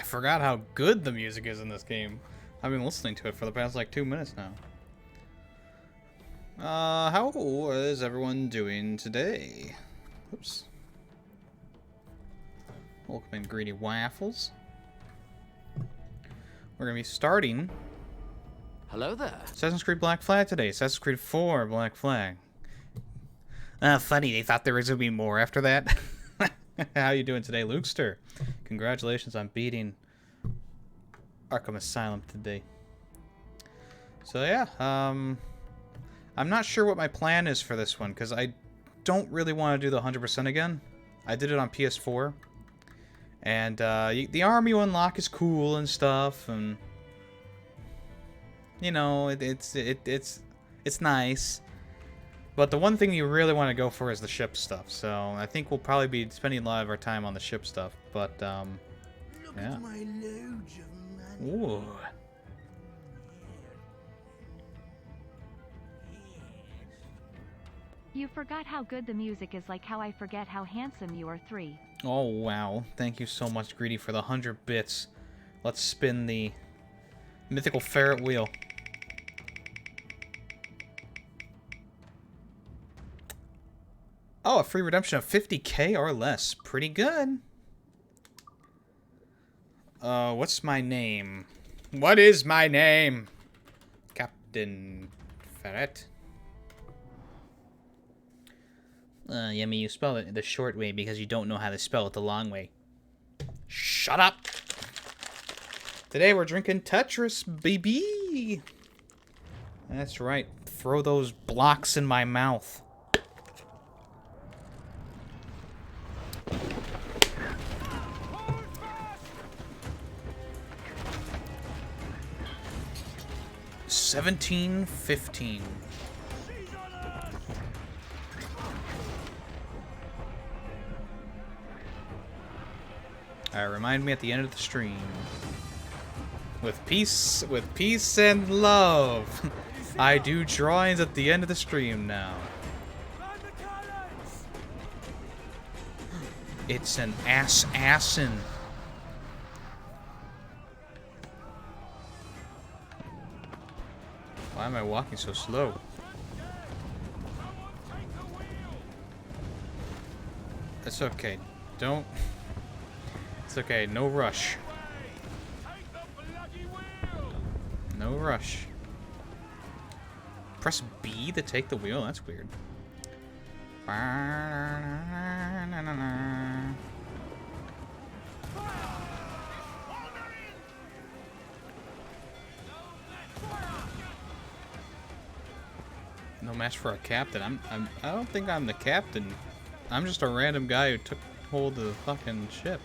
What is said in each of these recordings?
forgot how good the music is in this game. I've been listening to it for the past like 2 minutes now. How is everyone doing today? Oops. Welcome in, greedy waffles. We're gonna be starting. Hello there. Assassin's Creed Black Flag today. Assassin's Creed 4 Black Flag. Funny, they thought there was gonna be more after that. How you doing today, Lukester? Congratulations on beating Arkham Asylum today. So yeah, I'm not sure what my plan is for this one, because I don't really want to do the 100% again. I did it on PS4. And the army you unlock is cool and stuff, and you know, it's nice. But the one thing you really want to go for is the ship stuff. So I think we'll probably be spending a lot of our time on the ship stuff. But yeah. Ooh. You forgot how good the music is, like how I forget how handsome you are. 3. Oh wow! Thank you so much, Greedy, for the 100 bits. Let's spin the mythical ferret wheel. Oh, a free redemption of 50k or less. Pretty good. What's my name? What is my name? Captain Ferret. Yummy, you spell it the short way because you don't know how to spell it the long way. Shut up! Today we're drinking Tetris, baby! That's right. Throw those blocks in my mouth. $17.15. Remind me at the end of the stream. With peace and love. I do drawings at the end of the stream now. It's an assassin. Why am I walking so slow? That's okay. Don't... It's okay, no rush. No rush. Press B to take the wheel? That's weird. No match for a captain. I don't think I'm the captain. I'm just a random guy who took hold of the fucking ship.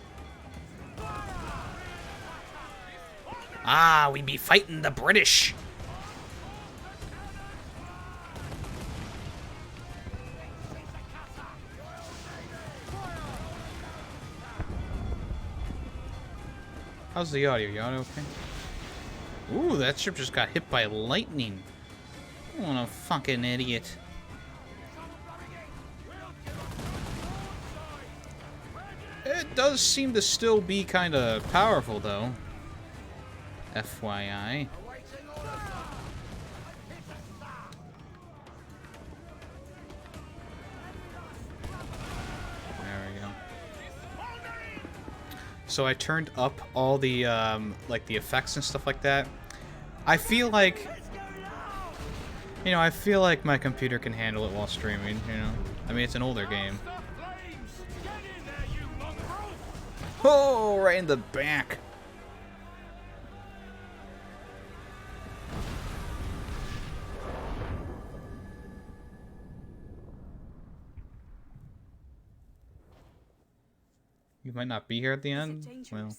Ah, we be fighting the British. How's the audio? You audio okay? Ooh, that ship just got hit by lightning. What a fucking idiot. It does seem to still be kind of powerful, though. FYI. There we go. So I turned up all the like the effects and stuff like that. I feel like, you know, I feel like my computer can handle it while streaming, you know. I mean, it's an older game. Oh, right in the back. You might not be here at the end. Well,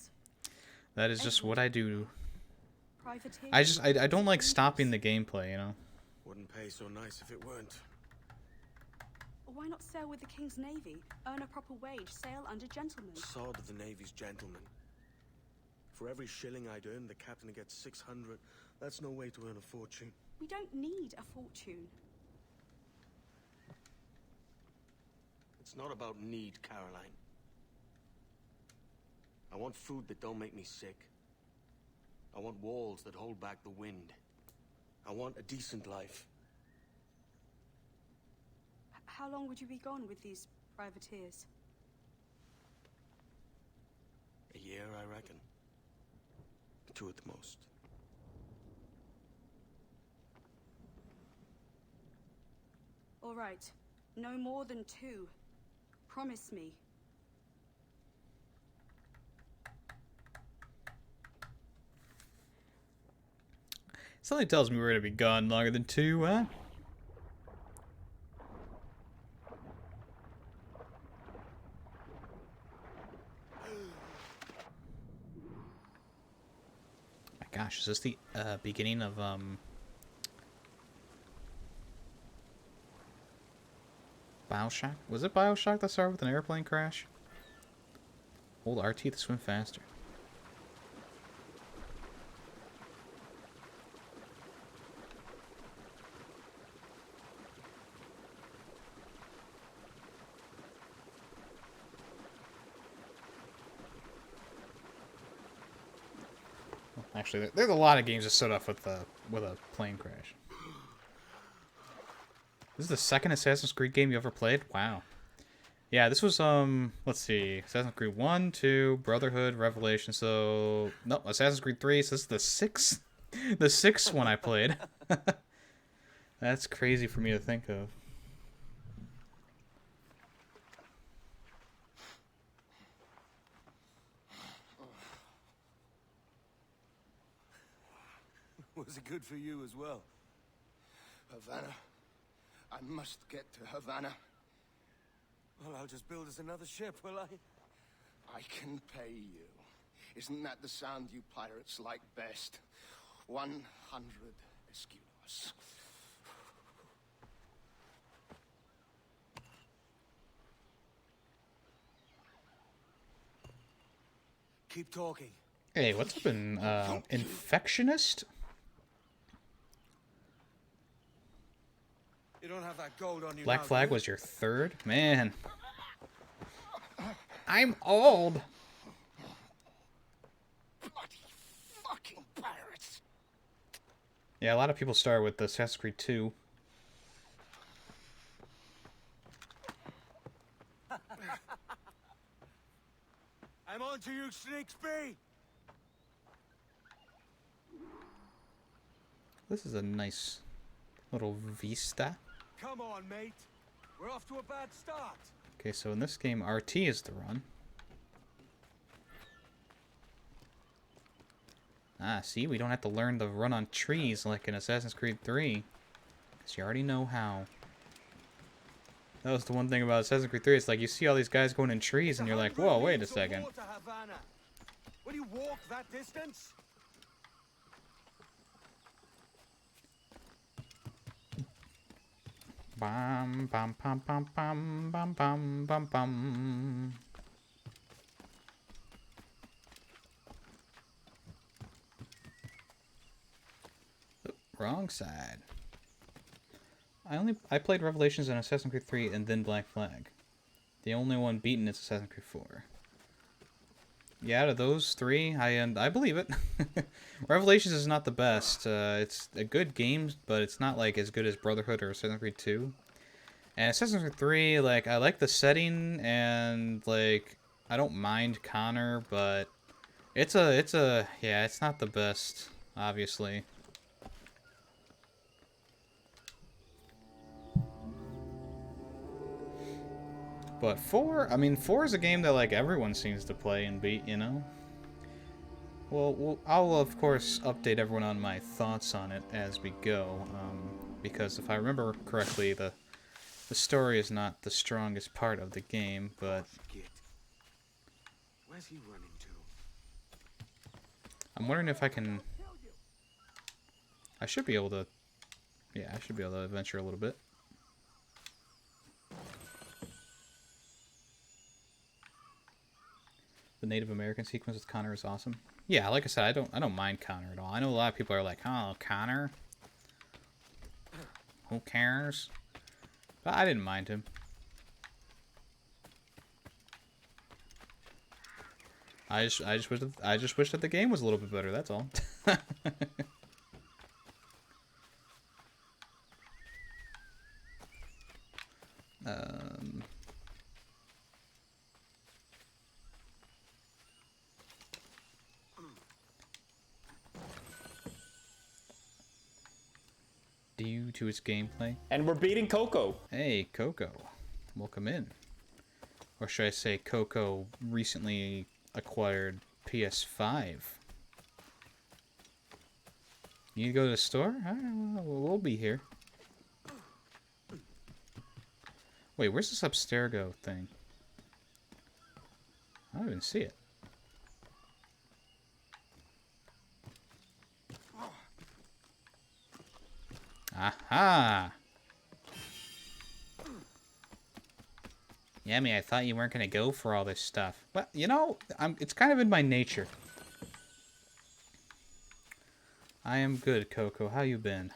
that is just what I do. I don't like stopping the gameplay, you know. Wouldn't pay so nice if it weren't. Why not sail with the King's Navy? Earn a proper wage, sail under gentlemen. Sod of the Navy's gentlemen. For every shilling I'd earn, the captain gets 600. That's no way to earn a fortune. We don't need a fortune. It's not about need, Caroline. I want food that don't make me sick. I want walls that hold back the wind. I want a decent life. How long would you be gone with these privateers? A year, I reckon. 2 at the most. All right. No more than 2. Promise me. Something tells me we're gonna be gone longer than 2, huh? My gosh, is this the beginning of BioShock? Was it BioShock that started with an airplane crash? Hold RT to swim faster. Actually, there's a lot of games that start off with a plane crash. This is the second Assassin's Creed game you ever played? Wow. Yeah, this was let's see, Assassin's Creed 1, 2, Brotherhood, Revelation. So no, Assassin's Creed 3. So this is the sixth one I played. That's crazy for me to think of. Was it good for you as well? Havana. I must get to Havana. Well, I'll just build us another ship, will I? I can pay you. Isn't that the sound you pirates like best? 100 escudos. Keep talking. Hey, what's up in Infectionist? You don't have that gold on you Black now, Flag do you? was your 3rd? Man. I'm old. Bloody fucking pirates. Yeah, a lot of people start with Assassin's Creed 2. I'm on to you, Snakesby! This is a nice little vista. Come on, mate. We're off to a bad start. Okay, so in this game, RT is the run. Ah, see, we don't have to learn to run on trees like in Assassin's Creed 3. Because you already know how. That was the one thing about Assassin's Creed 3. It's like you see all these guys going in trees and you're like, whoa, wait a second. Will you walk that distance? Bam, bam, bam, bam, bam, bam, bam, bam, bam. Wrong side. I played Revelations and Assassin's Creed 3 and then Black Flag. The only one beaten is Assassin's Creed 4. Yeah, out of those 3, I believe it. Revelations is not the best. It's a good game, but it's not like as good as Brotherhood or Assassin's Creed 2. And Assassin's Creed 3, like, I like the setting and like I don't mind Connor, but it's not the best, obviously. But 4 is a game that like everyone seems to play and beat, you know? Well, I'll of course update everyone on my thoughts on it as we go, because if I remember correctly, the story is not the strongest part of the game, but Where's he running to? I'm wondering if I can... I should be able to... Yeah, I should be able to adventure a little bit. The Native American sequence with Connor is awesome. Yeah, like I said, I don't mind Connor at all. I know a lot of people are like, oh, Connor? Who cares? But I didn't mind him. I just wish that the game was a little bit better. That's all. Due to its gameplay. And we're beating Coco. Hey, Coco. Welcome in. Or should I say Coco recently acquired PS5. You need to go to the store? Alright, we'll be here. Wait, where's this Abstergo thing? I don't even see it. Aha! Yummy, I thought you weren't gonna go for all this stuff. But, you know, it's kind of in my nature. I am good, Coco. How you been?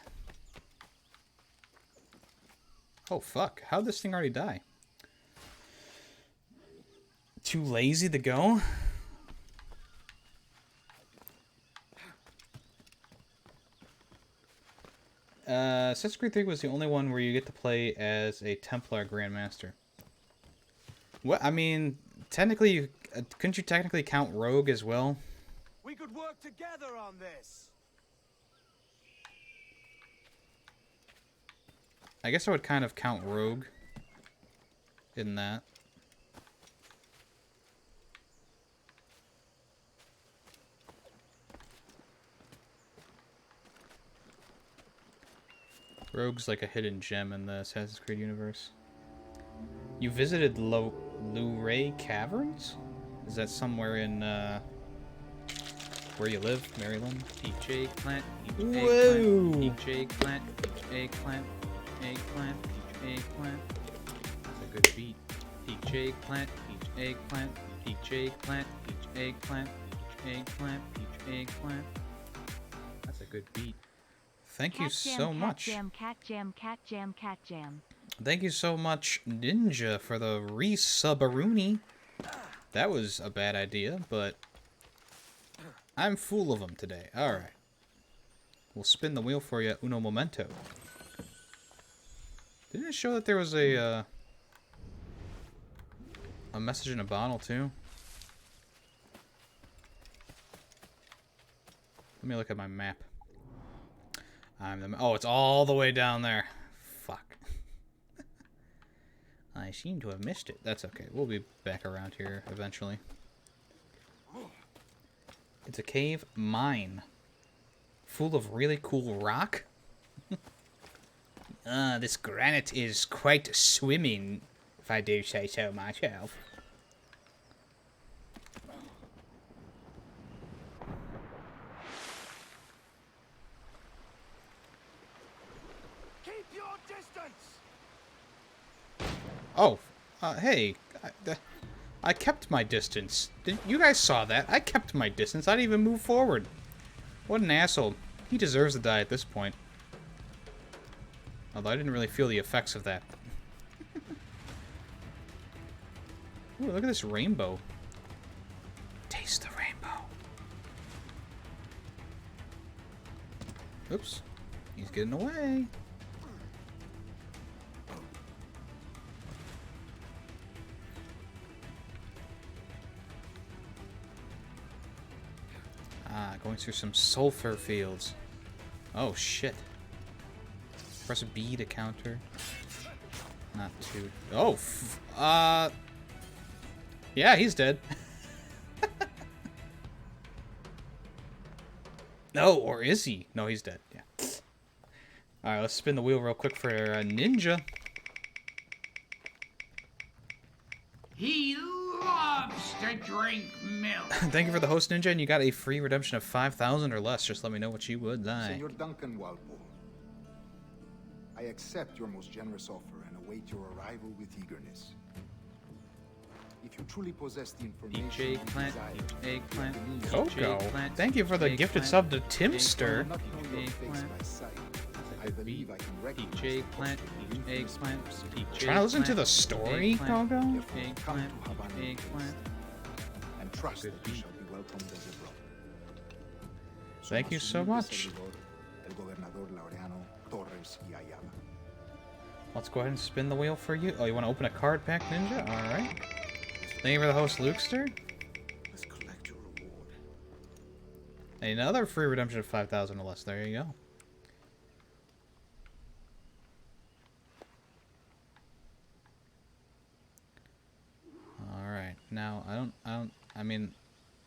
Oh, fuck. How'd this thing already die? Too lazy to go? Assassin's Creed 3 was the only one where you get to play as a Templar Grandmaster. What? I mean, technically, couldn't you technically count Rogue as well? We could work together on this. I guess I would kind of count Rogue in that. Rogue's like a hidden gem in the Assassin's Creed universe. You visited Luray Caverns? Is that somewhere in, where you live, Maryland? Peach eggplant, peach eggplant, peach eggplant, peach eggplant, eggplant, peach eggplant. That's a good beat. Peach eggplant, peach eggplant, peach eggplant, peach eggplant, peach eggplant, peach eggplant. That's a good beat. Thank you so much. Cat jam, cat jam, cat jam. Thank you so much, Ninja, for the re-subaroonie. That was a bad idea, but I'm full of them today. Alright. We'll spin the wheel for you, uno momento. Didn't it show that there was a message in a bottle, too? Let me look at my map. Oh, it's all the way down there. Fuck. I seem to have missed it. That's okay. We'll be back around here eventually. It's a cave mine. Full of really cool rock. This granite is quite swimming, if I do say so myself. Oh, hey, I kept my distance. You guys saw that. I kept my distance. I didn't even move forward. What an asshole. He deserves to die at this point. Although I didn't really feel the effects of that. Ooh, look at this rainbow. Taste the rainbow. Oops. He's getting away. Going through some sulfur fields. Oh, shit. Press B to counter. Not too... Oh, yeah, he's dead. No, or is he? No, he's dead, yeah. Alright, let's spin the wheel real quick for Ninja. He loves to drink milk. Thank you for the host, Ninja, and you got a free redemption of 5,000 or less. Just let me know what you would die. Senor Duncan Walpole, I accept your most generous offer and await your arrival with eagerness. If you truly possess the information Peach eggplant, you eggplant, desire, Coco. Thank you for the gifted sub to Timster. not know your face by sight, I believe I can recognize Peach eggplant, the peach eggplant, peach Trying to listen to the eggplant, story, eggplant, Coco? eggplant, eggplant. and Trust Good that you beat. shall be welcomed as a brother. Thank you so Somos much. humilde servidor, el gobernador Laureano Torres y Ayala. Let's go ahead and spin the wheel for you. Oh, you want to open a card pack, Ninja? Alright. Thank you for the host, Lukester. Let's collect your reward. Another free redemption of 5,000 or less. There you go. Alright. Now, I mean,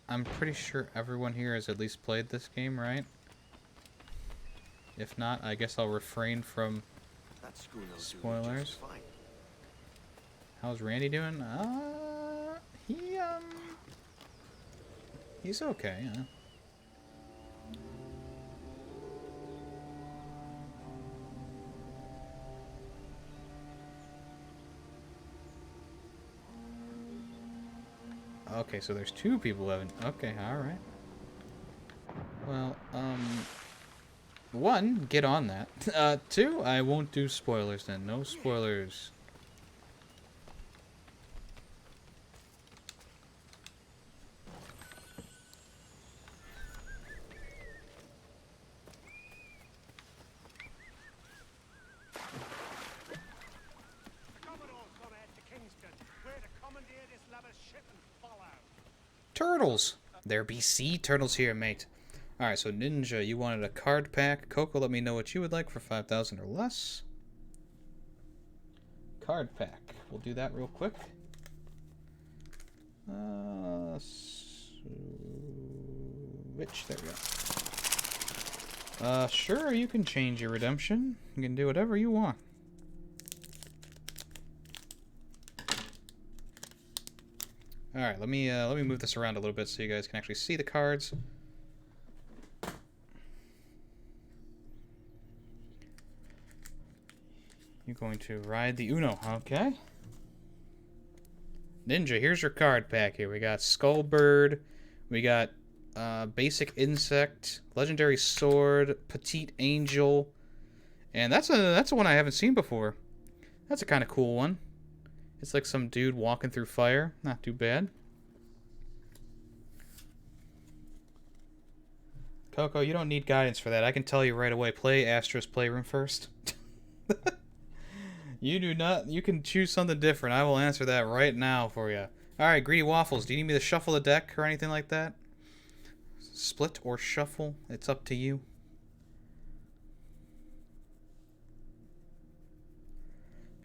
I'm pretty sure everyone here has at least played this game, right? If not, I guess I'll refrain from That schooner will do spoilers. just fine. How's Randy doing? He's okay, yeah. Okay, so there's two people who haven't. Okay, alright. Well, one, get on that. Two, I won't do spoilers then. No spoilers. Turtles! There be sea turtles here, mate. Alright, so Ninja, you wanted a card pack. Coco, let me know what you would like for 5,000 or less. Card pack. We'll do that real quick. Switch. There we go. Sure, you can change your redemption. You can do whatever you want. Alright, let me move this around a little bit so you guys can actually see the cards. You're going to ride the Uno, okay? Ninja, here's your card pack here. We got Skullbird, we got Basic Insect, Legendary Sword, Petite Angel, and that's a one I haven't seen before. That's a kind of cool one. It's like some dude walking through fire. Not too bad. Coco, you don't need guidance for that. I can tell you right away. Play Astro's Playroom first. You do not. You can choose something different. I will answer that right now for you. Alright, Greedy Waffles. Do you need me to shuffle the deck or anything like that? Split or shuffle? It's up to you.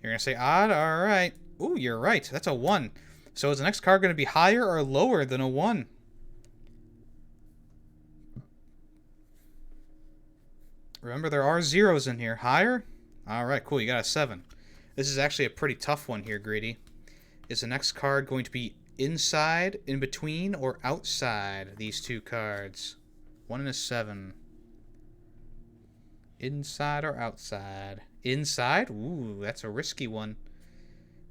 You're going to say odd? Alright. Ooh, you're right. That's a 1. So is the next card going to be higher or lower than a 1? Remember, there are zeros in here. Higher? Alright, cool. You got a 7. This is actually a pretty tough one here, Greedy. Is the next card going to be inside, in between, or outside these two cards? 1 and a 7. Inside or outside? Inside? Ooh, that's a risky one.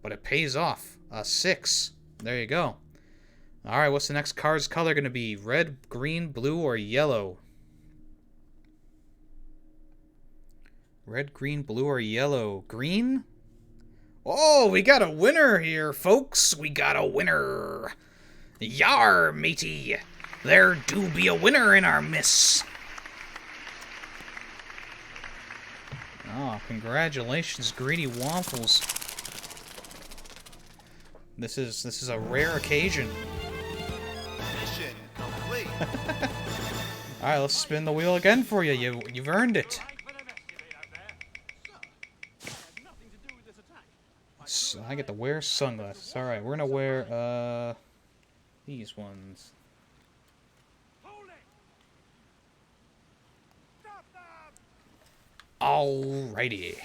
But it pays off. A 6. There you go. Alright, what's the next card's color going to be? Red, green, blue, or yellow? Red, green, blue, or yellow? Green? Oh, we got a winner here, folks. We got a winner. Yar, matey. There do be a winner in our midst. Oh, congratulations, Greedy Waffles. This is a rare occasion. Mission complete. All right, let's spin the wheel again for you. You've earned it. So I get to wear sunglasses. All right, we're gonna wear these ones. Alrighty.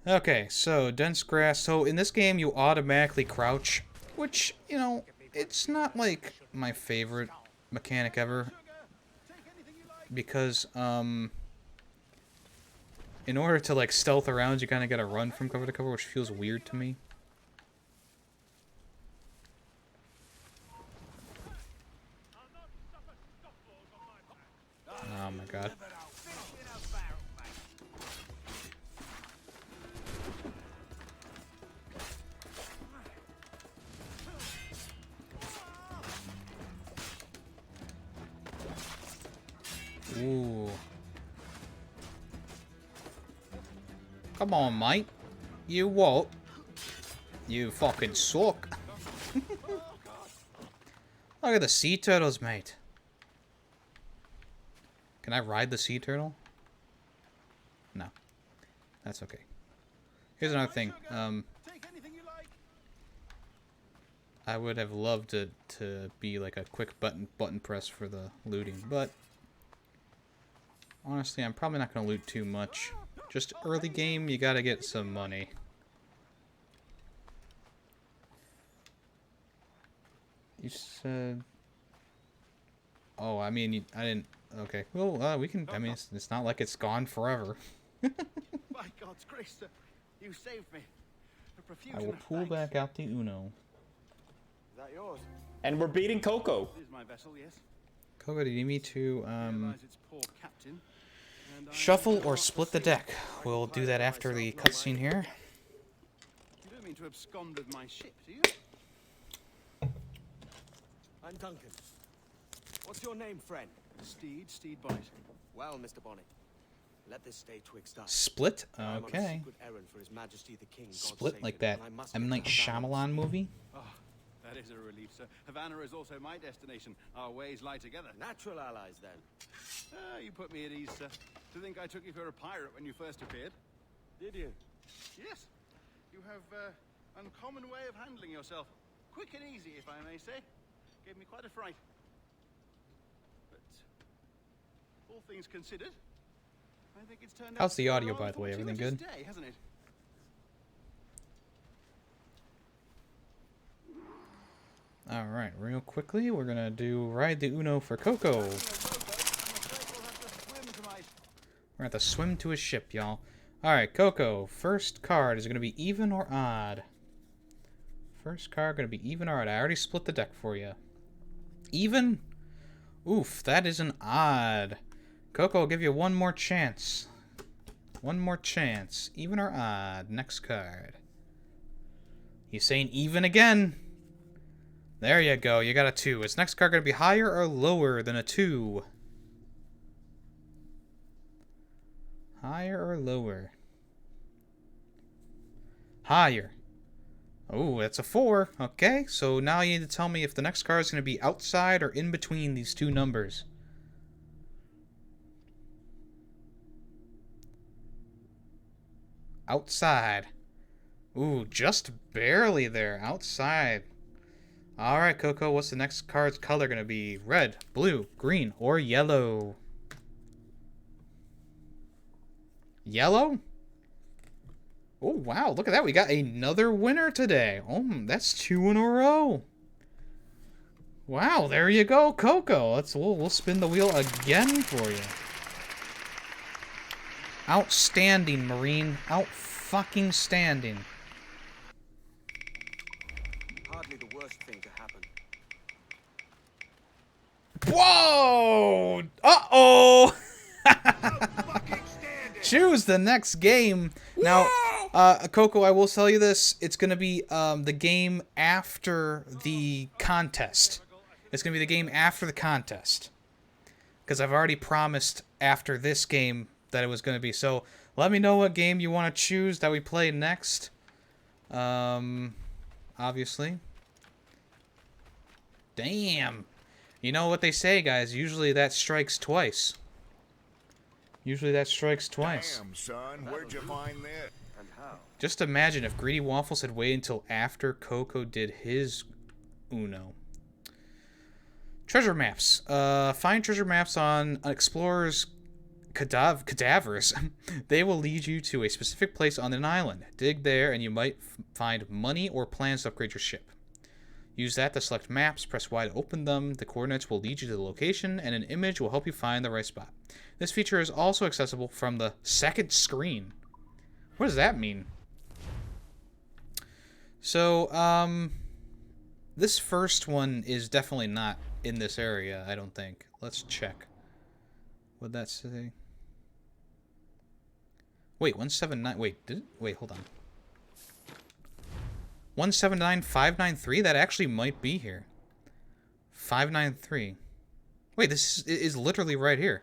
Okay, so dense grass. So in this game, you automatically crouch, which, you know, it's not like my favorite mechanic ever, because in order to like stealth around, you kind of gotta run from cover to cover, which feels weird to me. Oh my god. Come on, mate. You what? You fucking suck. Look at the sea turtles, mate. Can I ride the sea turtle? No. That's okay. Here's another thing. I would have loved it to be like a quick button press for the looting, but honestly, I'm probably not going to loot too much. Just early game, you got to get some money. You said... Oh, I mean, I didn't... Okay. Well, we can... I mean, it's not like it's gone forever. By God's grace, sir, you saved me. I will pull back out the Uno. Is that yours? And we're beating Coco. This is my vessel, yes. Coco, do you need me to, Realize it's poor captain, and I shuffle or split the deck? We'll do that after the cutscene here. You don't mean to abscond with my ship, do you? I'm Duncan. What's your name, friend? Steed Bite. Well, Mr. Bonnet, let this stay twixt us. Split? I'm on a Okay. secret errand for His Majesty the King, God Split save like him, that and I must M. get Night to Havana. Shyamalan movie? Oh, that is a relief, sir. Havana is also my destination. Our ways lie together. Natural allies, then. Ah, you put me at ease, sir. To think I took you for a pirate when you first appeared. Did you? Yes. You have uncommon way of handling yourself. Quick and easy, if I may say. Gave me quite a fright. But all things considered, I think it's turned out How's the to be a audio, rather by the way? Everything fortuitous good? Day, hasn't it? Alright, real quickly, we're gonna do Ride the Uno for Coco. We're gonna have to swim to a ship, y'all. Alright, Coco, first card is gonna be even or odd? First card gonna be even or odd. I already split the deck for you. Even? Oof, that is an odd. Coco, I'll give you one more chance. One more chance. Even or odd? Next card. He's saying even again. There you go. You got a 2. Is next card going to be higher or lower than a 2? Higher or lower? Higher. Oh, that's a 4. Okay, so now you need to tell me if the next card is going to be outside or in between these two numbers. Outside. Ooh, just barely there. Outside. Alright, Coco, what's the next card's color going to be? Red, blue, green, or yellow? Yellow? Oh, wow, look at that. We got another winner today. Oh, that's 2 in a row. Wow, there you go, Coco. We'll spin the wheel again for you. Outstanding, Marine. Out-fucking-standing. Hardly the worst thing to happen. Whoa! Uh-oh! Choose the next game. Now, Coco, I will tell you this. It's going to be the game after the contest. It's going to be the game after the contest. Because I've already promised after this game that it was going to be. So, let me know what game you want to choose that we play next. Obviously. Damn. You know what they say, guys. Usually that strikes twice. Usually that strikes twice. Damn, son. Where'd you find this? And how? Just imagine if Greedy Waffles had waited until after Coco did his Uno. Treasure maps. Find treasure maps on Explorer's cadavers. They will lead you to a specific place on an island. Dig there and you might find money or plans to upgrade your ship. Use that to select maps, press Y to open them, the coordinates will lead you to the location, and an image will help you find the right spot. This feature is also accessible from the second screen. What does that mean? So, this first one is definitely not in this area, I don't think. Let's check. What'd that say? Wait, 179, wait, hold on. 179,593? That actually might be here. 593. Wait, this is literally right here.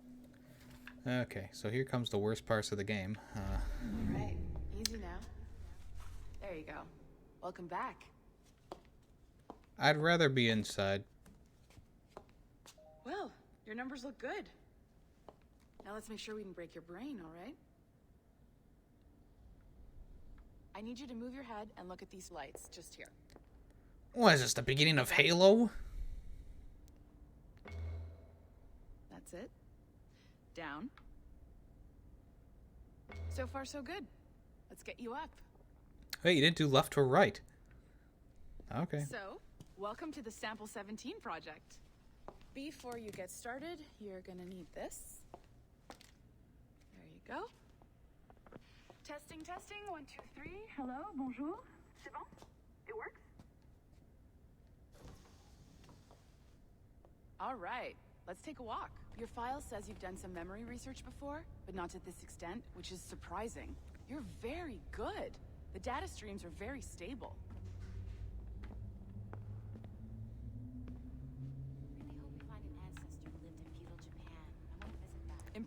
Okay, so here comes the worst parts of the game. Right, easy now. There you go. Welcome back. I'd rather be inside. Well, your numbers look good. Now let's make sure we can break your brain, all right? I need you to move your head and look at these lights just here. What is this, the beginning of Halo? That's it. Down. So far, so good. Let's get you up. Wait, you didn't do left or right. Okay. So, welcome to the Sample 17 project. Before you get started, you're gonna need this. There you go. Testing, testing. 1, 2, 3. Hello, bonjour. C'est bon? It works? All right, let's take a walk. Your file says you've done some memory research before, but not to this extent, which is surprising. You're very good. The data streams are very stable.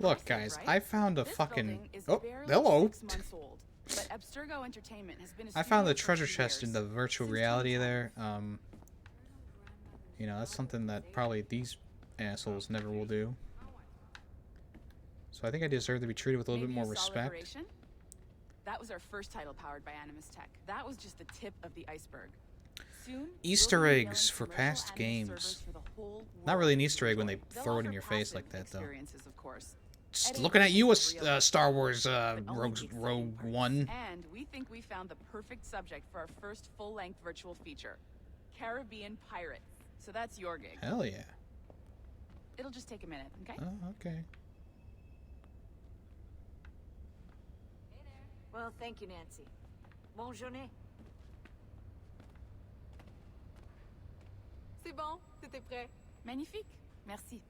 Look, guys, right? I found a This fucking... building is Oh, barely hello. 6 months old, but Abstergo Entertainment has been a I found the studio for treasure 2 chest in years. the virtual Since reality 2010. there. You know, that's something that probably these assholes never will do. So I think I deserve to be treated with a little bit Maybe more you saw respect. Liberation? That was our first title powered by Animus Tech. That was just the tip of the iceberg. Soon, Easter we'll be eggs unveiling for commercial past Animus games. servers for the whole Not world really an to Easter egg when they enjoy. They'll throw it in offer your face passive like that, though. experiences, of course. Just Editing looking at you, is real Star Wars but only Rogue, the exciting Rogue parts. One. And we think we found the perfect subject for our first full-length virtual feature. Caribbean Pirates. So that's your gig. Hell yeah. It'll just take a minute, okay? Oh, okay. Well, thank you, Nancy. Bonne journée. C'est bon, c'était prêt. Magnifique. Merci.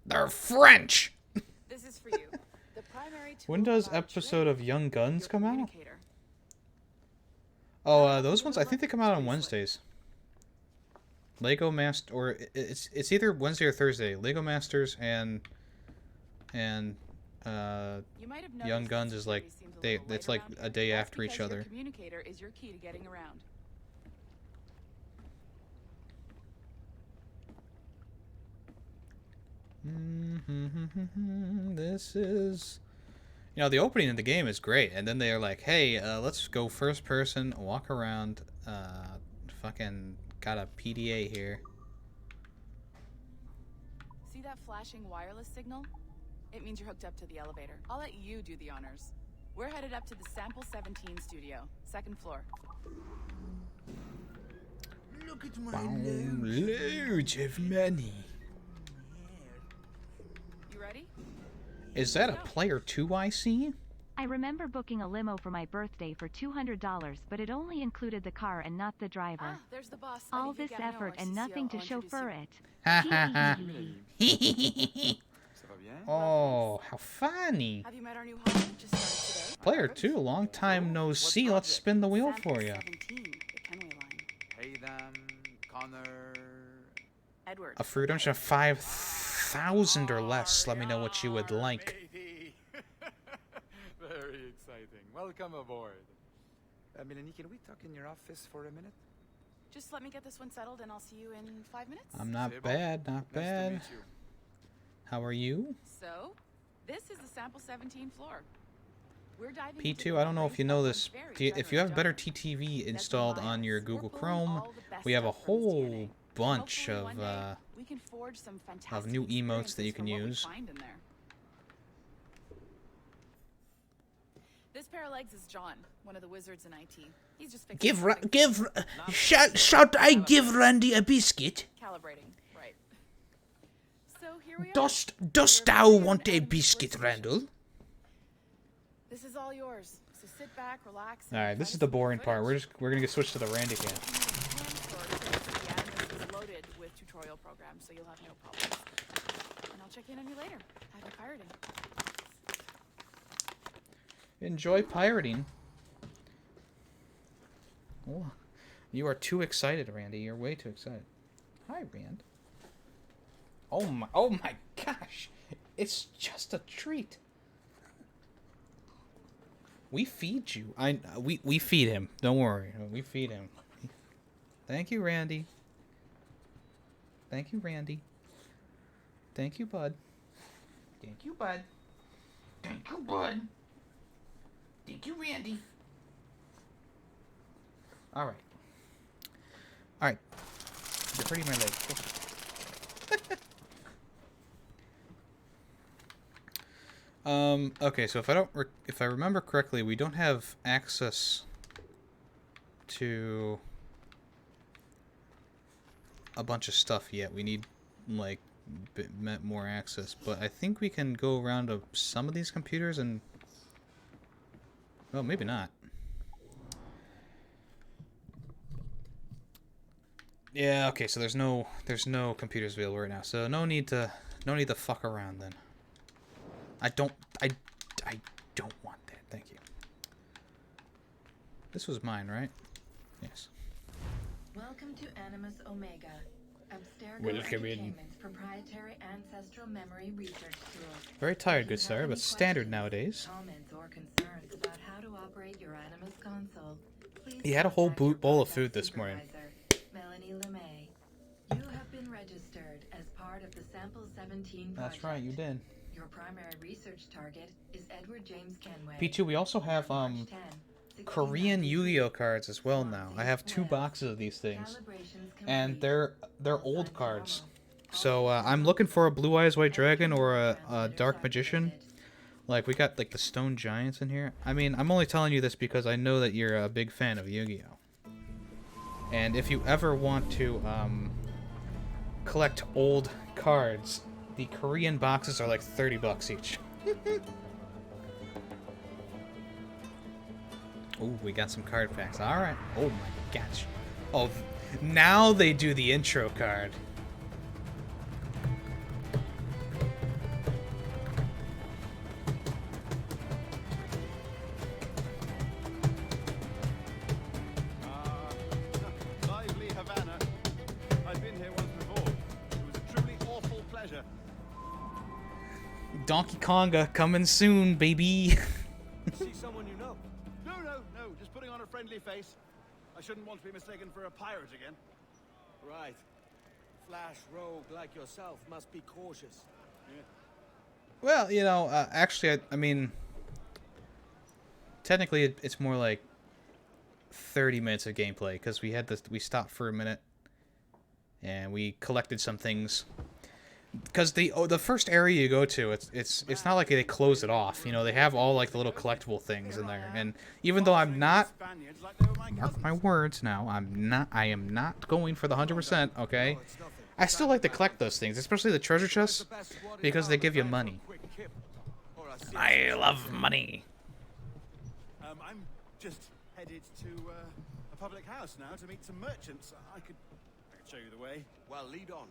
They're French! This is for you. The primary tool When does of our episode trade, of Young Guns your come out? communicator. Oh, those ones, I think they come out on Wednesdays. Lego Master, or it's either Wednesday or Thursday. Lego Masters and You might have Young noticed Guns that is like security seems a little it's light like around a here. day That's after each because your other. communicator is your key to getting around. This is, you know, the opening of the game is great, and then they're like, "Hey, let's go first person, walk around, fucking got a PDA here." See that flashing wireless signal? It means you're hooked up to the elevator. I'll let you do the honors. We're headed up to the Sample 17 studio, 2nd floor. Look at my Loads of money. You ready? Is that a player 2 I see? I remember booking a limo for my birthday for $200, but it only included the car and not the driver. Ah, there's the boss. All Olivier this Gagnon, effort our and CCO. nothing to I'll introduce chauffeur you. it. Ha ha ha. Oh, how funny. Have you met our new hire? Just started today. Player 2, long time no see. Let's spin the wheel Sample for you. 17, the Kenway line. Haytham, Connor. Edward. A free redemption of 5,000 or less. Let me know what you would like. Very exciting. Welcome aboard. Melanie, can we talk in your office for a minute? Just let me get this one settled and I'll see you in 5 minutes. I'm not bad, not bad. How are you? So, this is the Sample 17 floor. We're diving P2, I don't know if you know this. If you have better TTV installed on your Google Chrome, we have a whole bunch of new emotes that you can use. This pair of legs is John, one of the wizards in IT. He's just fixing Shout I give Randy a biscuit. calibrating, right. So here we are. Dost thou want a biscuit, Randall? This is all yours. So sit back, relax. Alright, this is the boring part. We're gonna get switched to the Randy cam. The Animus is loaded with tutorial programs, so you'll have no problems. And I'll check in on you later. Happy pirating. Enjoy pirating. Oh, you are too excited, Randy. You're way too excited. Hi, Rand. Oh my gosh. It's just a treat. We feed you. We feed him. Don't worry. We feed him. Thank you, Randy. Thank you, Randy. Thank you, bud. Thank you, bud. Thank you, bud. Thank you, Randy. All right. All right. You're hurting my leg. Okay, so if I remember correctly, we don't have access to a bunch of stuff yet. We need like more access, but I think we can go around to some of these computers and well, maybe not. Yeah, okay, so there's no computers available right now. So no need to fuck around then. I don't want that. Thank you. This was mine, right? Yes. Welcome to Animus Omega, Abstergo Welcome in. Entertainment's proprietary ancestral memory research tool. Very tired, good sir, but standard nowadays. Comments or concerns about how to operate your Animus console, please He had a whole bowl of food this morning. Melanie LeMay. You have been registered as part of the Sample 17 project. That's right, you did. Your primary research target is Edward James Kenway. P2, we also have Korean Yu-Gi-Oh cards as well now. I have 2 boxes of these things, and they're old cards. So I'm looking for a Blue Eyes White Dragon or a Dark Magician. Like we got like the Stone Giants in here. I mean, I'm only telling you this because I know that you're a big fan of Yu-Gi-Oh. And if you ever want to collect old cards, the Korean boxes are like $30 each. Oh, we got some card packs. All right. Oh my gosh. Oh, now they do the intro card. Lively Havana. I've been here once before. It was a truly awful pleasure. Donkey Konga coming soon, baby. See someone you know? No, just putting on a friendly face. I shouldn't want to be mistaken for a pirate again. Right. Flash rogue like yourself must be cautious. Yeah. Well, you know, actually, I mean, technically, it's more like 30 minutes of gameplay because we stopped for a minute and we collected some things. Because the first area you go to, it's not like they close it off. You know, they have all like the little collectible things in there. And even though I'm not, mark my words now, I am not going for the 100%. Okay, I still like to collect those things, especially the treasure chests, because they give you money. I love money. I'm just headed to a public house now to meet some merchants. I could show you the way. Well, lead on.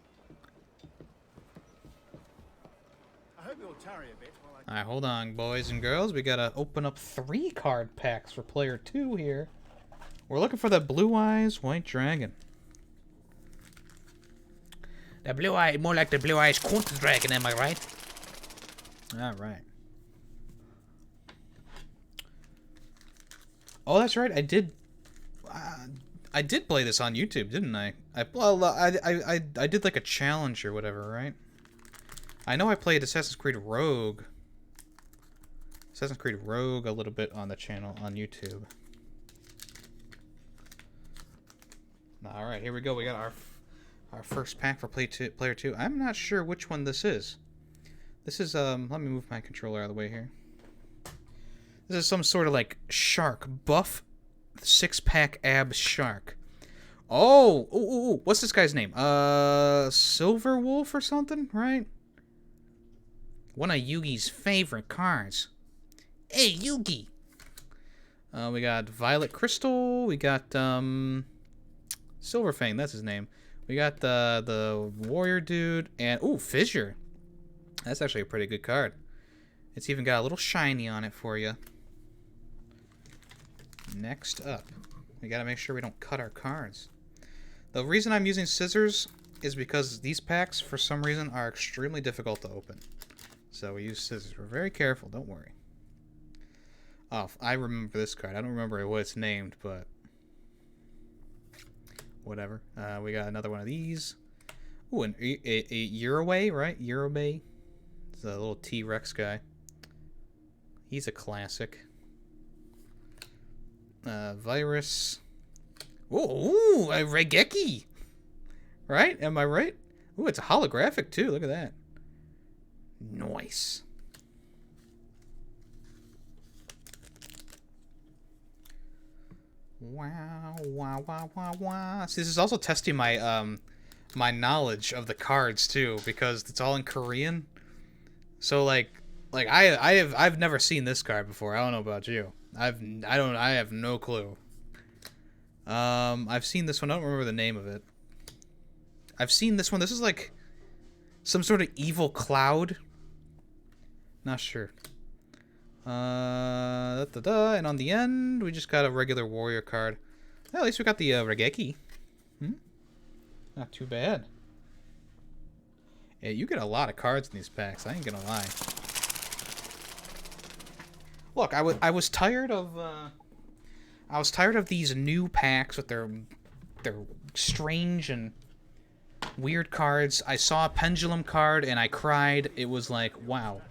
I hope you'll tarry a bit while I... Alright, hold on, boys and girls. We gotta open up 3 card packs for player 2 here. We're looking for the Blue Eyes White Dragon. The Blue Eye, more like the Blue Eyes Quartz Dragon, am I right? Alright. Oh, that's right. I did play this on YouTube, didn't I? I did like a challenge or whatever, right? I know I played Assassin's Creed Rogue a little bit on the channel on YouTube. All right, here we go. We got our first pack for player 2. I'm not sure which one this is. This is let me move my controller out of the way here. This is some sort of like shark, buff 6-pack abs shark. Oh, what's this guy's name? Silver Wolf or something, right? One of Yugi's favorite cards. Hey, Yugi! We got Violet Crystal. We got Silverfang. That's his name. We got the Warrior Dude. And, ooh, Fissure. That's actually a pretty good card. It's even got a little shiny on it for you. Next up, we gotta make sure we don't cut our cards. The reason I'm using scissors is because these packs, for some reason, are extremely difficult to open. So we use scissors. We're very careful, don't worry. Oh, I remember this card. I don't remember what it's named, but whatever. We got another one of these. Ooh, a Euroway, right? Eurobay. It's a little T-Rex guy. He's a classic. Virus. Ooh, a Regeki. Right? Am I right? Ooh, it's a holographic too. Look at that. Nice. Wow, wow, wow, wow, wow. See, this is also testing my my knowledge of the cards too, because it's all in Korean. So like I've never seen this card before. I don't know about you. I have no clue. I've seen this one. I don't remember the name of it. I've seen this one. This is like some sort of evil cloud. Not sure. And on the end, we just got a regular warrior card. Well, at least we got the Regeki. Not too bad. Yeah, you get a lot of cards in these packs. I ain't gonna lie. Look, I was tired of these new packs with their strange and weird cards. I saw a pendulum card and I cried. It was like, wow.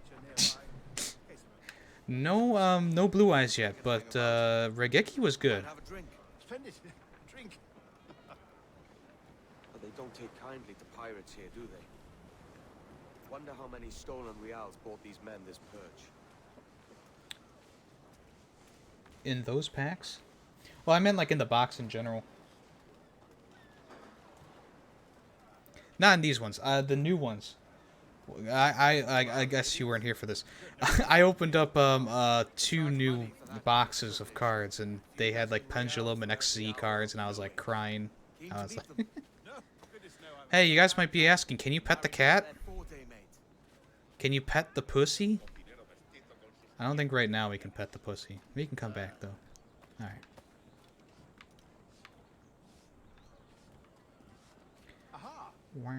No blue eyes yet, but Regeki was good. Splendid. Drink. But they don't take kindly to pirates here, do they? Wonder how many stolen reals bought these men this purge. In those packs? Well, I meant like in the box in general. Not in these ones. The new ones. I guess you weren't here for this. I opened up 2 new boxes of cards, and they had like Pendulum and XZ cards, and I was like crying. I was like, hey, you guys might be asking, can you pet the cat? Can you pet the pussy? I don't think right now we can pet the pussy. We can come back though. All right. Wow,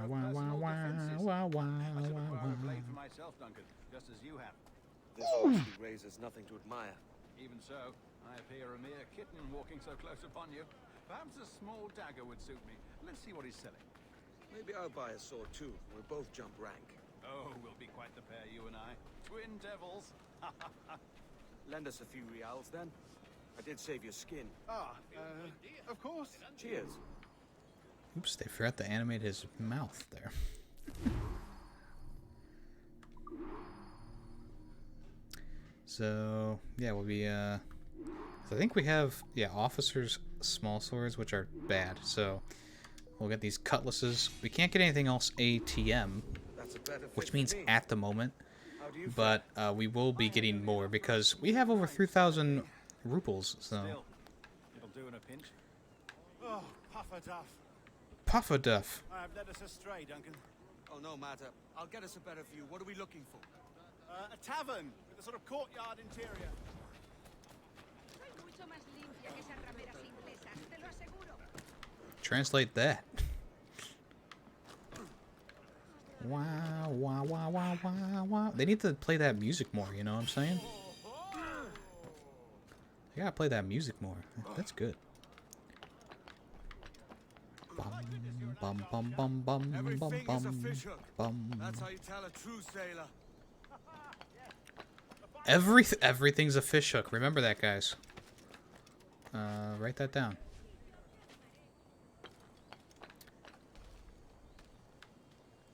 wow, wow, wow, wow, wow, wow. For myself, Duncan, just as you have. This obviously raises nothing to admire. Even so, I appear a mere kitten walking so close upon you. Perhaps a small dagger would suit me. Let's see what he's selling. Maybe I'll buy a sword too. We'll both jump rank. Oh, we'll be quite the pair, you and I. Twin devils. Lend us a few reals then. I did save your skin. Of course. Cheers. Oops, they forgot to animate his mouth there. So, yeah, we'll be, so I think we have, yeah, officers' small swords, which are bad. So, we'll get these cutlasses. We can't get anything else ATM, which means at the moment. But we will be getting more because we have over 3,000 rubles, so... It'll do in a pinch. Oh, puffer duff. Puffer duff. I have led us astray, Duncan. Oh, no matter. I'll get us a better view. What are we looking for? A tavern with a sort of courtyard interior. Translate that. Wow, wow, wow, wow, wow, wow. They need to play that music more, you know what I'm saying? They gotta play that music more. That's good. Bum, bum, bum, bum, bum, bum, bum, bum. That's how you tell a true sailor. Everything's a fish hook. Remember that, guys. Write that down.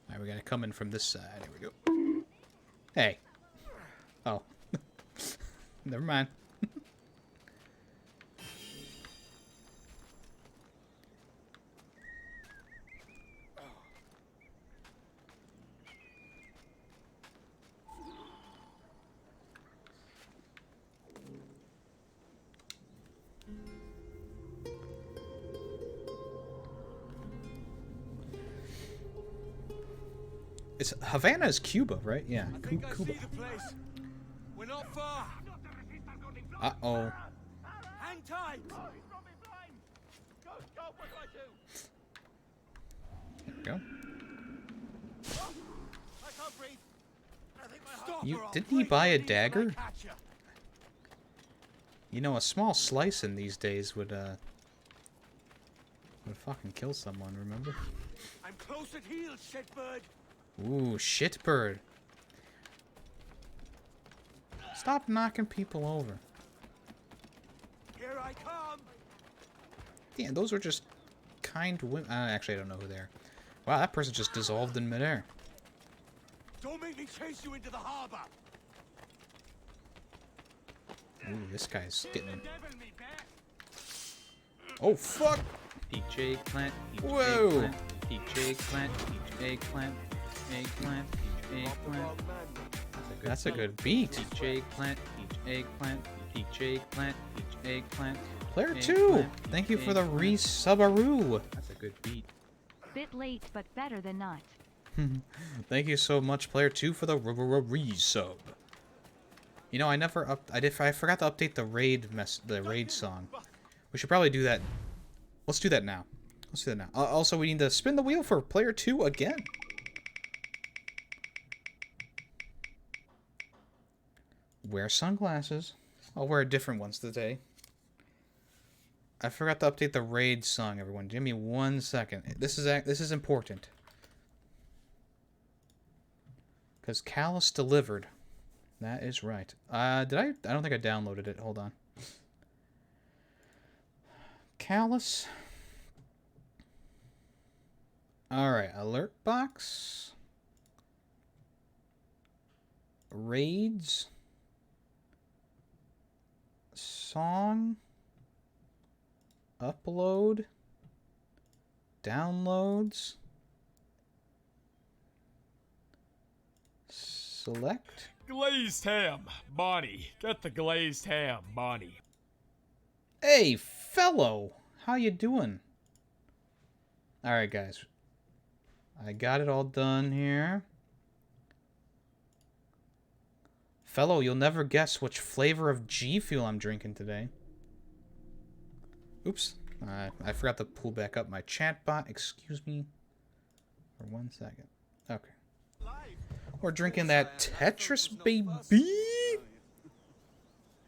Alright, we gotta come in from this side. Here we go. Hey. Oh. Never mind. It's Havana is Cuba, right? Yeah, Cuba. We're not far. Uh-oh. Hang tight. There we go. I can't breathe. Didn't he buy a dagger? You know, a small slice in these days would fucking kill someone, remember? I'm close at heel, shitbird. Ooh, shitbird. Stop knocking people over. Here I come. Yeah, those are just kind women. Actually, I don't know who they are. Wow, that person just dissolved in midair. Don't make me chase you into the harbor. Ooh, this guy's getting... Oh, fuck! Peach eggplant, peach eggplant, peach eggplant, peach eggplant, eggplant, peach eggplant. That's a good beat. Peach eggplant, peach eggplant, peach eggplant, peach eggplant. Player 2! Thank you for the re-subaroo. That's a good beat. Bit late, but better than not. Thank you so much, Player 2, for the re-sub. You know, I forgot to update the raid song. We should probably do that. Let's do that now. Let's do that now. Also, we need to spin the wheel for Player 2 again. Wear sunglasses. I'll wear different ones today. I forgot to update the raid song, everyone. Give me 1 second. This is important. Because Callus delivered. That is right. I don't think I downloaded it. Hold on. Callus. Alright, alert box. Raids. Song. Upload. Downloads. Select. Glazed ham, Bonnie. Get the glazed ham, Bonnie. Hey, fellow. How you doing? Alright, guys. I got it all done here. Fellow, you'll never guess which flavor of G Fuel I'm drinking today. Oops. I forgot to pull back up my chat bot. Excuse me. For 1 second. Okay. We're drinking that Tetris, baby.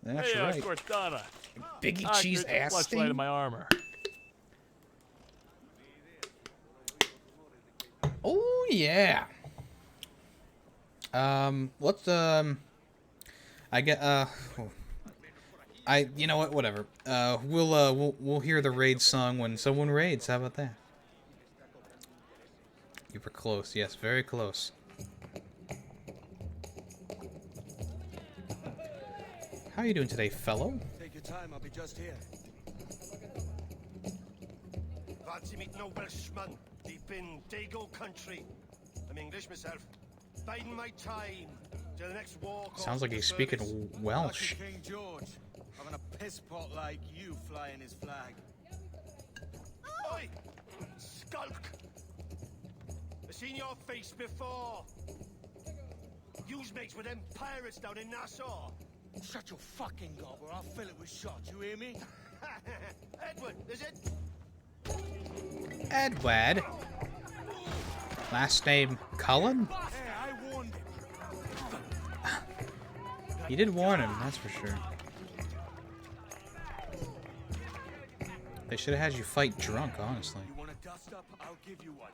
That's hey, right. Cortana. Biggie cheese ass flashlight stain. in my armor. Oh yeah. What's I get you know what? Whatever. We'll hear the raid song when someone raids. How about that? You were close. Yes, very close. How are you doing today, fellow? Take your time, I'll be just here. Fancy meeting a Welshman deep in Dago country. I'm English myself. Biding my time till the next war. Sounds like he's speaking Welsh. King George, having a piss pot like you flying his flag. Oi! Skulk! I've seen your face before. You's mates with them pirates down in Nassau. Shut your fucking gob or I'll fill it with shots, you hear me? Edward, is it? Edward. Last name Cullen? Hey, I warned him. You did warn him, that's for sure. They should have had you fight drunk, honestly. You want a dust up? I'll give you one.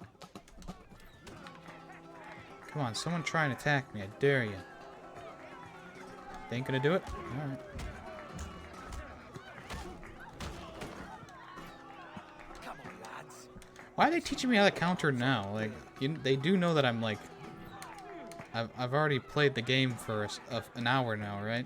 Come on, someone try and attack me. I dare you. They ain't gonna do it? Alright. Come on, lads. Why are they teaching me how to counter now? Like, they do know that I'm like... I've already played the game for an hour now, right?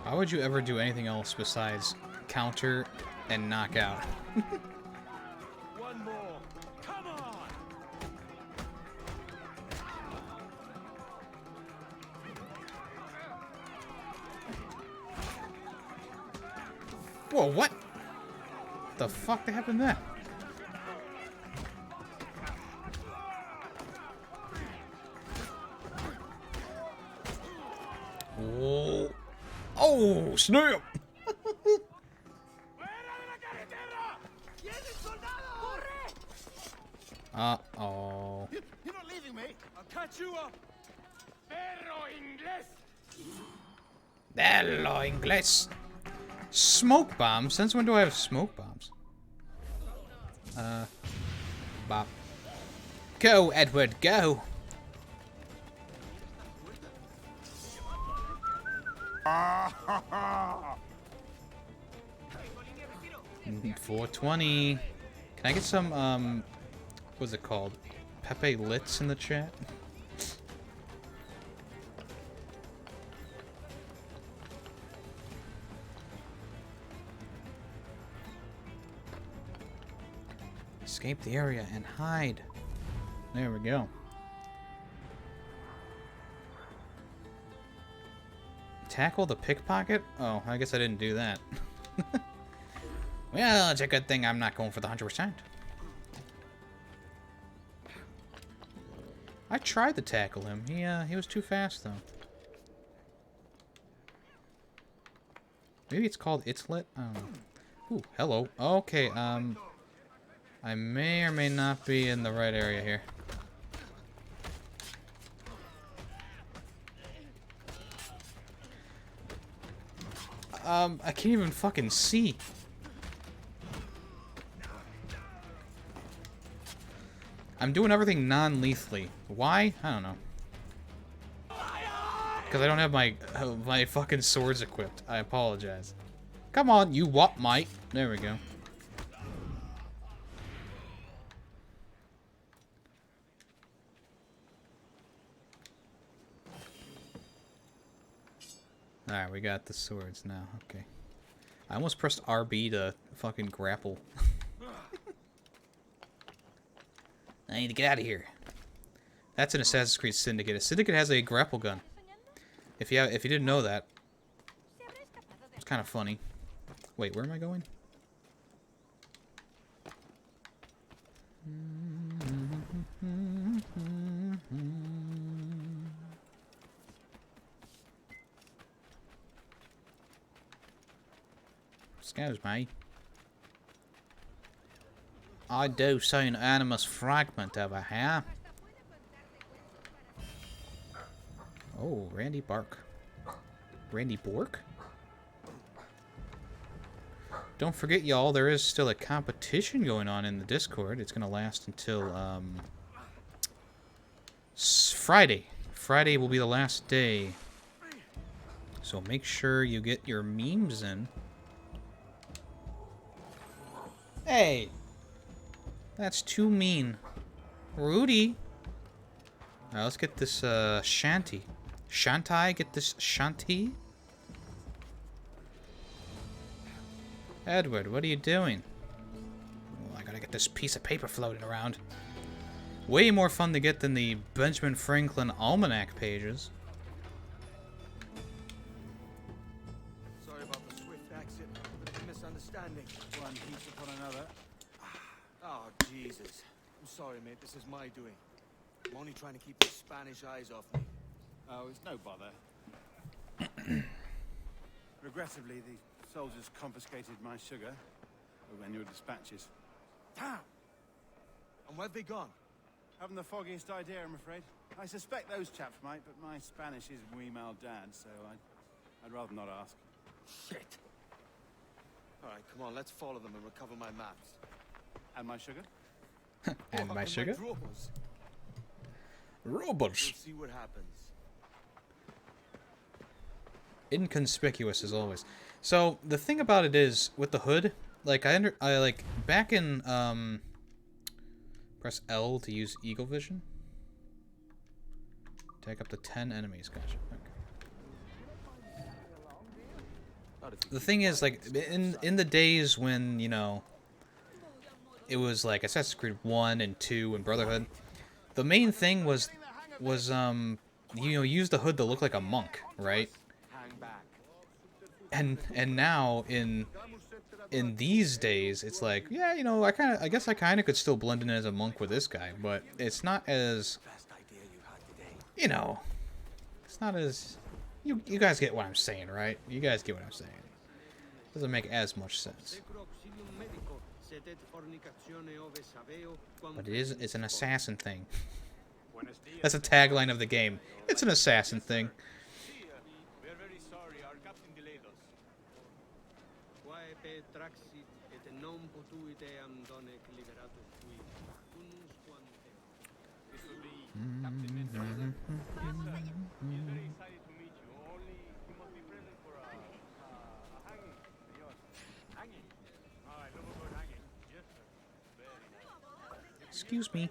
Why would you ever do anything else besides counter and knock out? One more. Come on. Whoa, what? The fuck happened there? Oh. Oh, snap! Uh-oh. You're not leaving me. I'll catch you up. Perro inglés. Hello, English. Smoke bombs? Since when do I have smoke bombs? Bop. Go, Edward, go! 420. Can I get some, what's it called? Pepe Litz in the chat? Escape the area and hide. There we go. Tackle the pickpocket? Oh, I guess I didn't do that. Well, it's a good thing I'm not going for the 100%. I tried to tackle him. He was too fast, though. Maybe it's called It's Lit? I don't know. Ooh, hello. Okay, I may or may not be in the right area here. I can't even fucking see. I'm doing everything non-lethally. Why? I don't know. Because I don't have my my fucking swords equipped. I apologize. Come on, you what, mate? There we go. Alright, we got the swords now. Okay. I almost pressed RB to fucking grapple. I need to get out of here. That's an Assassin's Creed Syndicate. A Syndicate has a grapple gun. If you didn't know that, it's kind of funny. Wait, where am I going? Excuse me. I do see an animus fragment over here. Oh, Randy Bark. Randy Bork? Don't forget, y'all, there is still a competition going on in the Discord. It's going to last until, Friday. Friday will be the last day. So make sure you get your memes in. Hey! That's too mean. Rudy! Alright, let's get this, Shanty. Shantai, get this Shanty? Edward, what are you doing? Oh, I gotta get this piece of paper floating around. Way more fun to get than the Benjamin Franklin Almanac pages. Sorry about the swift exit. Bit of a misunderstanding. One piece upon another. Oh, Jesus. I'm sorry, mate. This is my doing. I'm only trying to keep the Spanish eyes off me. Oh, it's no bother. Regrettably, the soldiers confiscated my sugar when your dispatches. Damn! And where've they gone? Haven't the foggiest idea, I'm afraid. I suspect those chaps might, but my Spanish is muy mal dad, so I'd rather not ask. Shit! Alright, come on, let's follow them and recover my maps. And my sugar? And my sugar? Robbers. We'll see what happens. Inconspicuous as always. So the thing about it is with the hood, like I like back in press L to use eagle vision. Take up to 10 enemies. Gotcha. Okay. The thing is, like in the days when, you know, it was like Assassin's Creed 1 and 2 and Brotherhood, the main thing was you know, use the hood to look like a monk, right? And now in these days, it's like, yeah, you know, I guess I kind of could still blend in as a monk with this guy, but it's not as, you know, it's not as You guys get what I'm saying, right? You guys get what I'm saying. Doesn't make as much sense. But it's an assassin thing. That's a tagline of the game. It's an assassin thing. We are very sorry, our captain delayed us. This will be Captain Mendoza. He is very excited to meet you. Only he must be present for a hanging. Hanging? I love a good hanging. Yes, sir. Very nice. Excuse me.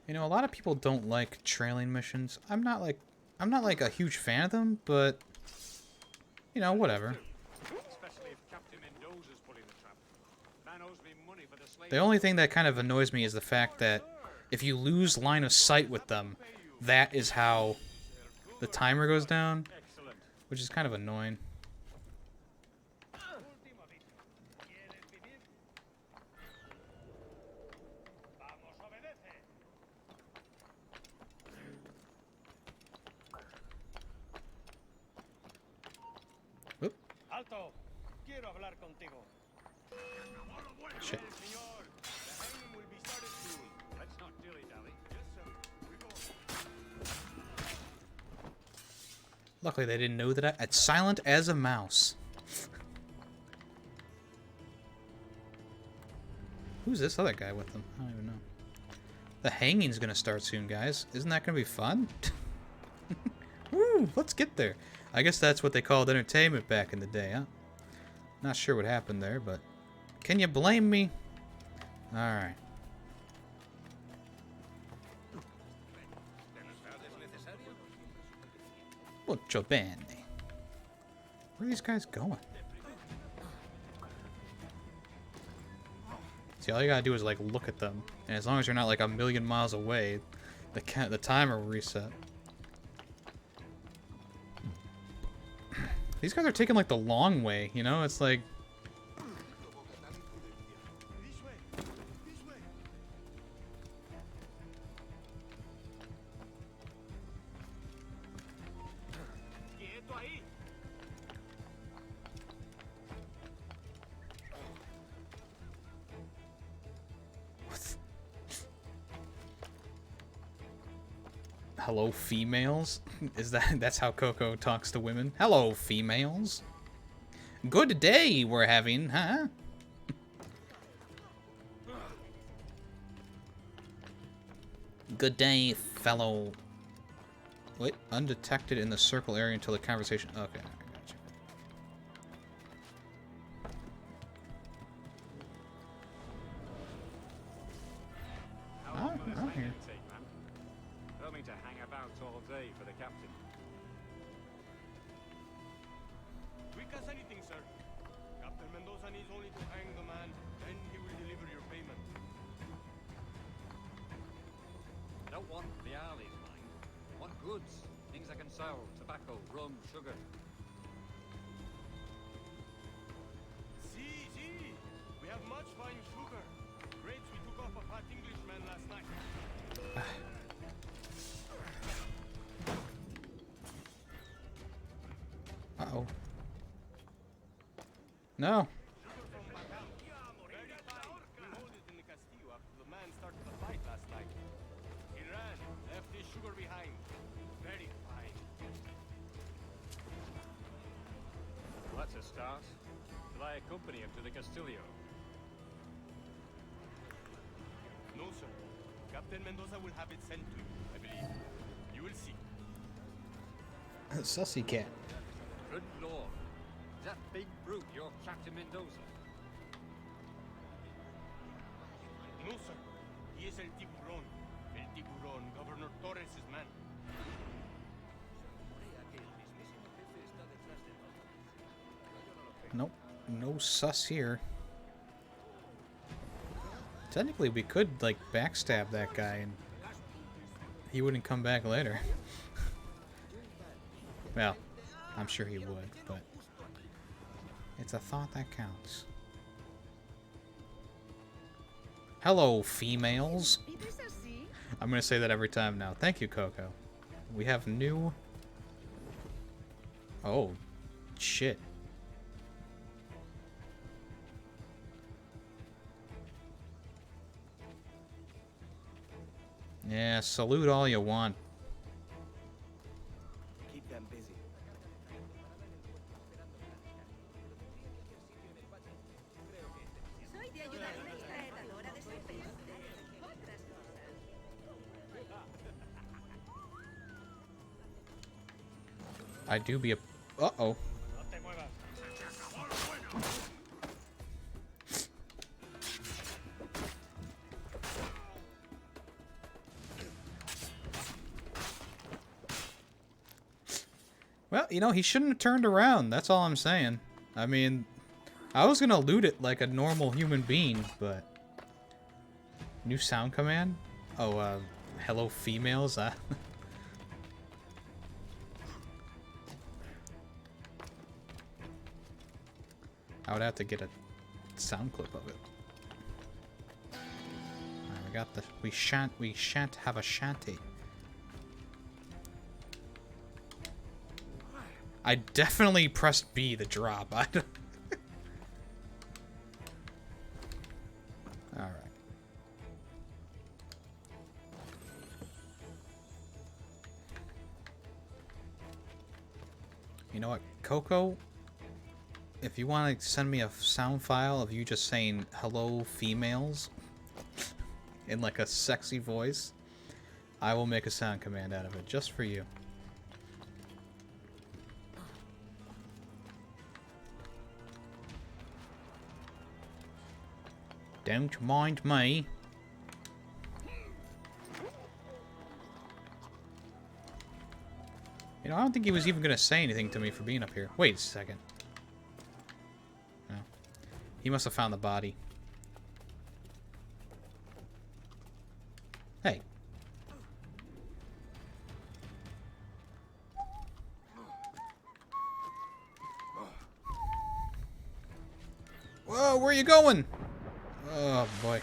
You know, a lot of people don't like trailing missions. I'm not like a huge fan of them, but you know, whatever. Especially if Captain Mendoza's pulling the trap. Man owes me money for the slave. The only thing that kind of annoys me is the fact that if you lose line of sight with them, that is how the timer goes down, which is kind of annoying. Oop. Alto. Quiero hablar contigo. Shit. Let's not dilly-dally. Yes, sir. We go. Luckily, they didn't know that it's silent as a mouse. Who's this other guy with them? I don't even know. The hanging's gonna start soon, guys. Isn't that gonna be fun? Woo! Let's get there. I guess that's what they called entertainment back in the day, huh? Not sure what happened there, but can you blame me? Alright. Molto bene. Where are these guys going? See, all you gotta do is like look at them, and as long as you're not like a million miles away, the timer will reset. These guys are taking like the long way, you know? It's like hello, females? That's how Coco talks to women? Hello, females. Good day we're having, huh? Good day, fellow. Wait, undetected in the circle area until the conversation. Okay, I got you. How long will this I'm thing here. take, man? Don't mean to hang about all day for the captain. Quick as anything, sir. Captain Mendoza needs only to hang the man, then he will deliver your payment. Don't want the alleys, mind. Want goods. Things I can sell. Tobacco, rum, sugar. See. We have much fine sugar. Grapes we took off a fat Englishman last night. Uh-oh. No. We hold it in the Castillo after the man started the fight last night. He ran, left his sugar behind. Very fine. Well, that's a start. Shall I accompany him to the Castillo? No, sir. Captain Mendoza will have it sent to you, I believe. You will see. Sussy cat. Good lord. Is that big brute your Captain Mendoza? No, sir. He is El Tiburon. El Tiburon, Governor Torres' man. Nope. No sus here. Technically, we could, like, backstab that guy and he wouldn't come back later. Well, I'm sure he would, but it's a thought that counts. Hello, females. I'm gonna say that every time now. Thank you, Coco. We have new... Oh, shit. Yeah, salute all you want. Keep them busy. I do be a... Uh-oh. Well, you know, he shouldn't have turned around. That's all I'm saying. I mean, I was gonna loot it like a normal human being, but... New sound command? Oh, hello females? I would have to get a sound clip of it. Alright, we got the... We shan't have a shanty. I definitely pressed B to drop. I don't... Alright. You know what, Coco? If you want to send me a sound file of you just saying hello females in like a sexy voice, I will make a sound command out of it just for you. Don't mind me. You know, I don't think he was even going to say anything to me for being up here. Wait a second. No. He must have found the body. Hey. Whoa, where are you going? Oh, boy.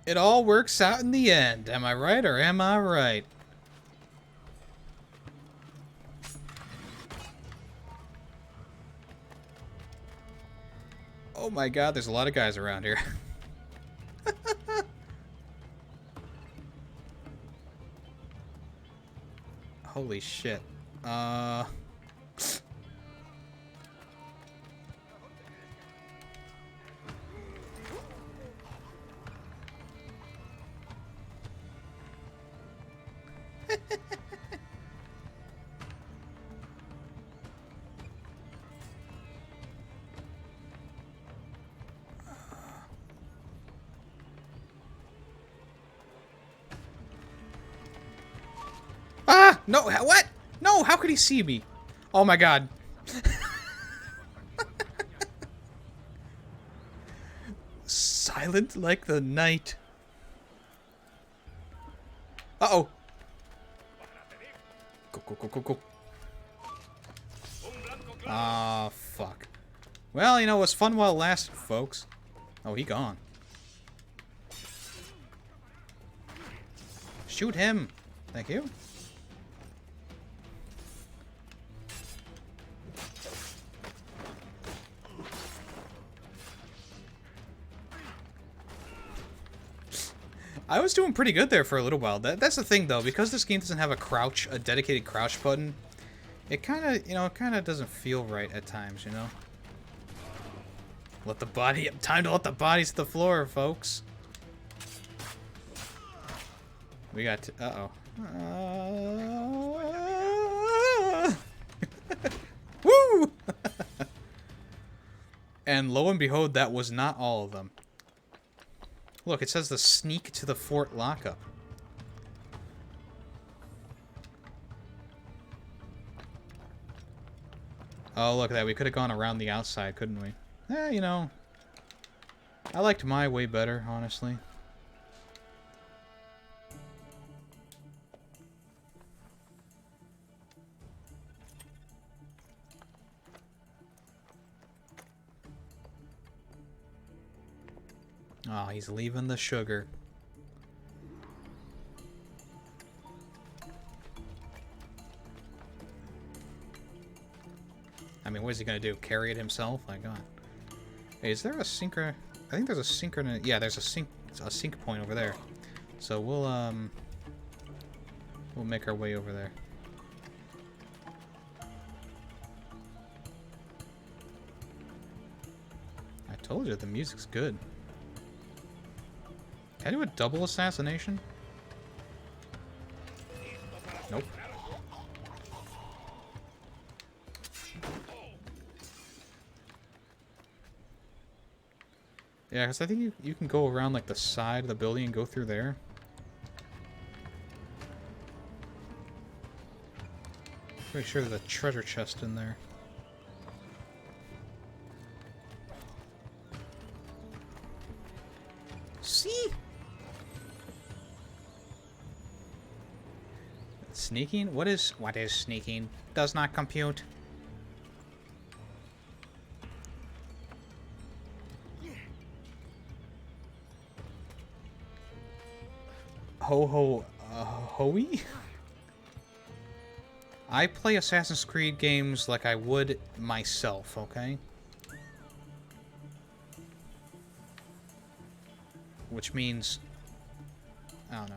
It all works out in the end. Am I right or am I right? Oh my god, there's a lot of guys around here. Holy shit. Ah! No, what? No, how could he see me? Oh my god. Silent like the night. Uh-oh. Go, go, go, go, go. Ah, fuck. Well, you know, it was fun while it lasted, folks. Oh, he gone. Shoot him. Thank you. I was doing pretty good there for a little while. That's the thing, though. Because this game doesn't have a dedicated crouch button, it kind of, you know, it kind of doesn't feel right at times, you know? Let the body... Time to let the bodies hit the floor, folks. We got to... Uh-oh. Woo! And lo and behold, that was not all of them. Look, it says the sneak to the fort lockup. Oh, look at that. We could have gone around the outside, couldn't we? Eh, you know. I liked my way better, honestly. Oh, he's leaving the sugar. I mean, what is he gonna do? Carry it himself? My God. Hey, is there a synchro? I think there's a synchron. Yeah, there's a sync point over there. So we'll make our way over there. I told you the music's good. Can I do a double assassination? Nope. Yeah, because I think you can go around like the side of the building and go through there. Pretty sure there's a treasure chest in there. See? Sneaking? What is sneaking? Does not compute. Hoey? I play Assassin's Creed games like I would myself, okay? Which means, I don't know.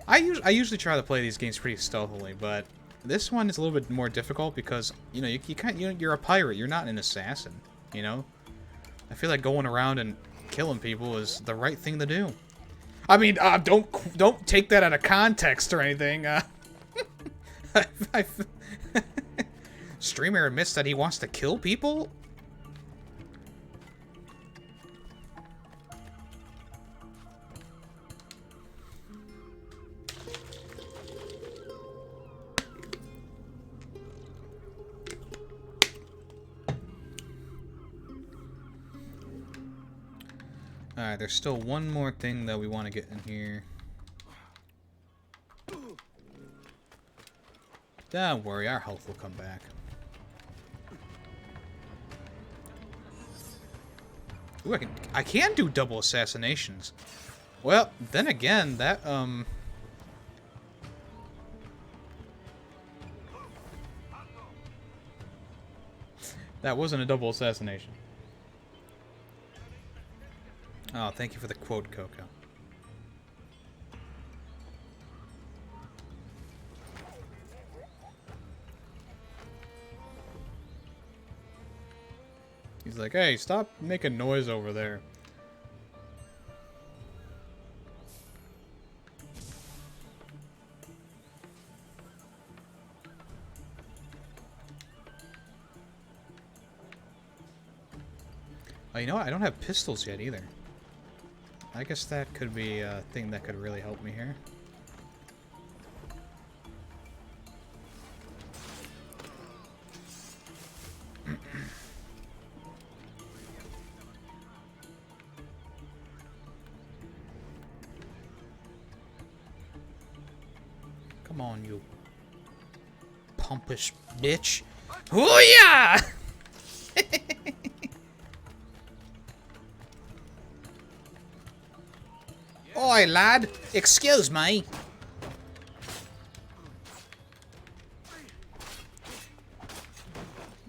I usually try to play these games pretty stealthily, but this one is a little bit more difficult because you know you're a pirate. You're not an assassin. You know, I feel like going around and killing people is the right thing to do. I mean, don't take that out of context or anything. Streamer admits that he wants to kill people. Alright, there's still one more thing that we want to get in here. Don't worry, our health will come back. Ooh, I can do double assassinations. Well, then again, that that wasn't a double assassination. Oh, thank you for the quote, Coco. He's like, hey, stop making noise over there. Oh, you know what? I don't have pistols yet either. I guess that could be a thing that could really help me here. Come on, you pompous bitch. Hoo-yah! Oi, lad. Excuse me.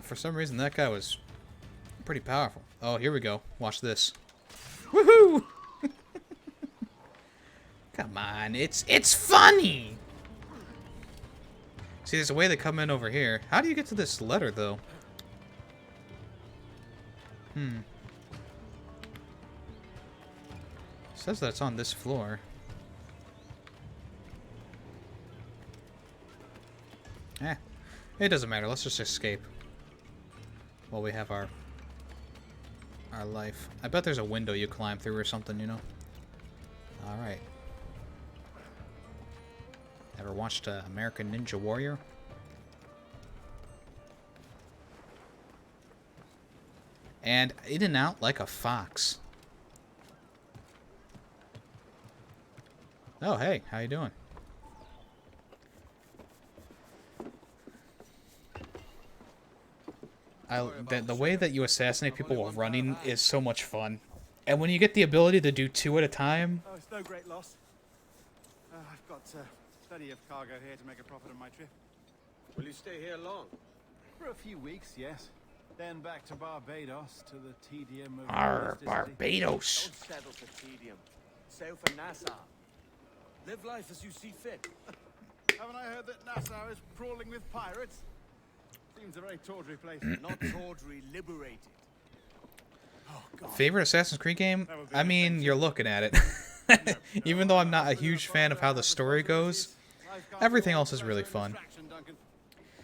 For some reason, that guy was pretty powerful. Oh, here we go. Watch this. Woohoo! Come on, it's funny. See, there's a way they come in over here. How do you get to this letter, though? It says that it's on this floor. It doesn't matter. Let's just escape while we have our life. I bet there's a window you climb through or something, you know? Alright. Ever watched American Ninja Warrior? And in and out like a fox. Oh, hey, how you doing? the way that you assassinate people while running is so much fun. And when you get the ability to do 2 at a time... Oh, it's no great loss. I've got plenty of cargo here to make a profit on my trip. Will you stay here long? For a few weeks, yes. Then back to Barbados, to the tedium of... Barbados! Don't settle for tedium. Sail for Nassau. Live life as you see fit. Haven't I heard that Nassau is crawling with pirates? Seems a very tawdry place. Not tawdry, liberated. Oh, God. Favorite Assassin's Creed game? I mean, you're looking at it. Even though I'm not a huge fan of how the story goes, everything else is really fun.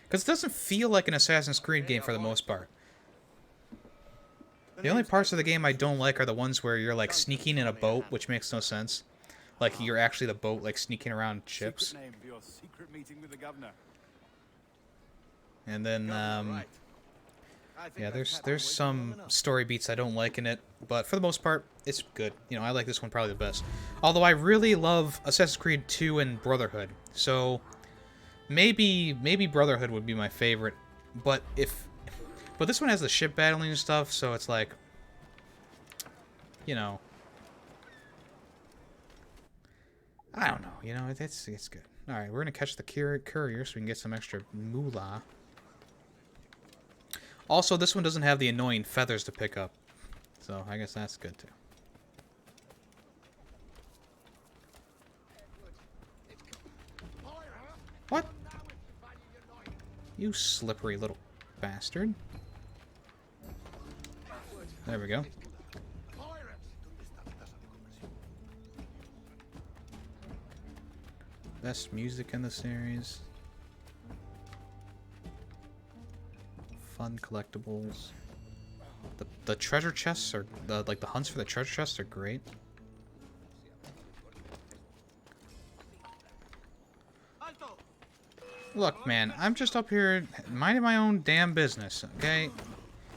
Because it doesn't feel like an Assassin's Creed game for the most part. The only parts of the game I don't like are the ones where you're like sneaking in a boat, which makes no sense. Like you're actually the boat, like sneaking around ships. And then, yeah, there's some story beats I don't like in it, but for the most part, it's good. You know, I like this one probably the best. Although I really love Assassin's Creed 2 and Brotherhood, so maybe Brotherhood would be my favorite. But this one has the ship battling and stuff, so it's like, you know, I don't know. You know, it's good. All right, we're gonna catch the courier so we can get some extra moolah. Also, this one doesn't have the annoying feathers to pick up, so I guess that's good too. What? You slippery little bastard. There we go. Best music in the series. Fun collectibles. The treasure chests are like the hunts for the treasure chests are great. Look, man, I'm just up here minding my own damn business, okay?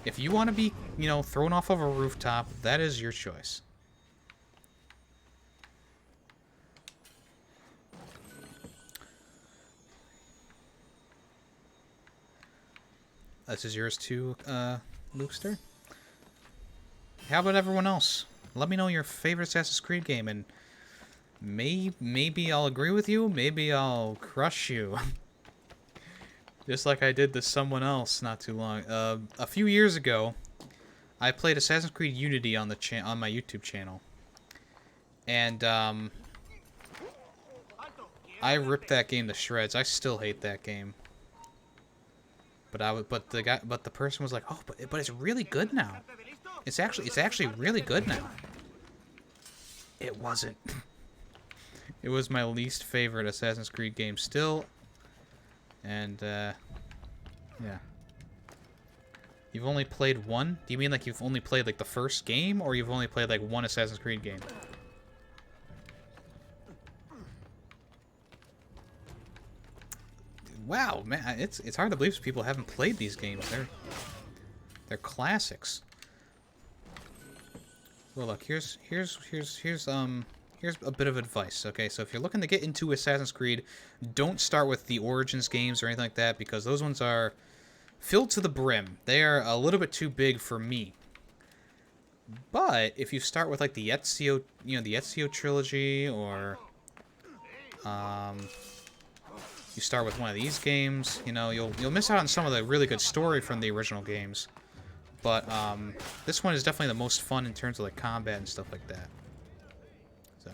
If you want to be, you know, thrown off of a rooftop, that is your choice. This is yours too, Lukester. How about everyone else? Let me know your favorite Assassin's Creed game, and maybe I'll agree with you, maybe I'll crush you. Just like I did to someone else not too long. A few years ago, I played Assassin's Creed Unity on my YouTube channel, and I ripped that game to shreds. I still hate that game. But the person was like, "Oh, but it's really good now. It's actually really good now." It wasn't. It was my least favorite Assassin's Creed game still. And yeah. You've only played one? Do you mean like you've only played like the first game, or you've only played like one Assassin's Creed game? Wow, man, it's hard to believe people haven't played these games. They're classics. Well, look, here's a bit of advice. Okay, so if you're looking to get into Assassin's Creed, don't start with the Origins games or anything like that, because those ones are filled to the brim. They are a little bit too big for me. But if you start with like the Ezio, you know, the Ezio trilogy, or you start with one of these games, you know, you'll miss out on some of the really good story from the original games. But this one is definitely the most fun in terms of like combat and stuff like that. So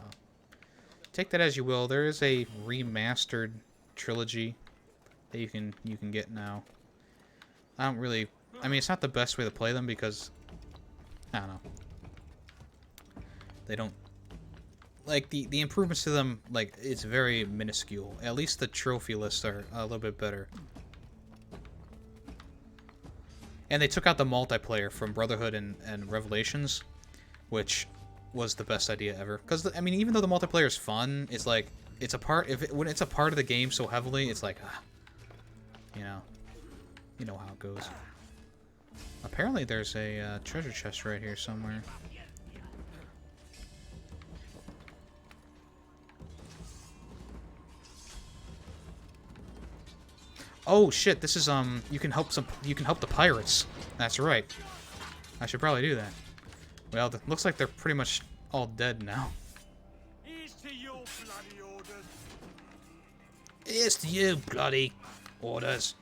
take that as you will. There is a remastered trilogy that you can get now. I mean, it's not the best way to play them because I don't know. They don't like the improvements to them, like, it's very minuscule. At least the trophy lists are a little bit better. And they took out the multiplayer from Brotherhood and Revelations, which was the best idea ever. Because, I mean, even though the multiplayer is fun, it's like, it's a part, when it's a part of the game so heavily, it's like, you know how it goes. Apparently there's a treasure chest right here somewhere. Oh shit, this is you can help the pirates. That's right. I should probably do that. Well, it looks like they're pretty much all dead now. Here's to your bloody orders. Here's to you, bloody orders.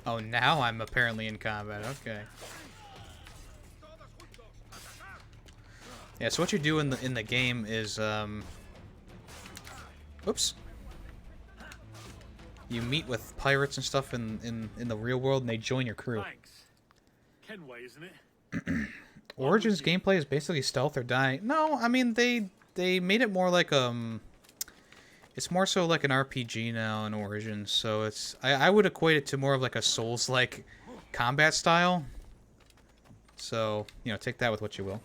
Oh, now I'm apparently in combat. Okay. Yeah, so what you do in the game is oops. You meet with pirates and stuff in the real world, and they join your crew. Thanks. Kenway, isn't it? Origins gameplay is basically stealth or die. No, I mean they made it more like it's more so like an RPG now in Origins. So it's I would equate it to more of like a Souls-like combat style. So, you know, take that with what you will.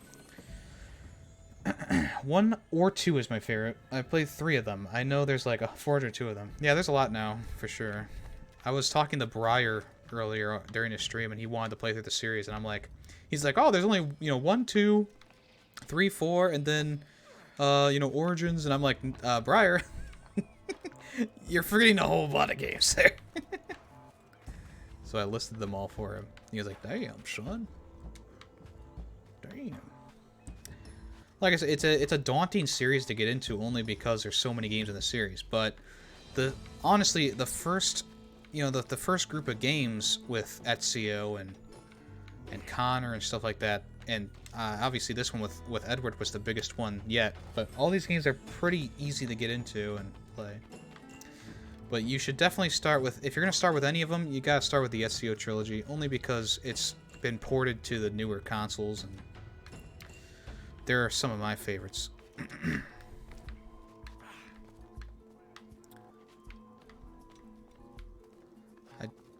1 or 2 is my favorite. I played 3 of them. I know there's like 402 of them. Yeah, there's a lot now, for sure. I was talking to Briar earlier during his stream, and he wanted to play through the series, and I'm like, he's like, oh, there's only, you know, 1, 2, 3, 4, and then, you know, Origins, and I'm like, Briar, you're forgetting a whole lot of games there. So I listed them all for him. He was like, damn, son. Damn. Like I said, it's a daunting series to get into only because there's so many games in the series. But honestly, the first, you know, the first group of games with Ezio and Connor and stuff like that, and obviously this one with Edward was the biggest one yet. But all these games are pretty easy to get into and play. But you should definitely start with, if you're gonna start with any of them, you gotta start with the Ezio trilogy, only because it's been ported to the newer consoles and they're some of my favorites.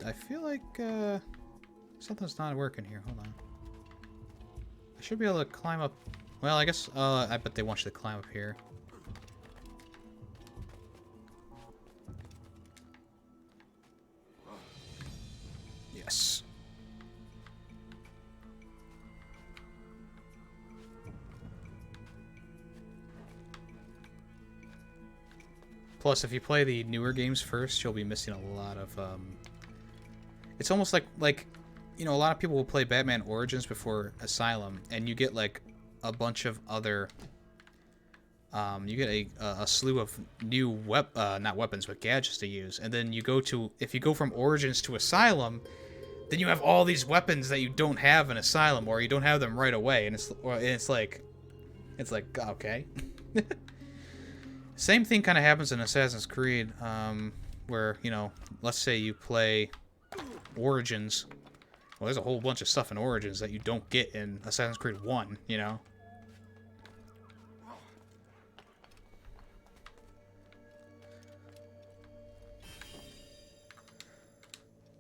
I feel like something's not working here. Hold on. I should be able to climb up. Well, I guess I bet they want you to climb up here. Yes. Plus, if you play the newer games first, you'll be missing a lot of, it's almost like, you know, a lot of people will play Batman Origins before Asylum, and you get, like, a bunch of other, you get a slew of new, not weapons, but gadgets to use, and then you go to, if you go from Origins to Asylum, then you have all these weapons that you don't have in Asylum, or you don't have them right away, and it's like, okay. Same thing kind of happens in Assassin's Creed, where, you know, let's say you play Origins. Well, there's a whole bunch of stuff in Origins that you don't get in Assassin's Creed 1, you know?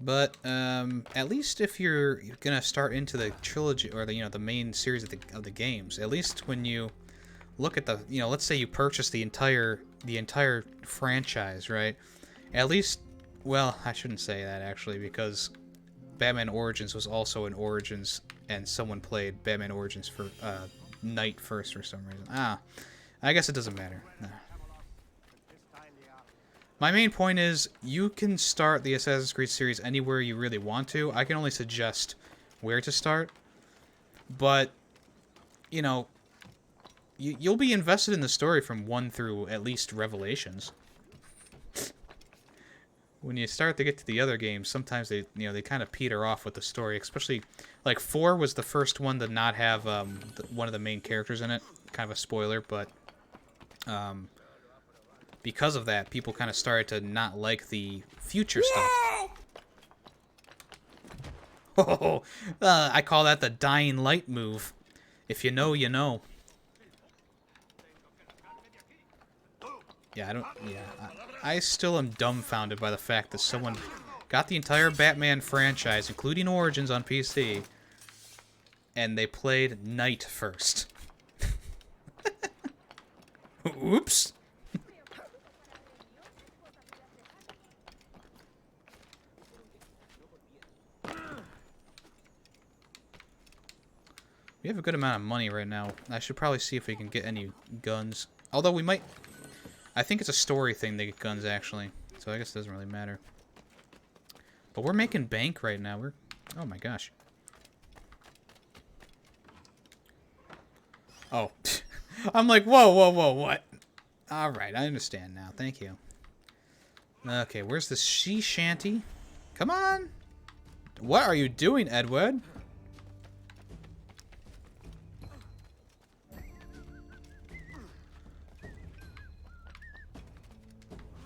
But, at least if you're gonna start into the trilogy, or the, you know, the main series of the games, at least when you look at the, you know, let's say you purchase the entire franchise, right? At least, well, I shouldn't say that actually, because Batman Origins was also in Origins, and someone played Batman Origins for Night first for some reason. I guess it doesn't matter. My main point is, you can start the Assassin's Creed series anywhere you really want to. I can only suggest where to start, but, you know, you'll be invested in the story from 1 through at least Revelations. When you start to get to the other games, sometimes they kind of peter off with the story. Especially, like 4 was the first one to not have one of the main characters in it. Kind of a spoiler, but because of that, people kind of started to not like the future stuff. Oh, I call that the dying light move. If you know, you know. Yeah, I still am dumbfounded by the fact that someone got the entire Batman franchise, including Origins on PC, and they played Night first. Oops. We have a good amount of money right now. I should probably see if we can get any guns. Although we might... I think it's a story thing, they get guns, actually. So I guess it doesn't really matter. But we're making bank right now. We're... Oh my gosh. Oh. I'm like, whoa, whoa, whoa, what? Alright, I understand now. Thank you. Okay, where's the sea shanty? Come on! What are you doing, Edward?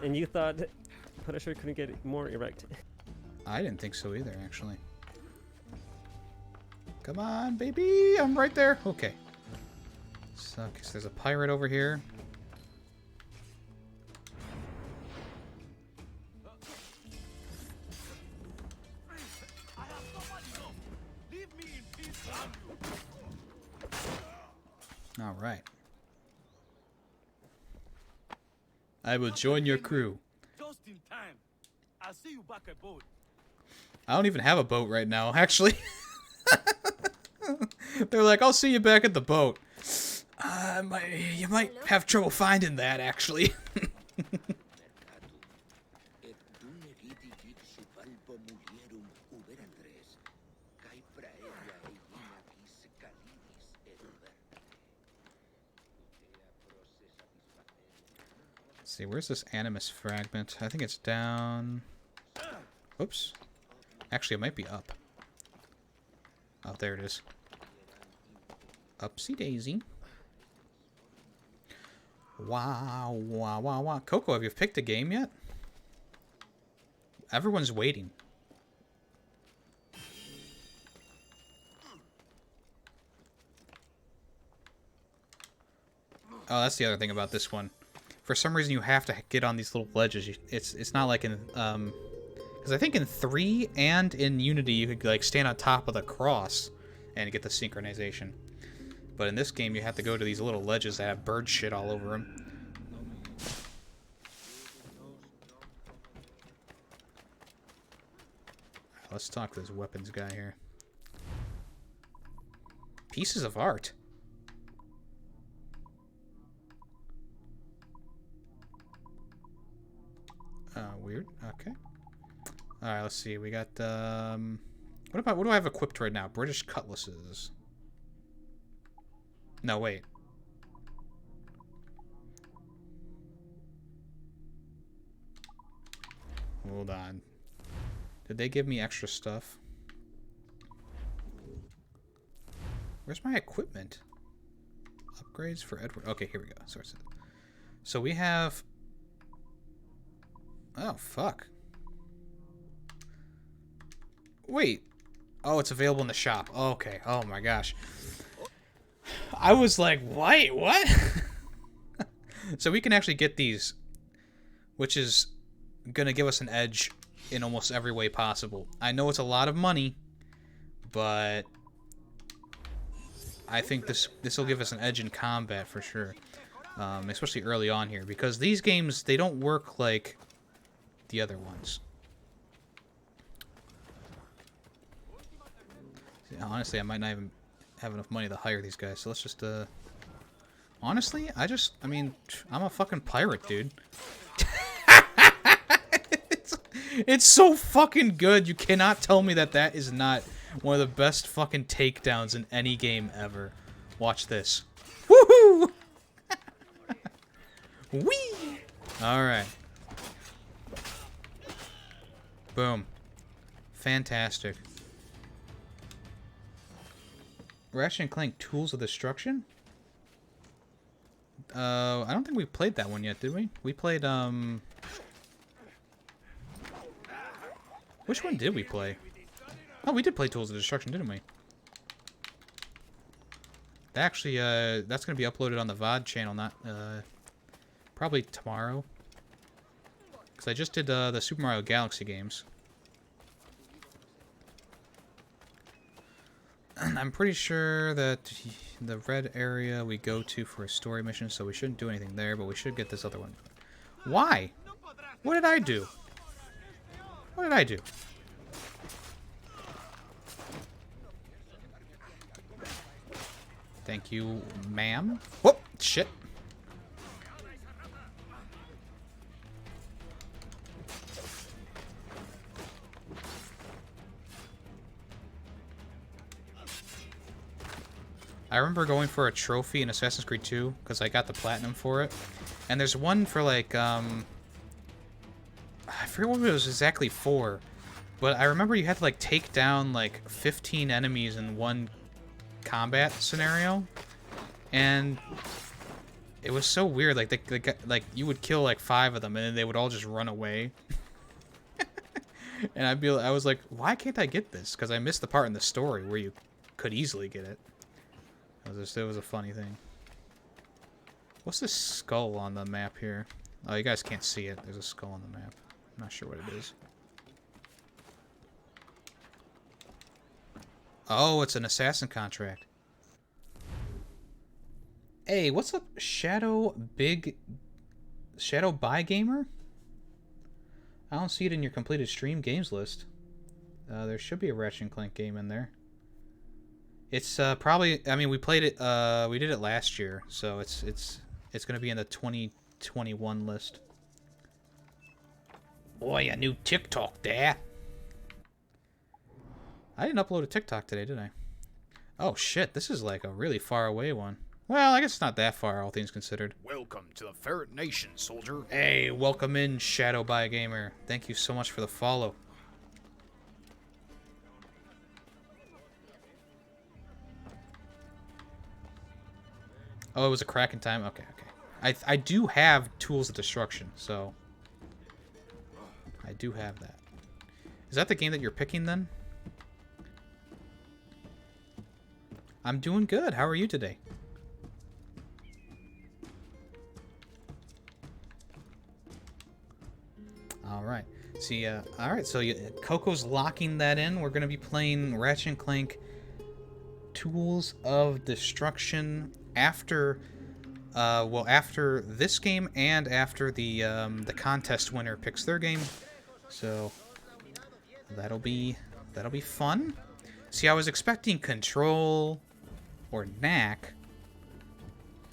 And you thought Punisher couldn't get more erect? I didn't think so either, actually. Come on, baby! I'm right there! Okay. So, okay, so there's a pirate over here. Alright. I will join your crew. Just in time. I'll see you back at boat. I don't even have a boat right now, actually. They're like, I'll see you back at the boat. You might have trouble finding that, actually. Let's see, where's this animus fragment? I think it's down... Whoops. Actually, it might be up. Oh, there it is. Upsy daisy. Wow, wow, wow, wow. Coco, have you picked a game yet? Everyone's waiting. Oh, that's the other thing about this one. For some reason, you have to get on these little ledges. It's not like in because I think in 3 and in Unity you could like stand on top of the cross and get the synchronization. But in this game, you have to go to these little ledges that have bird shit all over them. Let's talk to this weapons guy here. Pieces of art. Weird. Okay. Alright, let's see. We got, what do I have equipped right now? British cutlasses. No, wait. Hold on. Did they give me extra stuff? Where's my equipment? Upgrades for Edward. Okay, here we go. So we have... Oh, fuck. Wait. Oh, it's available in the shop. Okay. Oh my gosh. I was like, wait, what? So we can actually get these, which is going to give us an edge in almost every way possible. I know it's a lot of money, but I think this will give us an edge in combat for sure. Especially early on here, because these games, they don't work like the other ones. See, honestly, I might not even have enough money to hire these guys, so let's just, honestly, I mean, I'm a fucking pirate, dude. It's so fucking good, you cannot tell me that that is not one of the best fucking takedowns in any game ever. Watch this. Woohoo! Whee! Alright. Boom. Fantastic. Ratchet and Clank Tools of Destruction? I don't think we played that one yet, did we? We played, Which one did we play? Oh, we did play Tools of Destruction, didn't we? Actually, that's gonna be uploaded on the VOD channel, not, probably tomorrow. Because I just did, the Super Mario Galaxy games. I'm pretty sure that the red area we go to for a story mission, so we shouldn't do anything there, but we should get this other one. Why? What did I do? What did I do? Thank you, ma'am. Whoop! Shit. I remember going for a trophy in Assassin's Creed 2 because I got the platinum for it. And there's one for like, I forget what it was exactly for, but I remember you had to like take down like 15 enemies in one combat scenario, and it was so weird. Like like you would kill like 5 of them, and then they would all just run away. And I was like, why can't I get this? Because I missed the part in the story where you could easily get it. It was a funny thing. What's this skull on the map here? Oh, you guys can't see it. There's a skull on the map. I'm not sure what it is. Oh, it's an assassin contract. Hey, what's up, Shadow Buy Gamer? I don't see it in your completed stream games list. There should be a Ratchet & Clank game in there. It's probably, I mean, we played it, we did it last year, so it's going to be in the 2021 list. Boy, a new TikTok there. I didn't upload a TikTok today, did I? Oh shit, this is like a really far away one. Well, I guess it's not that far, all things considered. Welcome to the Ferret Nation, soldier. Hey, welcome in, Shadow by Gamer. Thank you so much for the follow. Oh, it was a cracking time? Okay, okay. I do have Tools of Destruction, so... I do have that. Is that the game that you're picking, then? I'm doing good. How are you today? Alright. See, alright, so Coco's locking that in. We're going to be playing Ratchet & Clank Tools of Destruction after, well, after this game and after the contest winner picks their game. So, that'll be fun. See, I was expecting Control or Knack,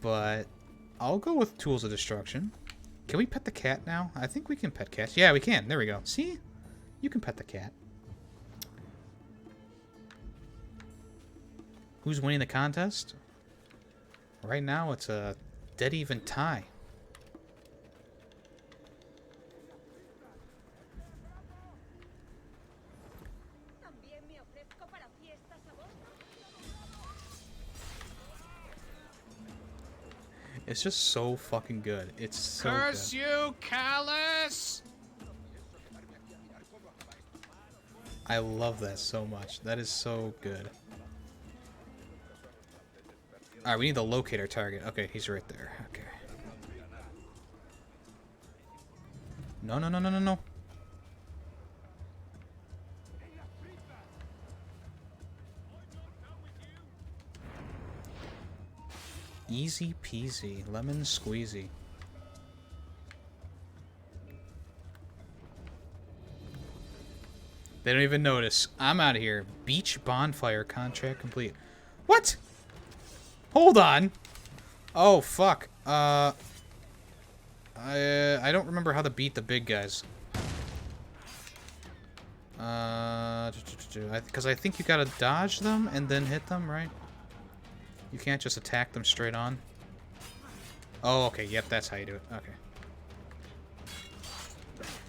but I'll go with Tools of Destruction. Can we pet the cat now? I think we can pet cats. Yeah, we can. There we go. See? You can pet the cat. Who's winning the contest? Right now, it's a dead even tie. It's just so fucking good. It's so Curse good. you, Callus! I love that so much. That is so good. Alright, we need the locator target. Okay, he's right there. Okay. No, no, no, no, no, no. Easy peasy. Lemon squeezy. They don't even notice. I'm out of here. Beach bonfire contract complete. What? Hold on. Oh, fuck. I don't remember how to beat the big guys. Because I think you gotta dodge them and then hit them, right? You can't just attack them straight on. Oh, okay. Yep, that's how you do it. Okay.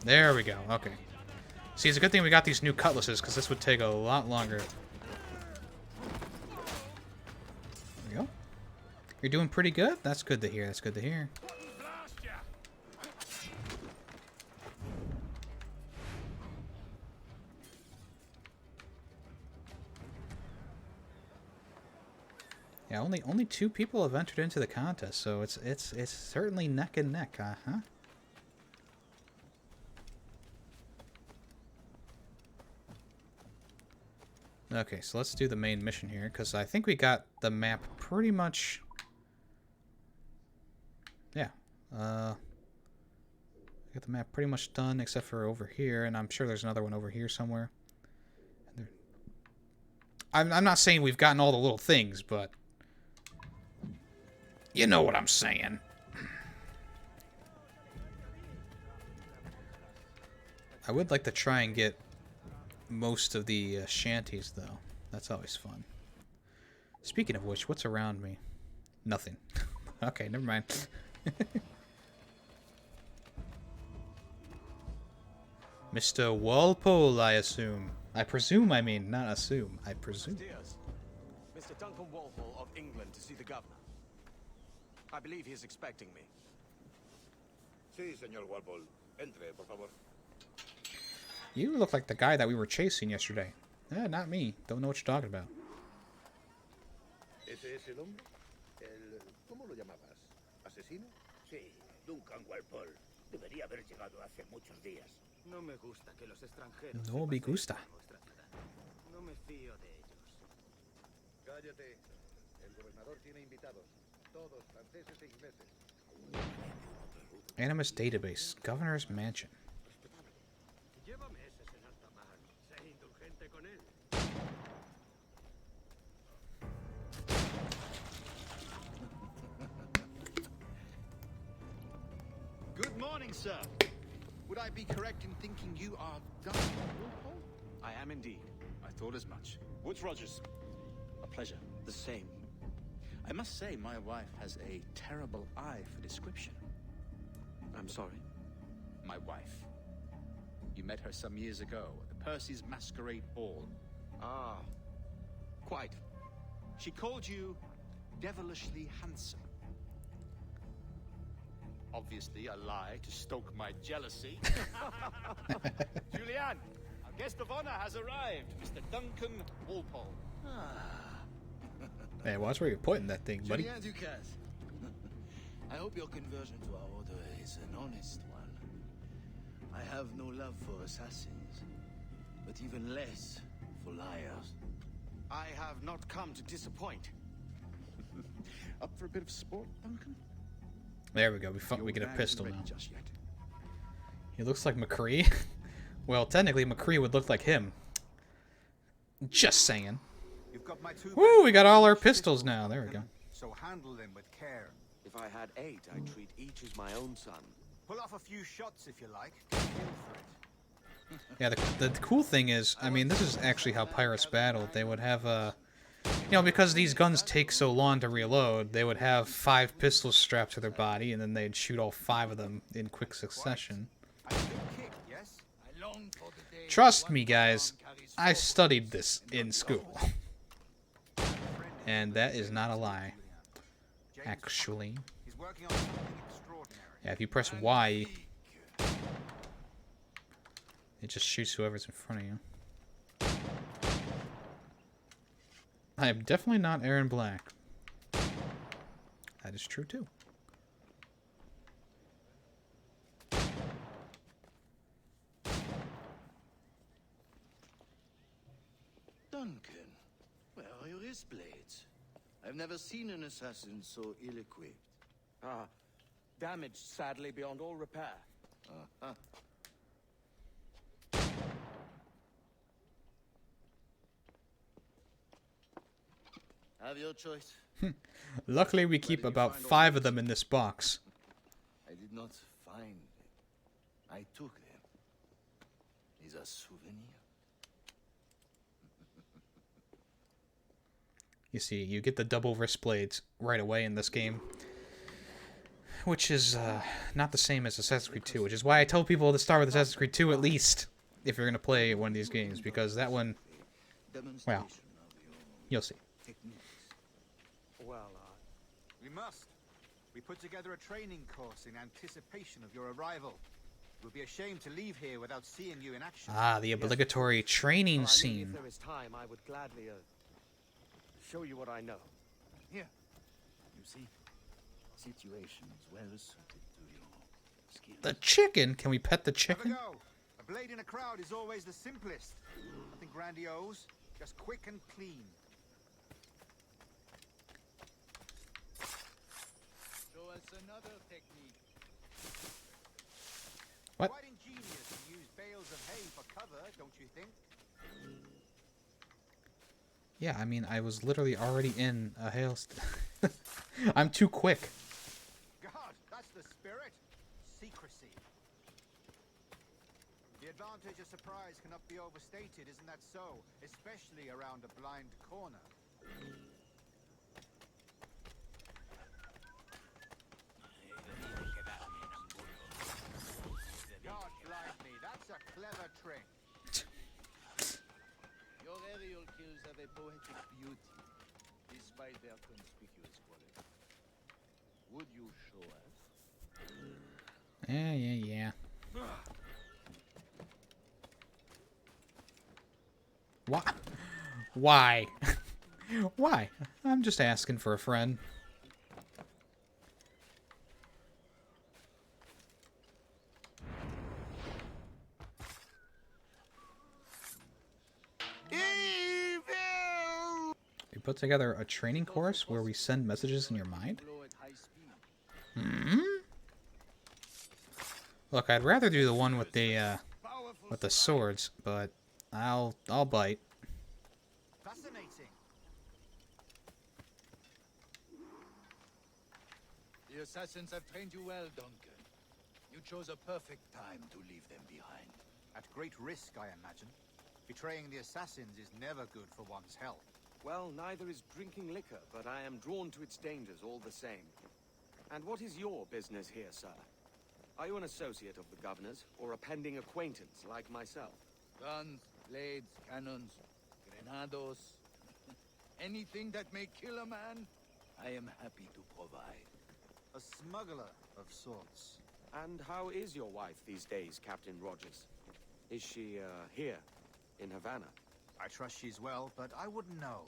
There we go. Okay. See, it's a good thing we got these new cutlasses, because this would take a lot longer. There we go. You're doing pretty good? That's good to hear. That's good to hear. Yeah, only 2 people have entered into the contest, so it's certainly neck and neck, huh? Okay, so let's do the main mission here, because I think we got the map pretty much... Yeah. Got the map pretty much done, except for over here, and I'm sure there's another one over here somewhere. I'm not saying we've gotten all the little things, but... You know what I'm saying. I would like to try and get most of the shanties, though. That's always fun. Speaking of which, what's around me? Nothing. Okay, never mind. Mr. Walpole, I assume. I presume, I mean, not assume. I presume. Mr. Duncan Walpole of England to see the governor. I believe he is expecting me. Sí, señor Walpole. Entre, por favor. You look like the guy that we were chasing yesterday. Not me. Don't know what you're talking about. ¿Ese es el hombre? El... ¿Cómo lo llamabas? ¿Asesino? Sí, Duncan Walpole. Debería haber llegado hace muchos días. No me gusta que los extranjeros... No me gusta. No me fío de ellos. Cállate. El gobernador tiene invitados. Todos franceses e ingleses. Animus Database. Governor's Mansion. Llévame ese en alta mar. Sé indulgente con él. Good morning, sir. Would I be correct in thinking you are Duncan Walpole? I am indeed. I thought as much. Woods Rogers. A pleasure. The same. I must say, my wife has a terrible eye for description. I'm sorry? My wife. You met her some years ago at the Percy's Masquerade Ball. Ah, quite. She called you devilishly handsome. Obviously a lie to stoke my jealousy. Julianne, our guest of honor has arrived, Mr. Duncan Walpole. Hey, watch where you're putting that thing, buddy. Julien Ducasse. I hope your conversion to our order is an honest one. I have no love for assassins, but even less for liars. I have not come to disappoint. Up for a bit of sport, Duncan? There we go. We get a pistol now. Just yet. He looks like McCree. Well, technically, McCree would look like him. Just saying. You've got my two Woo! We got all our pistols now. There we go. So handle them with care. If I had 8, I'd treat each as my own son. Pull off a few shots if you like. Feel for it. Yeah, the cool thing is, I mean, this is actually how pirates battled. They would have you know, because these guns take so long to reload, they would have 5 pistols strapped to their body, and then they'd shoot all 5 of them in quick succession. Trust me, guys, I studied this in school. And that is not a lie. Actually. Yeah, if you press Y, it just shoots whoever's in front of you. I am definitely not Aaron Black. That is true, too. Duncan, where are your wrist blades? I've never seen an assassin so ill-equipped. Ah, damaged sadly beyond all repair. Uh-huh. Have your choice. Luckily, we keep about 5 of them in this box. I did not find them. I took them. Is a souvenir. You see, you get the double wrist blades right away in this game. Which is not the same as Assassin's Creed 2, which is why I tell people to start with Assassin's Creed 2 at least, if you're going to play one of these games, because that one, well, you'll see. Well, we must. We put together a training course in anticipation of your arrival. It would be a shame to leave here without seeing you in action. Ah, the obligatory training scene. If there is time, I would gladly show you what I know. Here. You see? Situations well suited to your skills. The chicken? Can we pet the chicken? Have a go. A blade in a crowd is always the simplest. Nothing grandiose, just quick and clean. Show us another technique. What? Quite ingenious to use bales of hay for cover, don't you think? Yeah, I mean, I was literally already in a hailstorm. I'm too quick. God, that's the spirit. Secrecy. The advantage of surprise cannot be overstated, isn't that so? Especially around a blind corner. offering. Your aerial kills have a poetic beauty, despite their conspicuous quality. Would you show us? Yeah. Why? Why? Why? I'm just asking for a friend. We put together a training course where we send messages in your mind? Look, I'd rather do the one with the swords, but I'll bite. Fascinating. The assassins have trained you well, Duncan. You chose a perfect time to leave them behind. At great risk, I imagine. Betraying the assassins is never good for one's health. Well, neither is drinking liquor, but I am drawn to its dangers all the same. And what is your business here, sir? Are you an associate of the governor's, or a pending acquaintance like myself? Guns, blades, cannons, grenados, anything that may kill a man, I am happy to provide. A smuggler of sorts. And how is your wife these days, Captain Rogers? Is she, here, in Havana? I trust she's well, but I wouldn't know.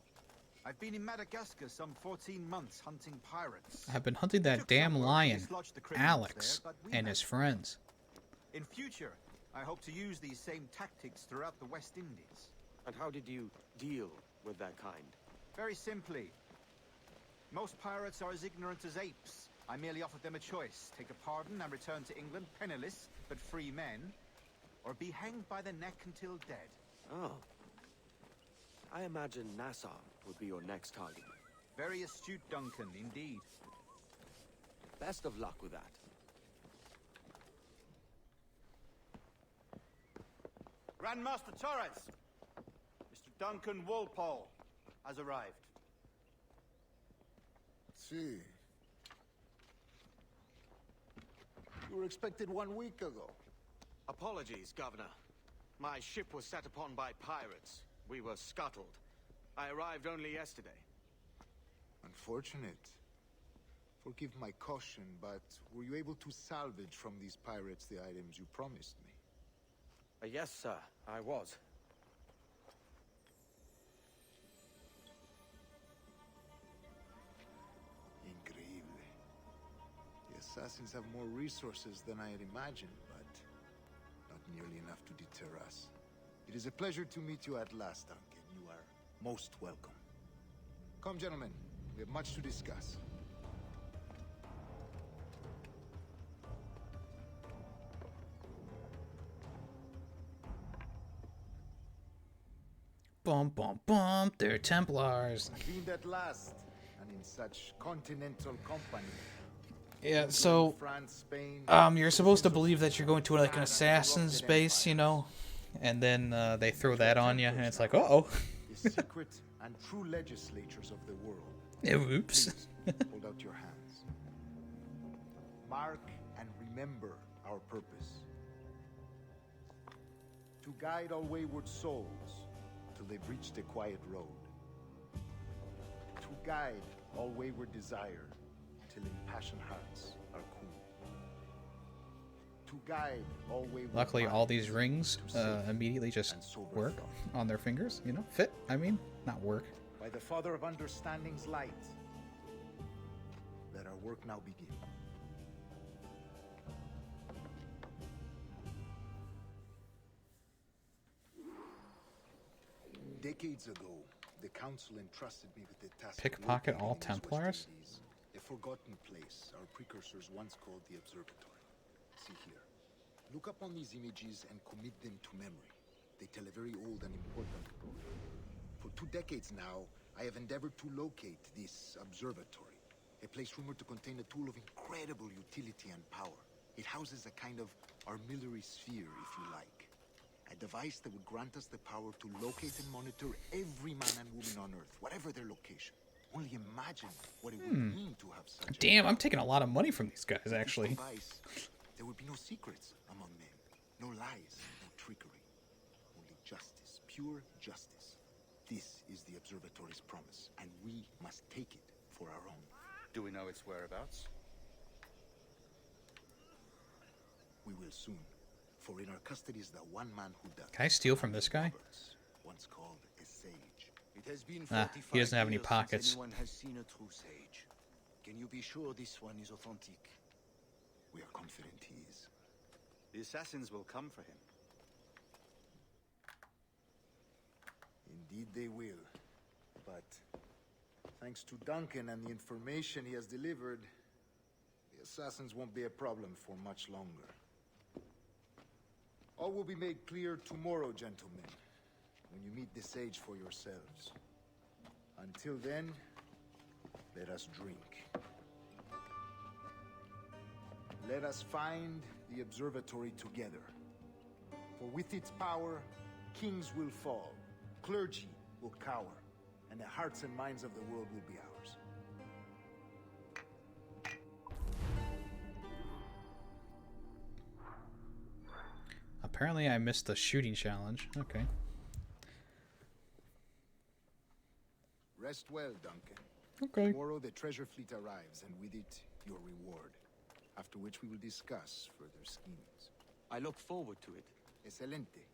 I've been in Madagascar some 14 months hunting pirates. I've been hunting that damn lion, Alex, and his friends. In future, I hope to use these same tactics throughout the West Indies. And how did you deal with that kind? Very simply. Most pirates are as ignorant as apes. I merely offered them a choice. Take a pardon and return to England penniless, but free men, or be hanged by the neck until dead. Oh. I imagine Nassau would be your next target. Very astute, Duncan, indeed. Best of luck with that. Grandmaster Torres! Mr. Duncan Walpole has arrived. See. You were expected 1 week ago. Apologies, Governor. My ship was set upon by pirates. We were scuttled. I arrived only yesterday. Unfortunate. Forgive my caution, but were you able to salvage from these pirates the items you promised me? Yes, sir, I was. Increíble. The assassins have more resources than I had imagined, but not nearly enough to deter us. It is a pleasure to meet you at last, Duncan. You are most welcome. Come, gentlemen. We have much to discuss. Bum bum bum, they're Templars. Convened at last, and in such continental company. Yeah, so France, Spain, you're supposed to believe that you're going to like an assassin's base, you know, and then they throw that on you, and it's like, uh-oh. The secret and true legislatures of the world. Oops. Please, hold out your hands. Mark and remember our purpose. To guide all wayward souls till they've reached a quiet road. To guide all wayward desire till impassioned hearts are cool. To guide all wayward Luckily, all minds these rings immediately just work on their fingers, you know? Fit, I mean, not work. by the Father of Understanding's light, let our work now begin. Decades ago, the Council entrusted me with the task Pickpocket of all locating these Templars? West Indies, a forgotten place our precursors once called the Observatory. See here. Look up on these images and commit them to memory. They tell a very old and important story. For 2 decades now, I have endeavored to locate this observatory, a place rumored to contain a tool of incredible utility and power. It houses a kind of armillary sphere, if you like. A device that would grant us the power to locate and monitor every man and woman on Earth, whatever their location. Only imagine what it would mean to have such Damn, I'm taking a lot of money from these guys, actually. device. There would be no secrets among men, no lies, no trickery. pure justice. This is the Observatory's promise, and we must take it for our own. Do we know its whereabouts? We will soon, for in our custody is the one man who does. Can I steal from this guy? Once called a sage. It has been He doesn't have any 45 years pockets. since anyone has seen a true sage. Can you be sure this one is authentic? We are confident he is. The assassins will come for him. Indeed they will. But thanks to Duncan and the information he has delivered, the assassins won't be a problem for much longer. All will be made clear tomorrow, gentlemen, when you meet the sage for yourselves. Until then, let us drink. Let us find the observatory together. For with its power, kings will fall, clergy will cower, and the hearts and minds of the world will be ours. Apparently I missed the shooting challenge. Okay. Rest well, Duncan. Okay. Tomorrow the treasure fleet arrives, and with it, your reward. After which we will discuss further schemes. I look forward to it. Excelente.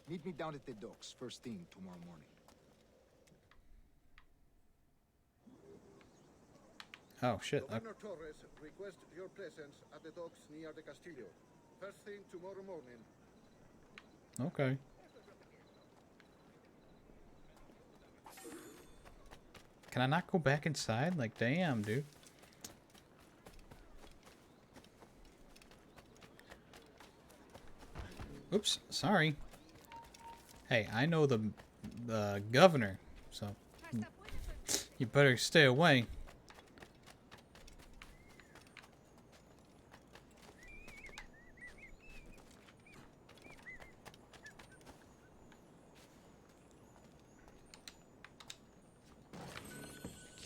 Meet me down at the docks first thing tomorrow morning. Oh shit. Governor Torres requests your presence at the docks near the Castillo. First thing tomorrow morning. Okay. Can I not go back inside? Like, damn, dude. Oops, sorry. Hey, I know the governor, so you better stay away.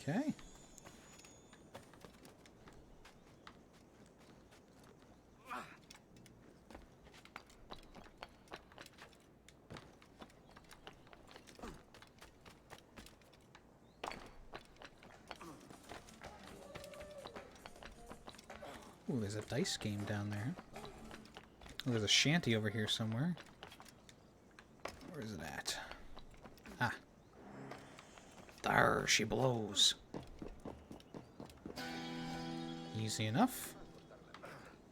Okay. Ooh, there's a dice game down there. Oh, there's a shanty over here somewhere. Where is it at? Ah. There she blows. Easy enough.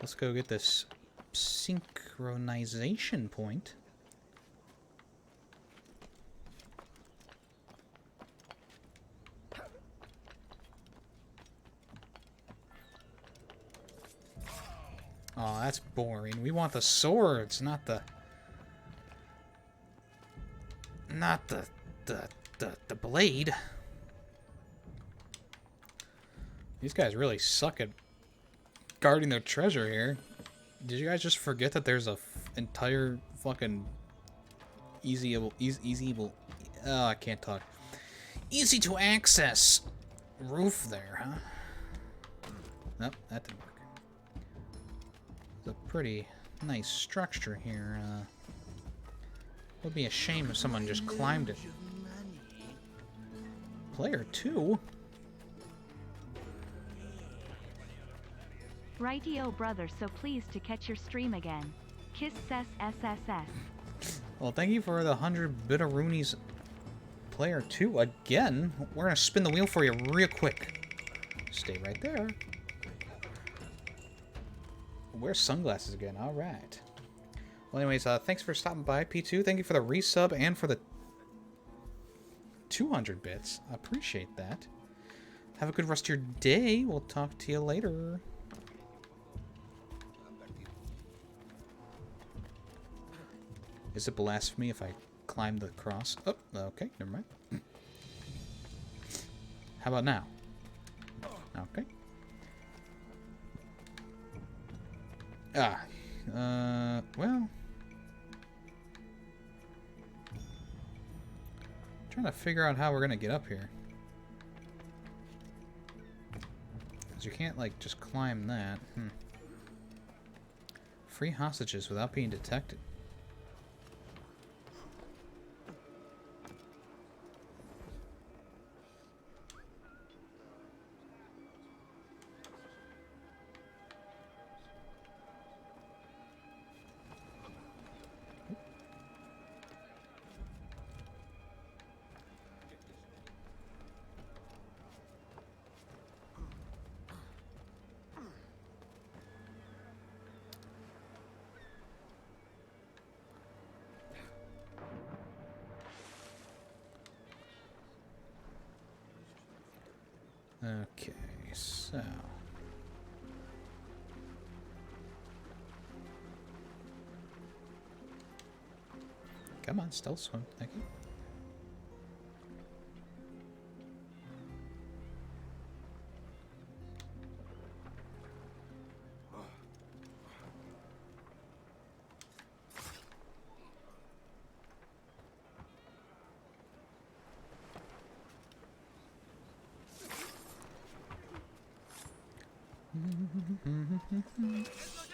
Let's go get this synchronization point. Oh, that's boring. We want the swords, not the blade. These guys really suck at guarding their treasure here. Did you guys just forget that there's a entire fucking I can't talk. Easy to access roof there, huh? Nope, that didn't work. It's a pretty nice structure here. It would be a shame if someone just climbed it. Player 2? Righty-o, brother, so pleased to catch your stream again. Kiss SSSS. Well, thank you for the 100 Bitteroonies. Player 2 again. We're gonna spin the wheel for you real quick. Stay right there. Wear sunglasses again. All right. Well, anyways, thanks for stopping by, P2. Thank you for the resub and for the 200 bits. I appreciate that. Have a good rest of your day. We'll talk to you later. Is it blasphemy if I climb the cross? Oh, okay. Never mind. How about now? Okay. Well. Trying to figure out how we're gonna get up here. Because you can't, like, just climb that. Free hostages without being detected. Okay, so... Come on, stealth swim. Thank you.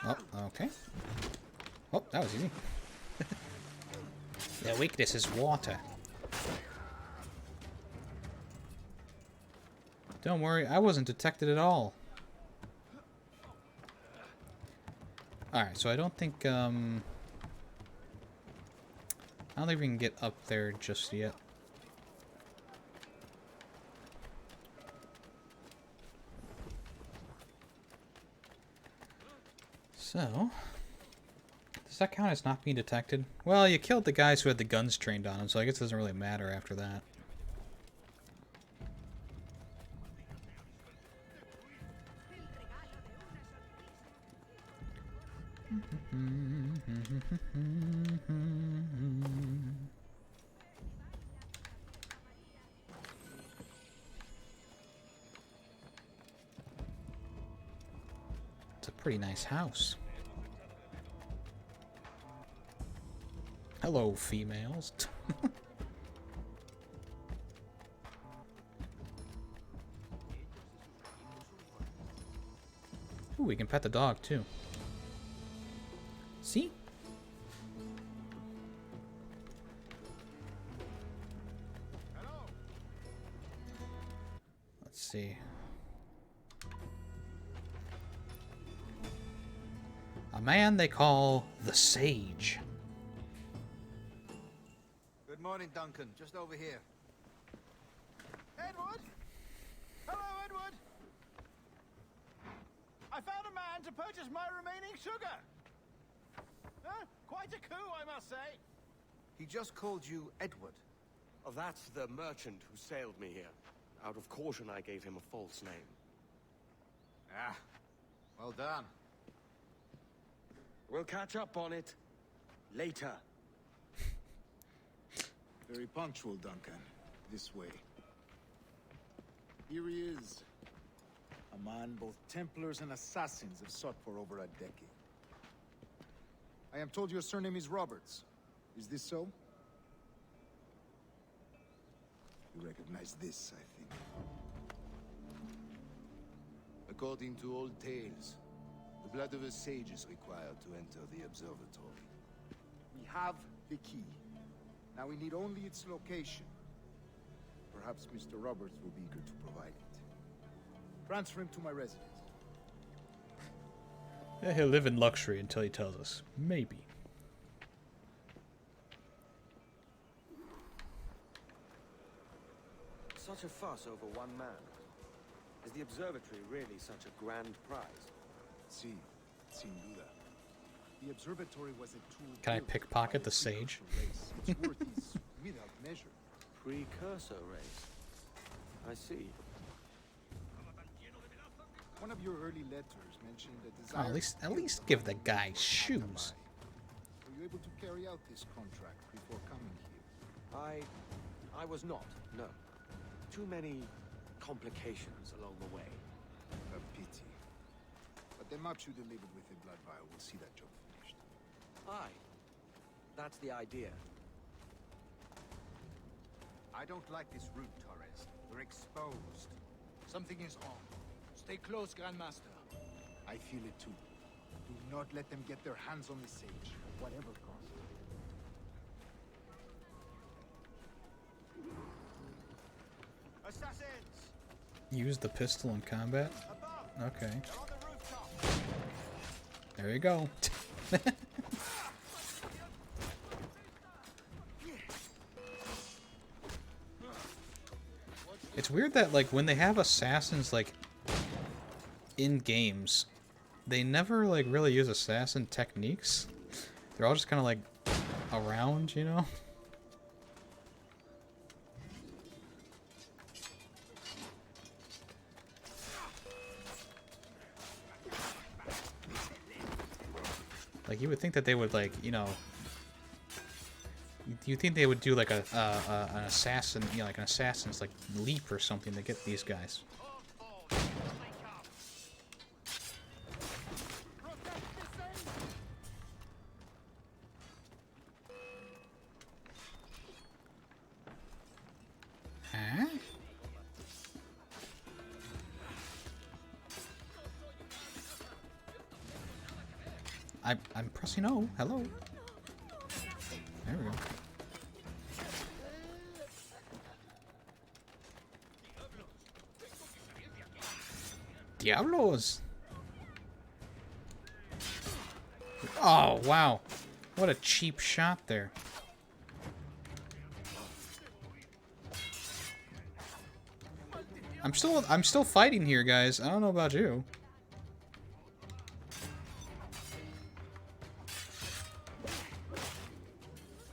Oh, okay. Oh, that was easy. Their weakness is water. Don't worry, I wasn't detected at all. Alright, so I don't think, I don't think we can get up there just yet. So, does that count as not being detected? Well, you killed the guys who had the guns trained on them, so I guess it doesn't really matter after that. It's a pretty nice house. Hello, females. Ooh, we can pet the dog too. See? Let's see. A man they call the Sage. Good morning, Duncan. Just over here. Edward? Hello, Edward. I found a man to purchase my remaining sugar. Huh? Quite a coup, I must say. He just called you Edward. Oh, that's the merchant who sailed me here. Out of caution, I gave him a false name. Ah, well done. We'll catch up on it later. Very punctual, Duncan. This way. Here he is. A man both Templars and Assassins have sought for over a decade. I am told your surname is Roberts. Is this so? You recognize this, I think. According to old tales, the blood of a sage is required to enter the observatory. We have the key. Now we need only its location. Perhaps Mr. Roberts will be eager to provide it. Transfer him to my residence. Yeah, he'll live in luxury until he tells us. Maybe. Such a fuss over one man. Is the observatory really such a grand prize? Si, sin duda. The observatory was a tool. Can I pickpocket the Sage? Its worth is without measure. Precursor race. I see. One of your early letters mentioned the Oh, desire. at least give the guy shoes. Were you able to carry out this contract before coming here? I was not, no. Too many complications along the way. A pity. But the map you delivered with the blood vial will see that job finished. Aye. That's the idea. I don't like this route, Torres. We're exposed. Something is wrong. Stay close, Grandmaster. I feel it too. Do not let them get their hands on the Sage, at whatever cost. Assassins! Use the pistol in combat? Okay. There you go. It's weird that, like, when they have assassins, like, in games, they never, like, really use assassin techniques. They're all just kind of, like, around, you know? Like, you would think that they would, like, you know... You think they would do, like, an assassin, you know, like an assassin's, like, leap or something to get these guys. Huh? I'm pressing O. Hello. There we go. Diablos! Oh, wow. What a cheap shot there. I'm still fighting here, guys. I don't know about you.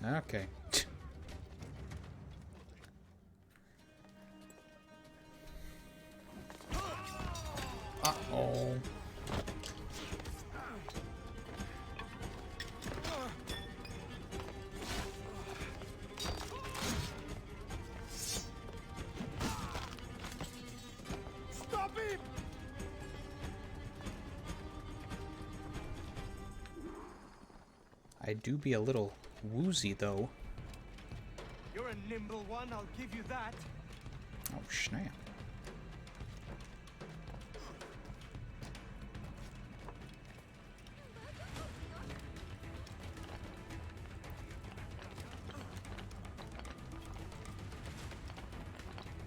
Okay. Uh-oh. Stop him! I do be a little woozy, though. You're a nimble one, I'll give you that. Oh, snap.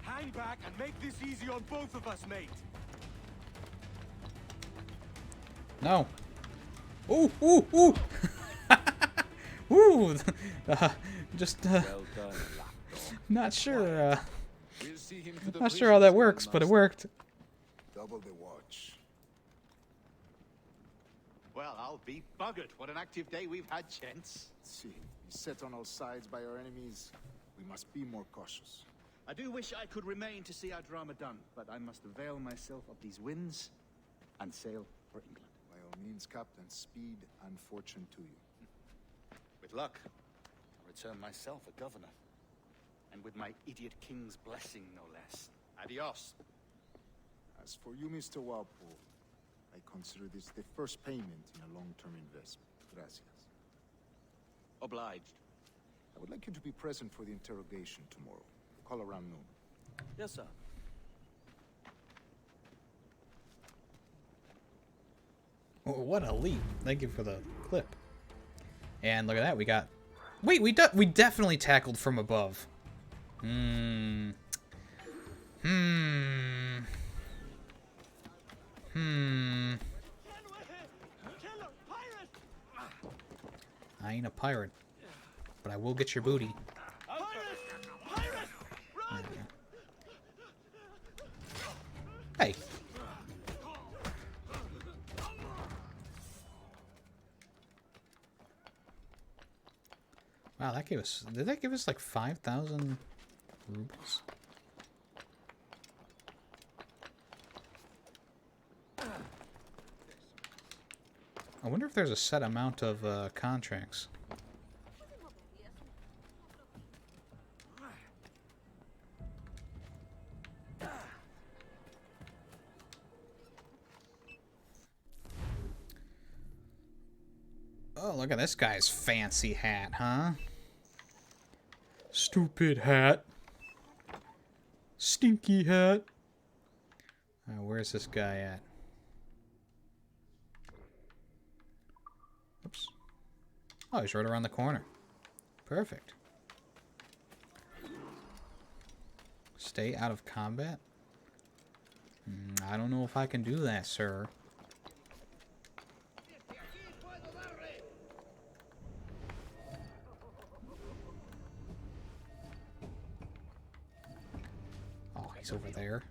Hang back and make this easy on both of us, mate. No. Ooh, ooh, ooh! Ooh! Just, Well done, not sure, We'll see him to the not sure how that works, but it worked. Double the watch. Well, I'll be buggered. What an active day we've had, gents. See, beset on all sides by our enemies, we must be more cautious. I do wish I could remain to see our drama done, but I must avail myself of these winds and sail for England. By all means, Captain, speed and fortune to you. With luck, I'll return myself a governor. And with my idiot king's blessing, no less. Adios. As for you, Mr. Walpole, I consider this the first payment in a long-term investment. Gracias. Obliged. I would like you to be present for the interrogation tomorrow. Call around noon. Yes, sir. Oh, what a leap. Thank you for the clip. And look at that, we got... Wait, we definitely tackled from above. I ain't a pirate, but I will get your booty. Hey. Wow, that gave us... Did that give us like 5,000 rubles? I wonder if there's a set amount of contracts. Oh, look at this guy's fancy hat, huh? Stupid hat. Stinky hat. Where's this guy at? Oops. Oh, he's right around the corner. Perfect. Stay out of combat? I don't know if I can do that, sir. Oh, he's over there.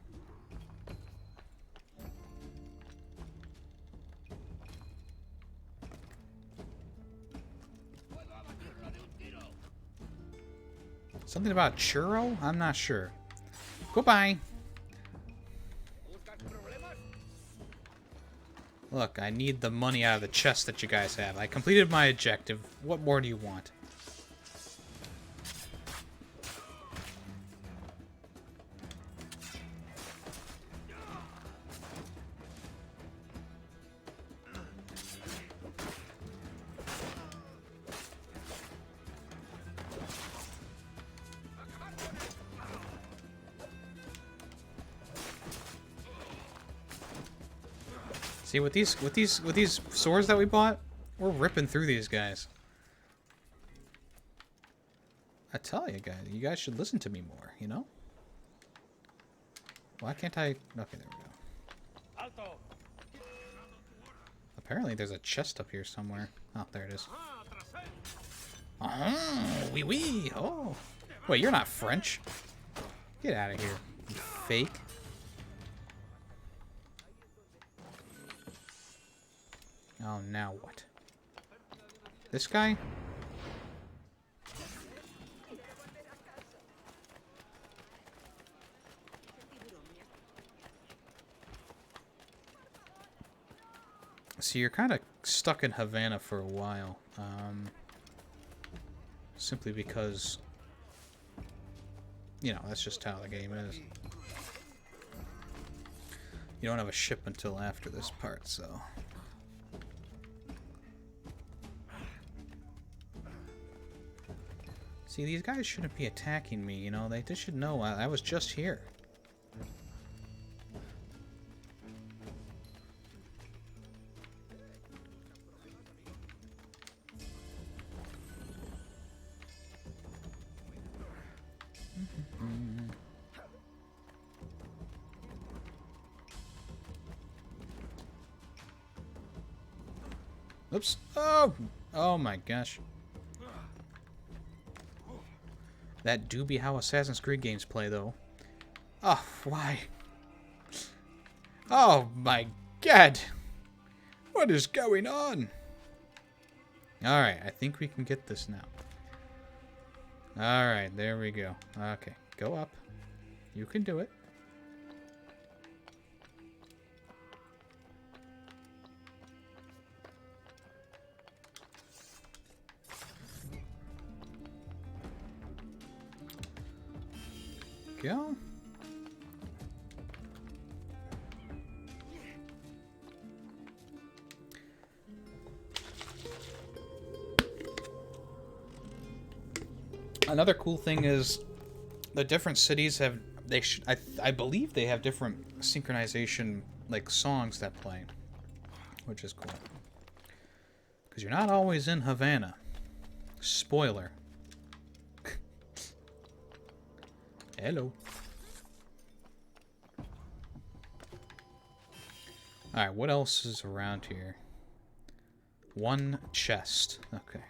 Something about churro? I'm not sure. Goodbye. Look, I need the money out of the chest that you guys have. I completed my objective. What more do you want? See, with these swords that we bought, we're ripping through these guys. I tell you guys should listen to me more, you know? Why can't I? Okay, there we go. Apparently there's a chest up here somewhere. Oh, there it is. Oh, wee wee. Oh. Wait, you're not French. Get out of here, you fake. Oh, now what? This guy? So you're kind of stuck in Havana for a while. Simply because, you know, that's just how the game is. You don't have a ship until after this part, so... See, these guys shouldn't be attacking me, you know? They should know I was just here. Oops. Oh! Oh my gosh. That do be how Assassin's Creed games play, though. Oh, why? Oh my god! What is going on? Alright, I think we can get this now. Alright, there we go. Okay, go up. You can do it. Go. Another cool thing is the different cities have I believe they have different synchronization like songs that play, which is cool. Because you're not always in Havana. Spoiler. Hello. Alright, what else is around here? One chest. Okay.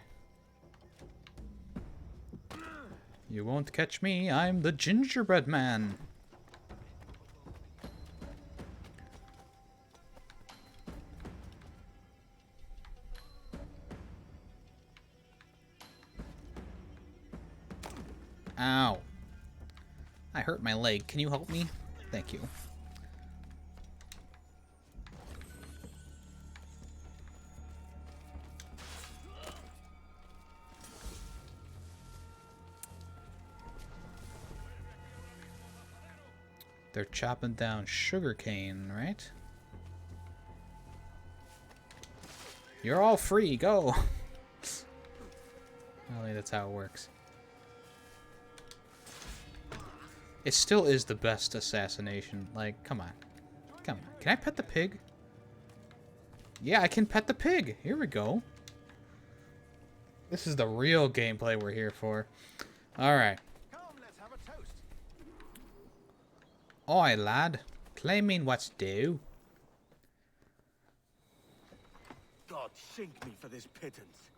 You won't catch me. I'm the gingerbread man. Ow. I hurt my leg. Can you help me? Thank you. They're chopping down sugarcane, right? You're all free. Go. Really, that's how it works. It still is the best assassination. Like, come on. Come on. Can I pet the pig? Yeah, I can pet the pig. Here we go. This is the real gameplay we're here for. Alright. Oi, lad. Claiming what's due. God sink me for this pittance.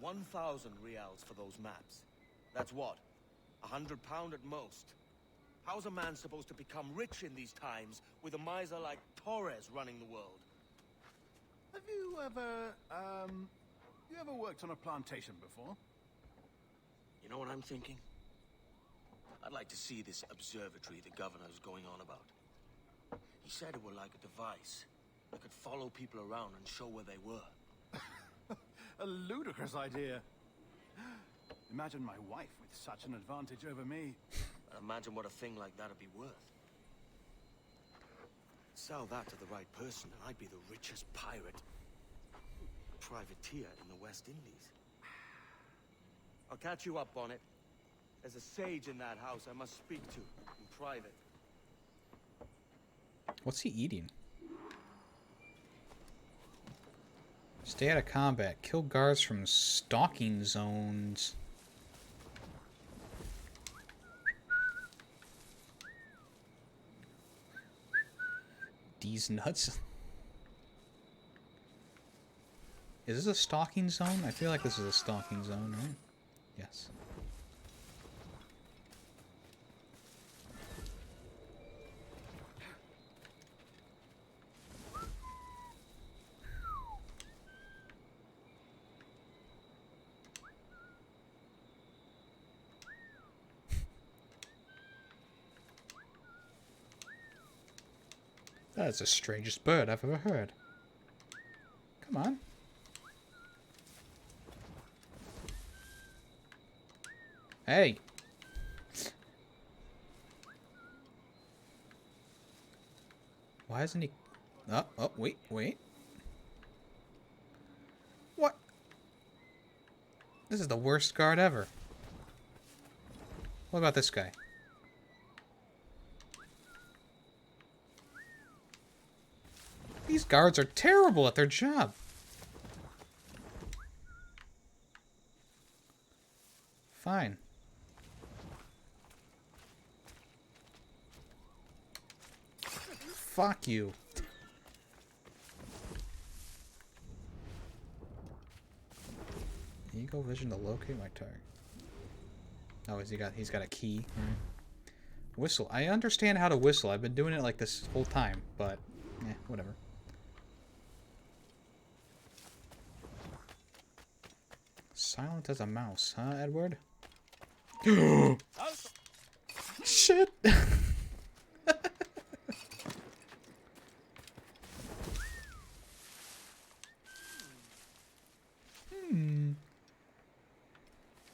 1,000 reals for those maps. That's what? £100 at most. How's a man supposed to become rich in these times with a miser like Torres running the world? Have you ever worked on a plantation before? You know what I'm thinking? I'd like to see this observatory the governor's going on about. He said it were like a device. I could follow people around and show where they were. A ludicrous idea. Imagine my wife with such an advantage over me. Imagine what a thing like that'd be worth. Sell that to the right person, and I'd be the richest privateer in the West Indies. I'll catch you up on it. There's a sage in that house I must speak to in private. What's he eating? Stay out of combat. Kill guards from stalking zones. These nuts. Is this a stalking zone? I feel like this is a stalking zone, right? Yes. That's the strangest bird I've ever heard. Come on. Hey. Why isn't he... Oh, wait. What? This is the worst guard ever. What about this guy? These guards are terrible at their job. Fine. Fuck you. Eagle vision to locate my target. Oh, he's got a key. Right. Whistle. I understand how to whistle. I've been doing it like this whole time, but whatever. Silent as a mouse, huh, Edward? Shit!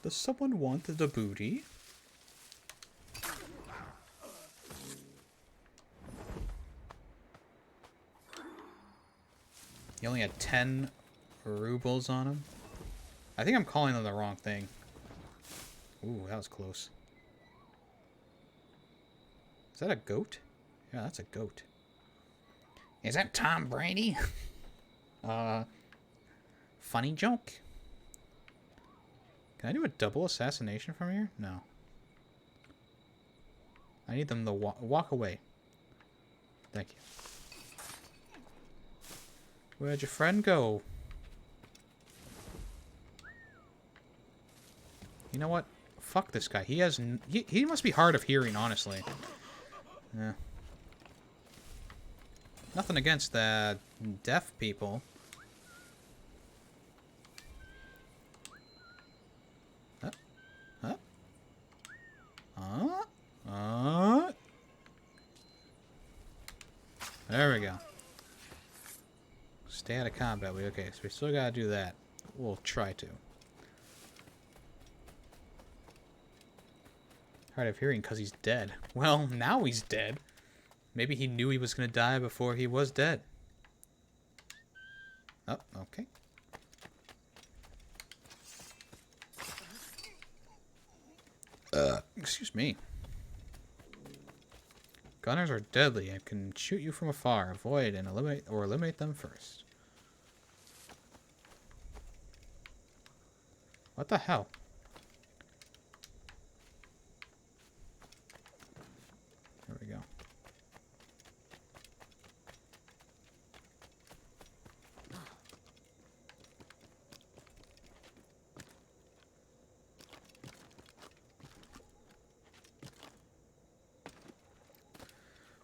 Does someone want the booty? He only had 10 rubles on him. I think I'm calling them the wrong thing. Ooh, that was close. Is that a goat? Yeah, that's a goat. Is that Tom Brady? Funny joke. Can I do a double assassination from here? No. I need them to walk away. Thank you. Where'd your friend go? You know what? Fuck this guy. He has... He must be hard of hearing, honestly. Yeah. Nothing against the deaf people. There we go. Stay out of combat. Okay, so we still gotta do that. We'll try to. Hard of hearing because he's dead. Well, now he's dead. Maybe he knew he was gonna die before he was dead. Oh, okay. Excuse me. Gunners are deadly and can shoot you from afar. Avoid and eliminate them first. What the hell? There we go.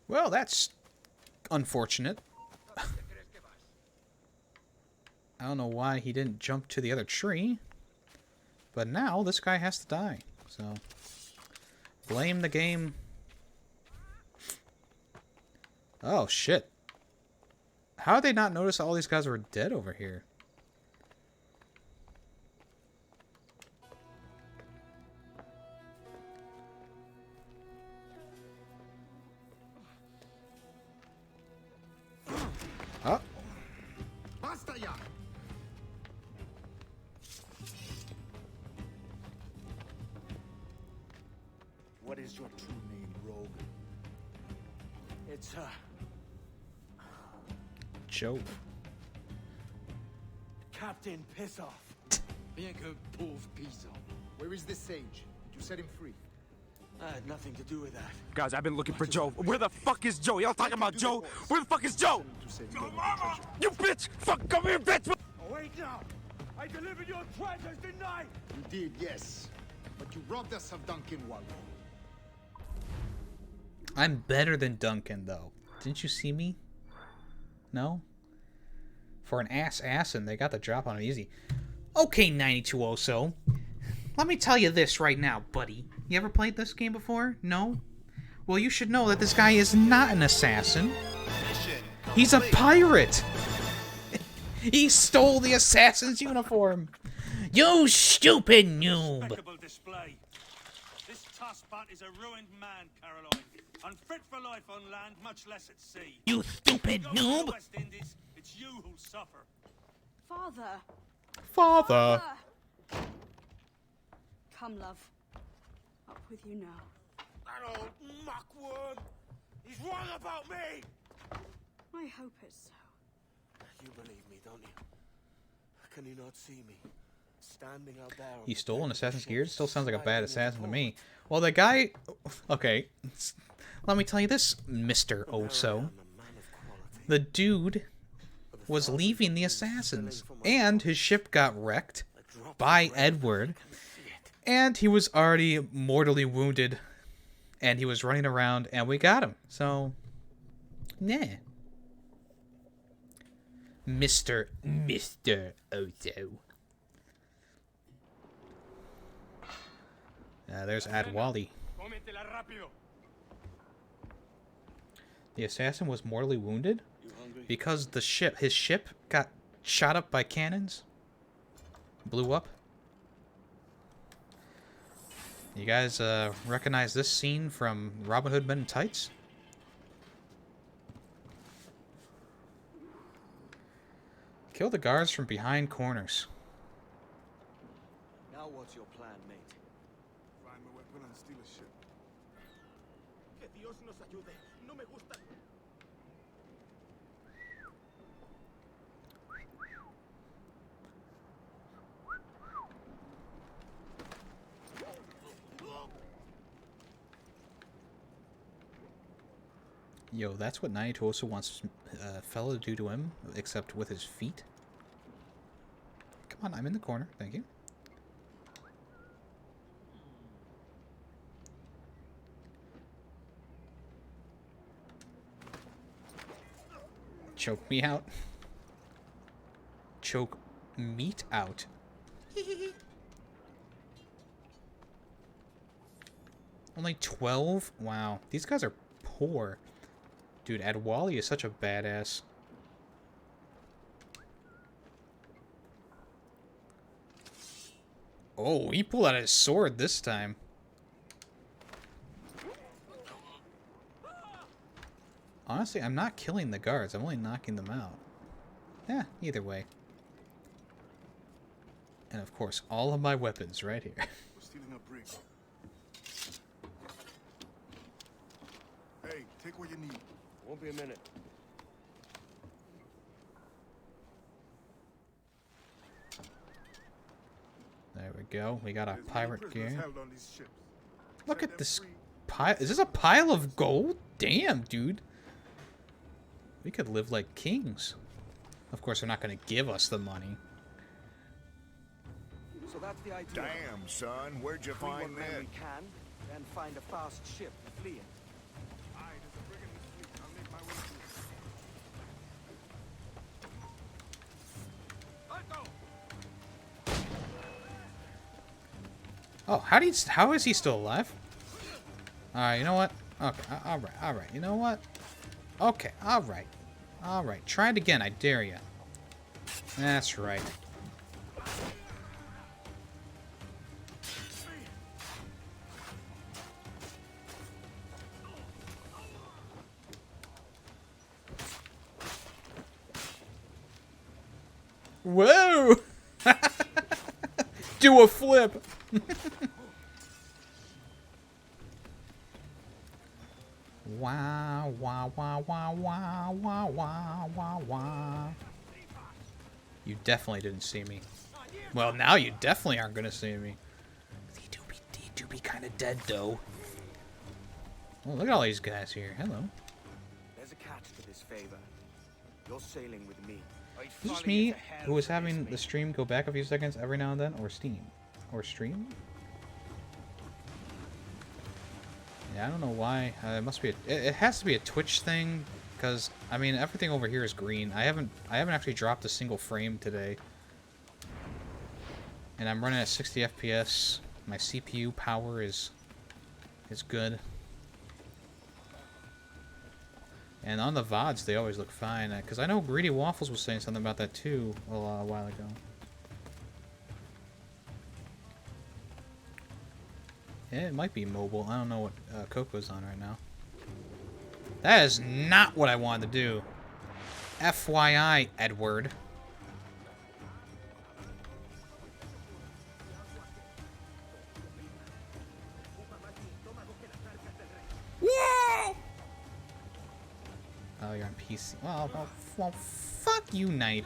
Well, that's unfortunate. I don't know why he didn't jump to the other tree. But now this guy has to die. So, blame the game. Oh, shit. How did they not notice all these guys were dead over here? Oh. Basta ya! What is your true name, rogue? It's, Joe. Captain Piss Off. Bien que pauvre paysan. Where is the sage? Did you set him free? I had nothing to do with that. Guys, I've been looking for Joe. Where the fuck is Joe? Y'all talking about Joe? Where the fuck is Joe? You bitch! Fuck, come here, bitch! Oh, wait now! I delivered your treasures, didn't I? You did, yes. But you robbed us of Duncan Wallow. I'm better than Duncan, though. Didn't you see me? No? For an assassin, they got the drop on it easy. Okay, 92 also. Let me tell you this right now, buddy. You ever played this game before? No? Well, you should know that this guy is not an assassin. He's a pirate! He stole the assassin's uniform! You stupid noob! Despicable display. This tossbot is a ruined man, Caroline. Unfit for life on land, much less at sea. You stupid Go to the noob! West Indies, it's you who'll suffer. Father. Father! Come, love. Up with you now. That old muckworm! He's wrong about me! I hope it's so. You believe me, don't you? Can you not see me? Standing out there. He stole an assassin's gear? Still sounds like a bad assassin to me. Well, the guy... Okay. Let me tell you this, Mr. Oso. The dude was leaving the assassins. And his ship got wrecked by Edward. And he was already mortally wounded. And he was running around, and we got him. So, nah. Mr. Oso. There's Adwali. The assassin was mortally wounded because his ship got shot up by cannons. Blew up. You guys recognize this scene from Robin Hood Men in Tights? Kill the guards from behind corners. Now what's your plan, mate? Find a weapon and steal a ship. Que Dios nos ayude. No me gusta. Yo, that's what Naitosa wants a fella to do to him, except with his feet. Come on, I'm in the corner. Thank you. Choke me out. Choke meat out. Only 12? Wow. These guys are poor. Dude, Adwali is such a badass. Oh, he pulled out his sword this time. Honestly, I'm not killing the guards. I'm only knocking them out. Yeah, either way. And of course, all of my weapons right here. We're stealing a brig. Hey, take what you need. Won't be a minute. There we go. We got our pirate gear. Held on these ships. Look at this pile. Is this a pile of gold? Damn, dude. We could live like kings. Of course, they're not going to give us the money. So that's the idea. Damn, son, where'd you Free find what men that? we can, then find a fast ship to flee in. Aye, there's a brig in this fleet. I'll make my way to it. Oh, how is he still alive? Alright, you know what? Okay, alright. You know what? Okay, alright. Alright, try it again, I dare you. That's right. Whoa! Do a flip! Wow, wow, wow, wow, wow, wow, wow, wow, wow. You definitely didn't see me. Well, now you definitely aren't gonna see me. He do be kind of dead, though. Oh, look at all these guys here. Hello. There's a catch to this favor. You're sailing with me. Is this me who was having the stream go back a few seconds every now and then? Or Steam? Or stream? Yeah, I don't know why. It must be it has to be a Twitch thing, because I mean everything over here is green. I haven't actually dropped a single frame today. And I'm running at 60 FPS. My CPU power is good. And on the VODs, they always look fine. Because I know Greedy Waffles was saying something about that too a while ago. Yeah, it might be mobile. I don't know what Coco's on right now. That is not what I wanted to do. FYI, Edward. Whoa! Oh, you're on PC. Well, fuck you, Knight.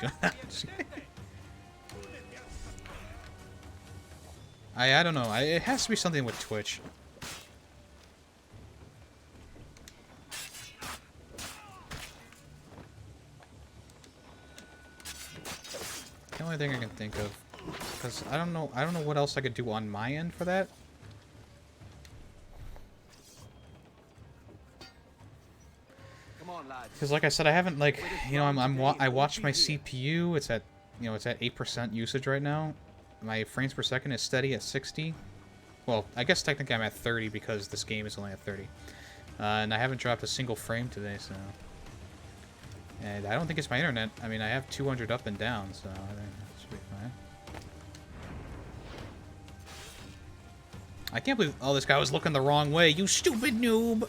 I don't know. It has to be something with Twitch. The only thing I can think of, because I don't know what else I could do on my end for that. Because like I said, I haven't I watched my CPU. It's at 8% usage right now. My frames per second is steady at 60. Well, I guess technically I'm at 30 because this game is only at 30. And I haven't dropped a single frame today, so. And I don't think it's my internet. I mean, I have 200 up and down, so I think that should be fine. I can't believe this guy was looking the wrong way. You stupid noob!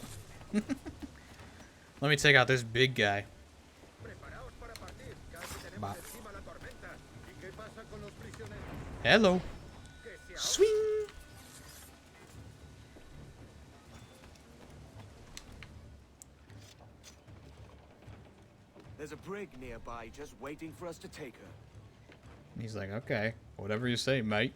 Let me take out this big guy. Bop. Hello. Swing. There's a brig nearby just waiting for us to take her. He's like, okay, whatever you say, mate.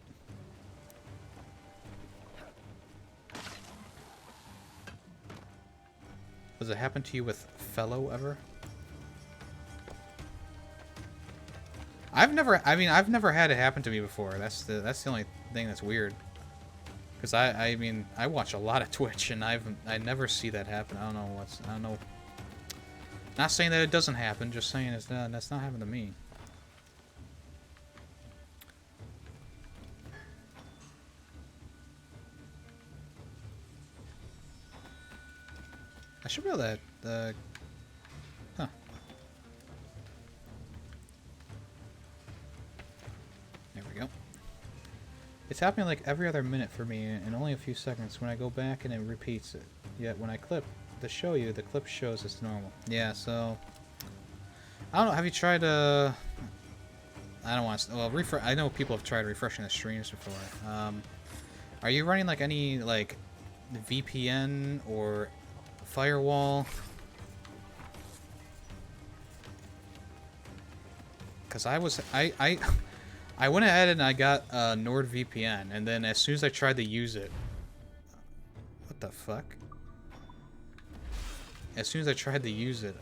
Does it happen to you with Fellow ever? I've never had it happen to me before. That's the only thing that's weird. Because I mean, I watch a lot of Twitch and I never see that happen. I don't know. Not saying that it doesn't happen, just saying that's not happened to me. I should be able to huh. There we go. It's happening like every other minute for me in only a few seconds. When I go back and it repeats it. Yet when I clip to show you, the clip shows it's normal. Yeah, so I don't know. Have you tried I don't want to. Well, I know people have tried refreshing the streams before. Are you running like any like VPN or firewall? Because I went ahead and I got NordVPN, and then as soon as I tried to use it, what the fuck? As soon as I tried to use it,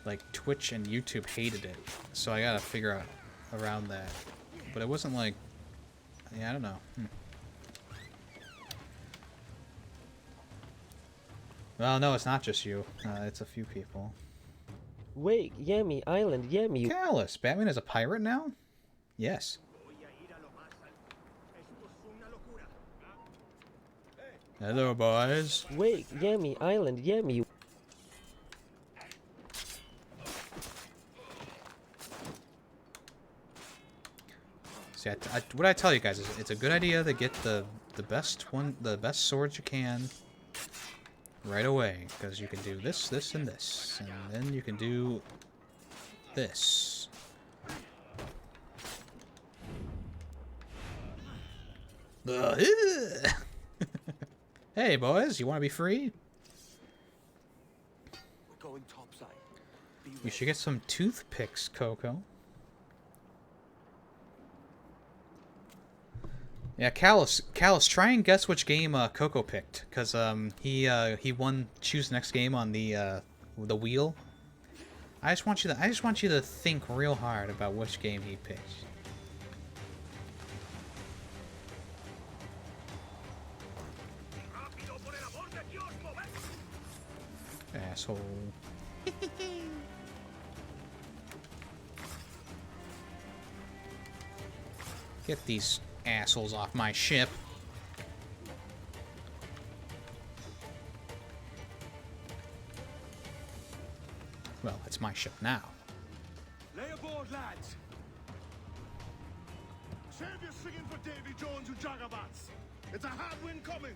like Twitch and YouTube hated it, so I gotta figure out around that. But it wasn't like, yeah, I don't know. Well, no, it's not just you. It's a few people. Wait, Yummy Island, Yummy. Callus, Batman is a pirate now? Yes. Hello, boys. Wait, Yummy Island, Yummy. See, what I tell you guys is it's a good idea to get the best swords you can right away, because you can do this, this, and this, and then you can do this. Hey boys, you want to be free? We're going topside. You should get some toothpicks, Coco. Yeah, Callus, try and guess which game Coco picked, because he won choose next game on the wheel. I just want you to think real hard about which game he picked. Asshole. Get these assholes off my ship. Well, it's my ship now. Lay aboard, lads. Save your singing for Davy Jones, you jagabats. It's a hard wind coming.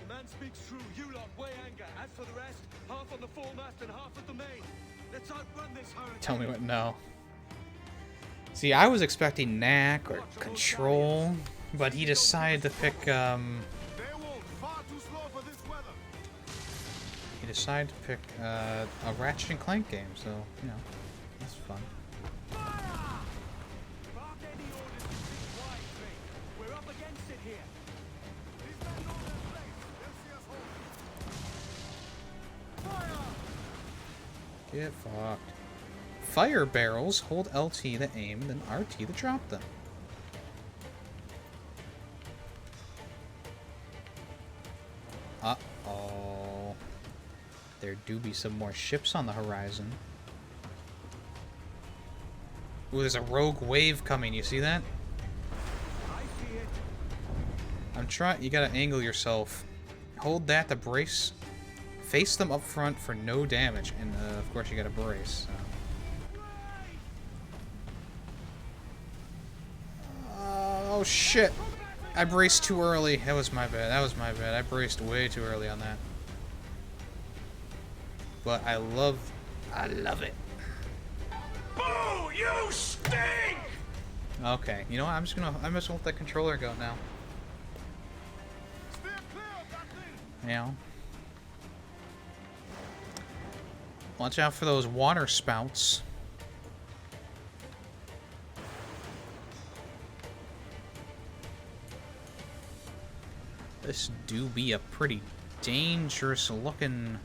The man speaks true. You lot weigh anchor. As for the rest, half on the foremast and half at the main. Let's outrun this hurricane. Tell me what? No. See, I was expecting knack or control, but he decided to pick he decided to pick a Ratchet and Clank game, so you know, that's fun. We're up against it here. Get fucked. Fire barrels, hold LT to aim, then RT to drop them. Uh-oh. There do be some more ships on the horizon. Ooh, there's a rogue wave coming, you see that? I see it. I'm trying, you gotta angle yourself. Hold that to brace. Face them up front for no damage, and of course you gotta brace. So. Oh shit! I braced too early. That was my bad. That was my bad. I braced way too early on that. But I love it. Boo! You stink! Okay, you know what? I'm just gonna let that controller go now. You know. Watch out for those water spouts. This do be a pretty dangerous looking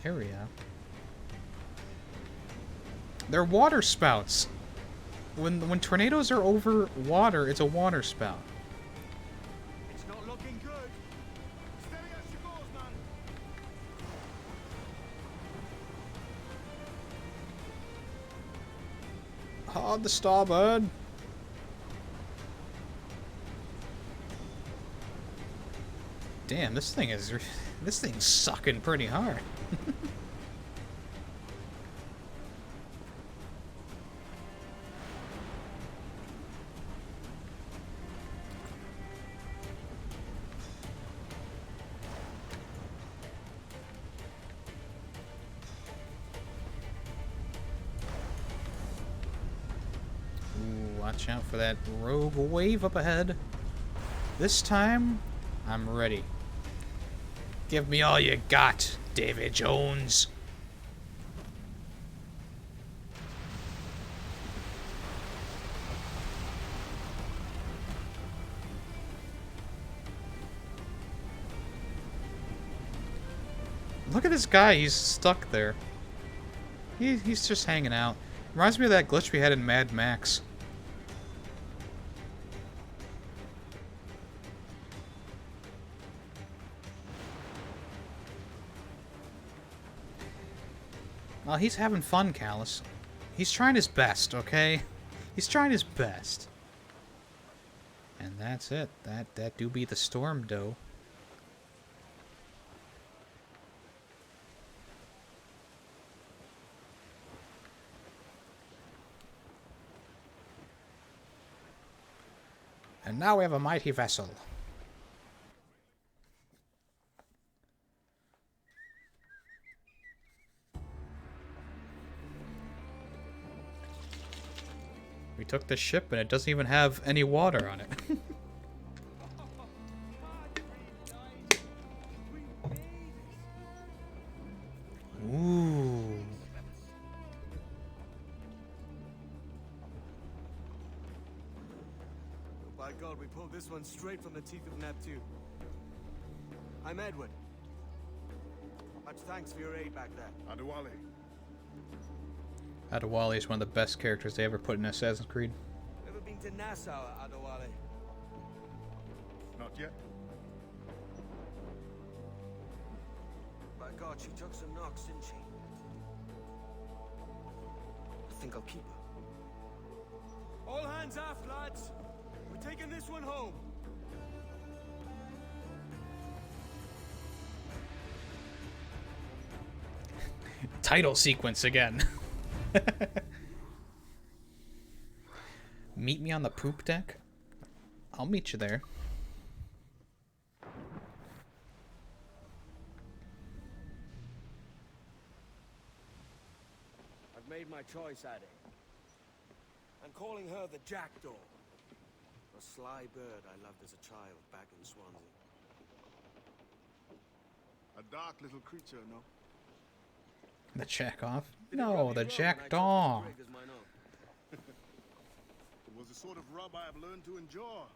area. They're water spouts. When tornadoes are over water, it's a water spout. It's not looking good. Steady as she goes, man. Hard the starboard. Damn, this thing's sucking pretty hard. Ooh, watch out for that rogue wave up ahead. This time, I'm ready. Give me all you got, Davy Jones. Look at this guy, he's stuck there. He's just hanging out. Reminds me of that glitch we had in Mad Max. Well, he's having fun, Callus. He's trying his best, okay? He's trying his best. And that's it. That do be the storm dough. And now we have a mighty vessel. We took the ship and it doesn't even have any water on it. Ooh. By God, we pulled this one straight from the teeth of Neptune. I'm Edward. Much thanks for your aid back there. Adewale. Adewale is one of the best characters they ever put in Assassin's Creed. Ever been to Nassau, Adewale? Not yet. By God, she took some knocks, didn't she? I think I'll keep her. All hands aft, lads. We're taking this one home. Title sequence again. Meet me on the poop deck? I'll meet you there. I've made my choice, Addy. I'm calling her the Jackdaw. A sly bird I loved as a child back in Swansea. A dark little creature, no? The Chekhov? No, the Jackdaw. It was the sort of rub I have learned to endure,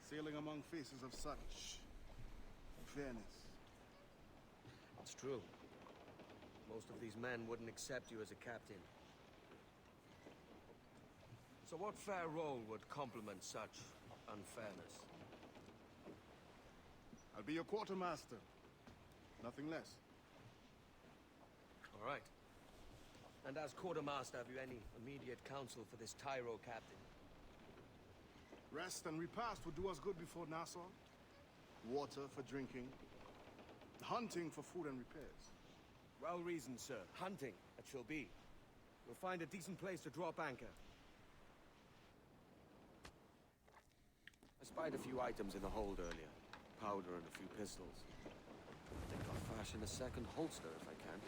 sailing among faces of such fairness. It's true. Most of these men wouldn't accept you as a captain. So what fair role would complement such unfairness? I'll be your quartermaster. Nothing less. All right. And as quartermaster, have you any immediate counsel for this Tyro captain? Rest and repast would do us good before Nassau. Water for drinking. Hunting for food and repairs. Well reasoned, sir. Hunting, it shall be. We'll find a decent place to drop anchor. I spied a few items in the hold earlier. Powder and a few pistols. I think I'll fashion a second holster if I can.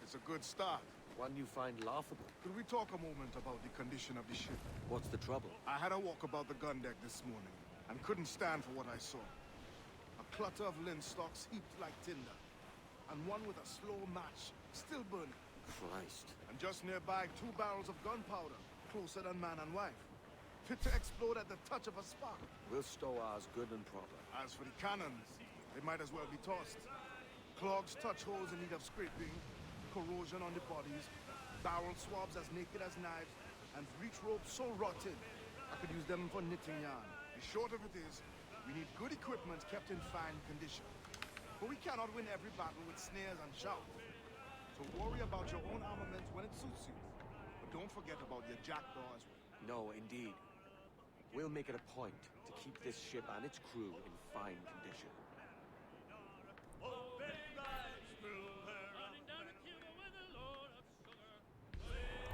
It's a good start. One you find laughable. Could we talk a moment about the condition of the ship? What's the trouble? I had a walk about the gun deck this morning, and couldn't stand for what I saw. A clutter of linstocks heaped like tinder, and one with a slow match, still burning. Christ. And just nearby, 2 barrels of gunpowder, closer than man and wife. Fit to explode at the touch of a spark. We'll stow ours good and proper. As for the cannons, they might as well be tossed. Clogs touch holes in need of scraping, corrosion on the bodies, barrel swabs as naked as knives, and breech ropes so rotten, I could use them for knitting yarn. The short of it is, we need good equipment kept in fine condition. But we cannot win every battle with snares and shout. So worry about your own armament when it suits you. But don't forget about your jackdaw as well. No, indeed. We'll make it a point to keep this ship and its crew in fine condition.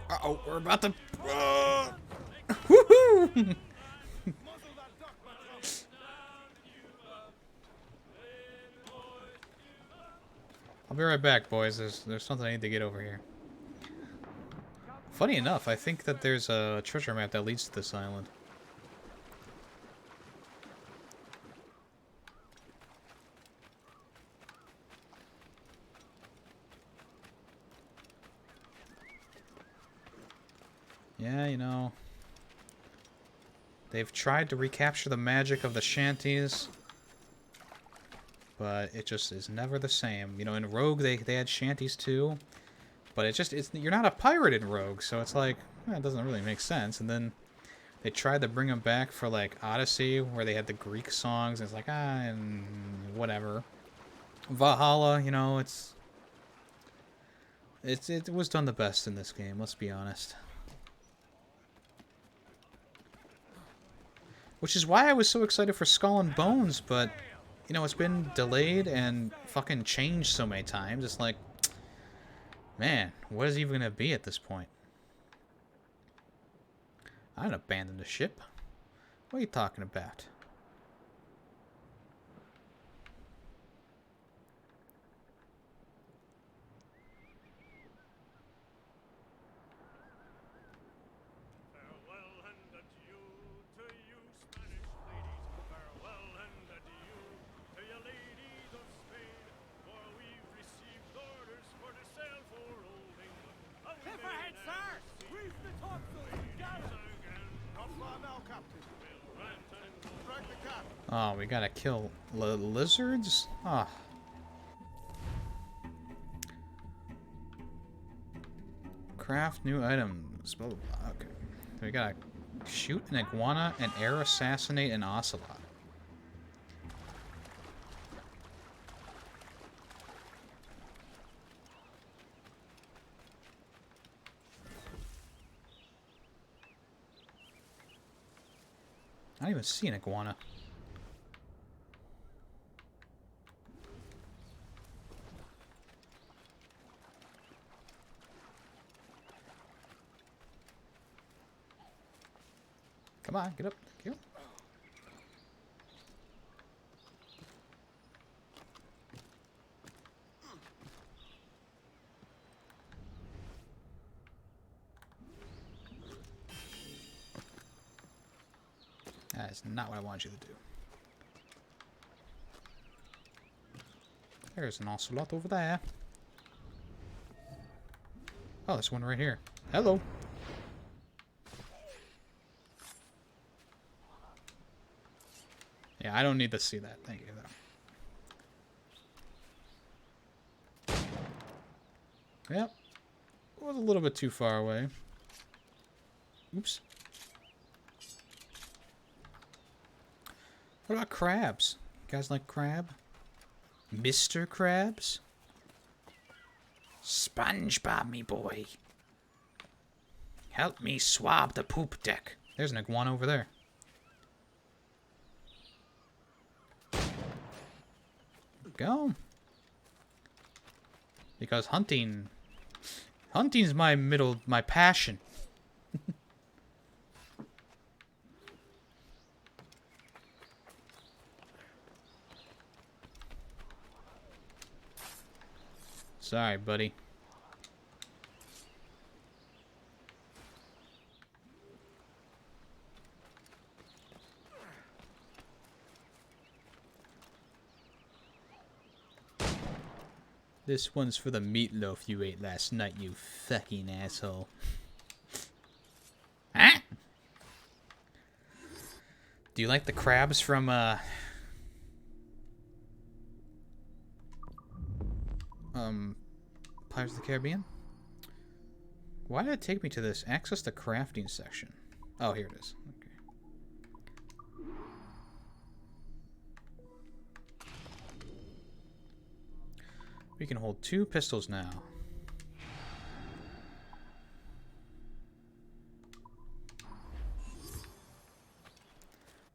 Uh-oh, we're about to... Woohoo! I'll be right back, boys. There's something I need to get over here. Funny enough, I think that there's a treasure map that leads to this island. Yeah, you know, they've tried to recapture the magic of the shanties, but it just is never the same. You know, in Rogue they had shanties too, but it's you're not a pirate in Rogue, so it's like, it doesn't really make sense. And then they tried to bring them back for like Odyssey, where they had the Greek songs, and it's like, and whatever. Valhalla, you know, it was done the best in this game, let's be honest. Which is why I was so excited for Skull and Bones, but, you know, it's been delayed and fucking changed so many times. It's like, man, what is it even going to be at this point? I'd abandon the ship. What are you talking about? Cliff ahead, sir! Reef the topsails and gather! Not far now, Captain. Strike the cap. Oh, we gotta kill lizards? Ah. Craft new items. Blah, blah, blah. Okay. We gotta shoot an iguana and air assassinate an ocelot. I don't even see an iguana. Come on, get up. Thank you. That is not what I want you to do. There's an ocelot over there. Oh, there's one right here. Hello. Yeah, I don't need to see that. Thank you, though. Yep. It was a little bit too far away. Oops. What about crabs? You guys like crab? Mr. Krabs? SpongeBob, me boy. Help me swab the poop deck. There's an iguana over there. Go. Because hunting's my passion. Sorry, buddy. This one's for the meatloaf you ate last night, you fucking asshole. Huh? Do you like the crabs from, Pirates of the Caribbean? Why did it take me to this? Access the crafting section. Oh, here it is. Okay. We can hold 2 pistols now.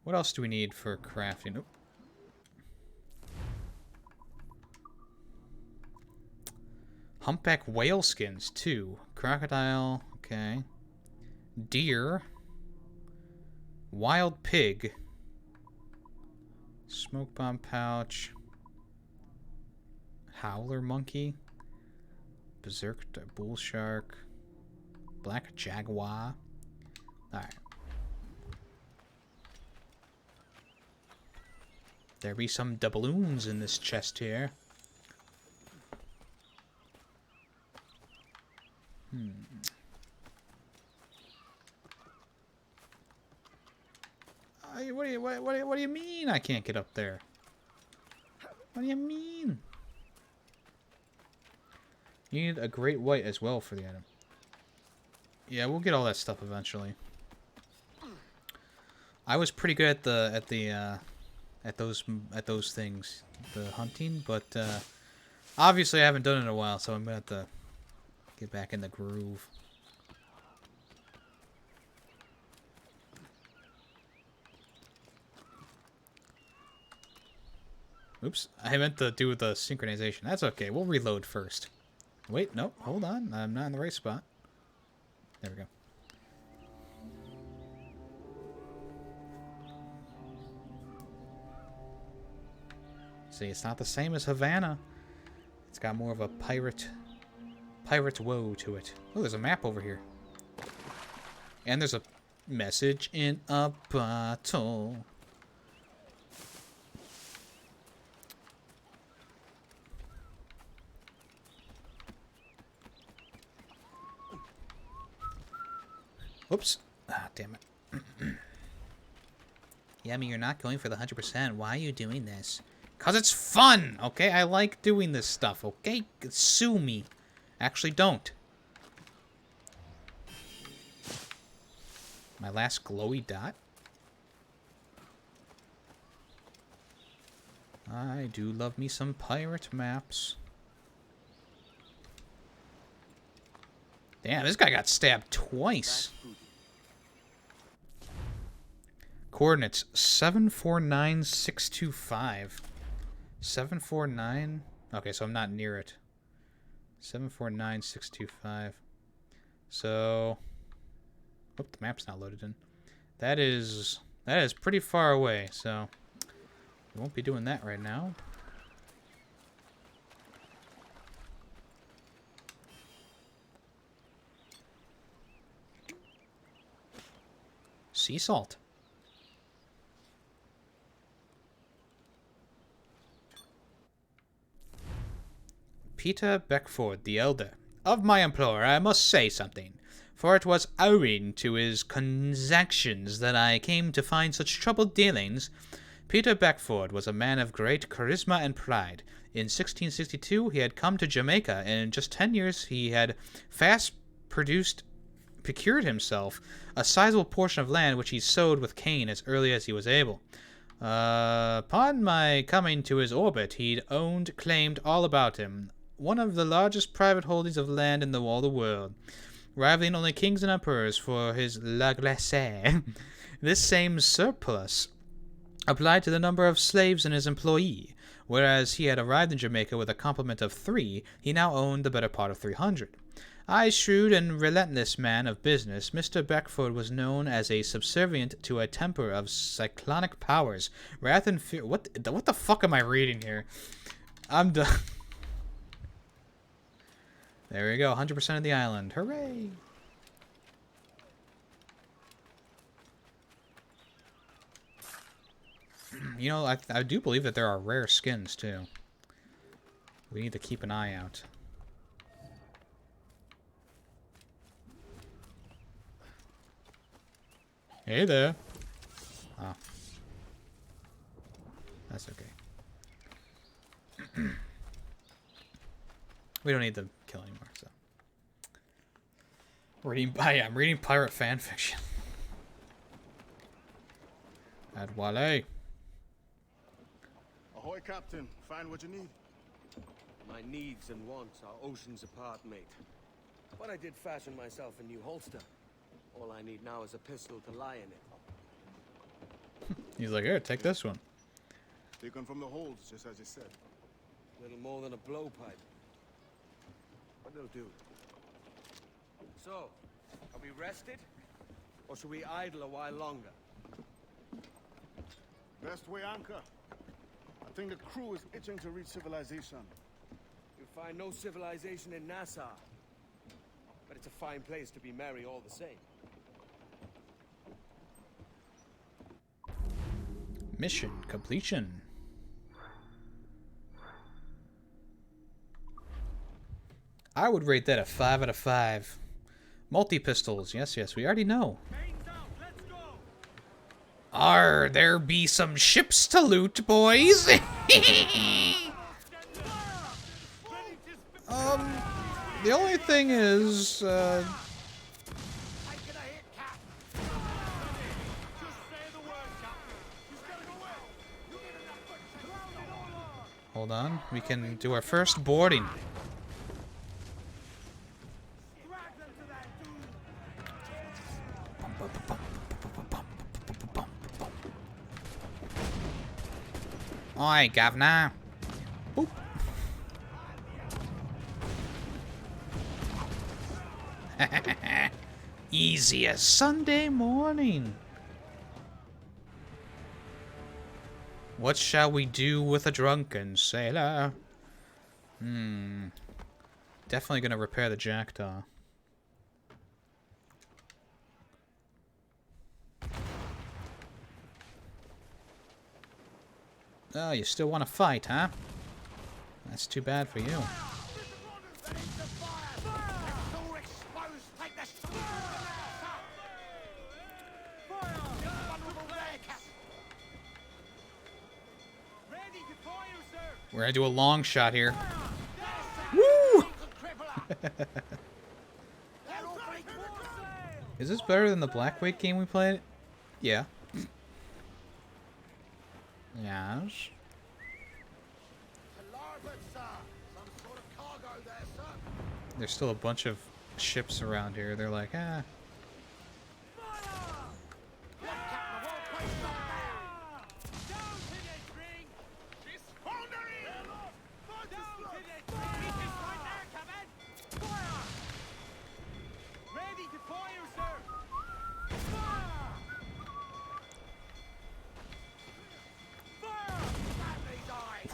What else do we need for crafting? Oop. Humpback whale skins, 2. Crocodile, okay. Deer. Wild pig. Smoke bomb pouch. Howler monkey. Berserk bull shark. Black jaguar. Alright. There be some doubloons in this chest here. What do you mean I can't get up there? What do you mean? You need a great white as well for the item. Yeah, we'll get all that stuff eventually. I was pretty good at those things, the hunting, but obviously I haven't done it in a while, so I'm gonna have to get back in the groove. Oops, I meant to do the synchronization. That's okay, we'll reload first. Wait, no, hold on, I'm not in the right spot. There we go. See, it's not the same as Havana. It's got more of a pirate woe to it. Oh, there's a map over here. And there's a message in a bottle. Whoops. Ah, damn it. Yummy, you're not going for the 100%. Why are you doing this? Because it's fun, okay? I like doing this stuff, okay? Sue me. Actually, don't. My last glowy dot? I do love me some pirate maps. Damn, this guy got stabbed twice. Coordinates 749625. 749. Okay, so I'm not near it. 749625. So, oh, the map's not loaded in. That is pretty far away, so we won't be doing that right now. Sea salt. Peter Beckford the Elder. Of my employer I must say something, for it was owing to his exactions that I came to find such troubled dealings. Peter Beckford was a man of great charisma and pride. In 1662 he had come to Jamaica, and in just 10 years he had procured himself a sizable portion of land which he sowed with cane as early as he was able. Upon my coming to his orbit, he'd claimed all about him, one of the largest private holdings of land in all the world, rivaling only kings and emperors for his la glace. This same surplus applied to the number of slaves in his employee. Whereas he had arrived in Jamaica with a complement of 3, he now owned the better part of 300. A shrewd and relentless man of business, Mr. Beckford was known as a subservient to a temper of cyclonic powers, wrath and fear. What the fuck am I reading here? I'm done. There we go, 100% of the island. Hooray! You know, I do believe that there are rare skins, too. We need to keep an eye out. Hey there. Oh. That's okay. We don't need to kill anymore, so. I'm reading pirate fan fiction. At Wale. Ahoy, Captain. Find what you need. My needs and wants are oceans apart, mate. But I did fashion myself a new holster. All I need now is a pistol to lie in it. He's like, here, take this one. Taken from the holds, just as you said. Little more than a blowpipe. But it'll do. So, are we rested? Or should we idle a while longer? Best way anchor. I think the crew is itching to reach civilization. You'll find no civilization in Nassau. But it's a fine place to be merry all the same. Mission completion. I would rate that a 5 out of 5. Multi-pistols. Yes, we already know. There be some ships to loot, boys. The only thing is, hold on, we can do our first boarding. Oi, governor. Boop. Easy as Sunday morning. What shall we do with a drunken sailor? Definitely gonna repair the jackdaw. Oh, you still want to fight, huh? That's too bad for you. We're gonna do a long shot here. Woo! Is this better than the Blackweight game we played? Yeah. Yes. There's still a bunch of ships around here. They're like, ah.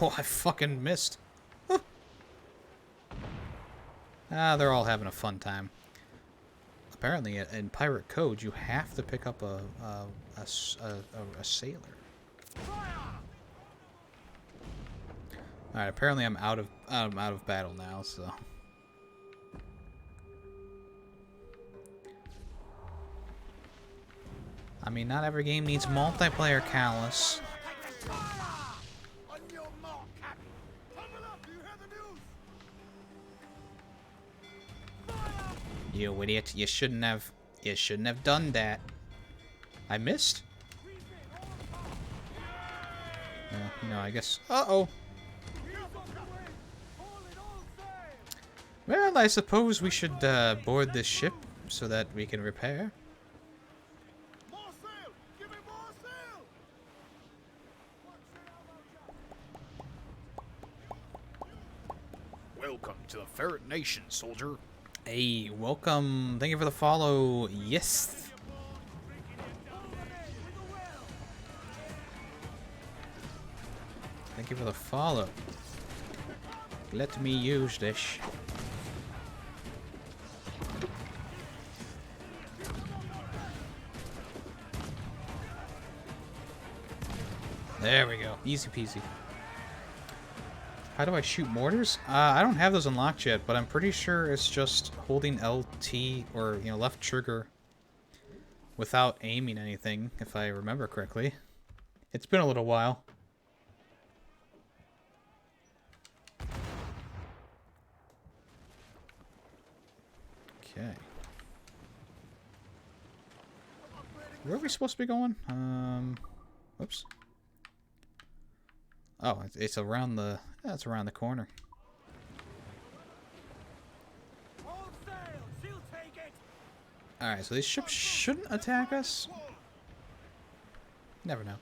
Oh, I fucking missed. Ah, they're all having a fun time. Apparently, in Pirate Code, you have to pick up a sailor. Alright, apparently I'm out of battle now, so. I mean, not every game needs multiplayer, Callus. You idiot! You shouldn't have done that. I missed. You know, I guess. Uh-oh. Well, I suppose we should board this ship so that we can repair. Welcome to the Ferret Nation, soldier. Hey, welcome. Thank you for the follow. Yes. Thank you for the follow. Let me use this. There we go. Easy peasy. How do I shoot mortars? I don't have those unlocked yet, but I'm pretty sure it's just holding LT or, you know, left trigger without aiming anything, if I remember correctly. It's been a little while. Okay. Where are we supposed to be going? Whoops. Oh, it's around the... Yeah, it's around the corner. Alright, so these ships shouldn't attack us. Never know.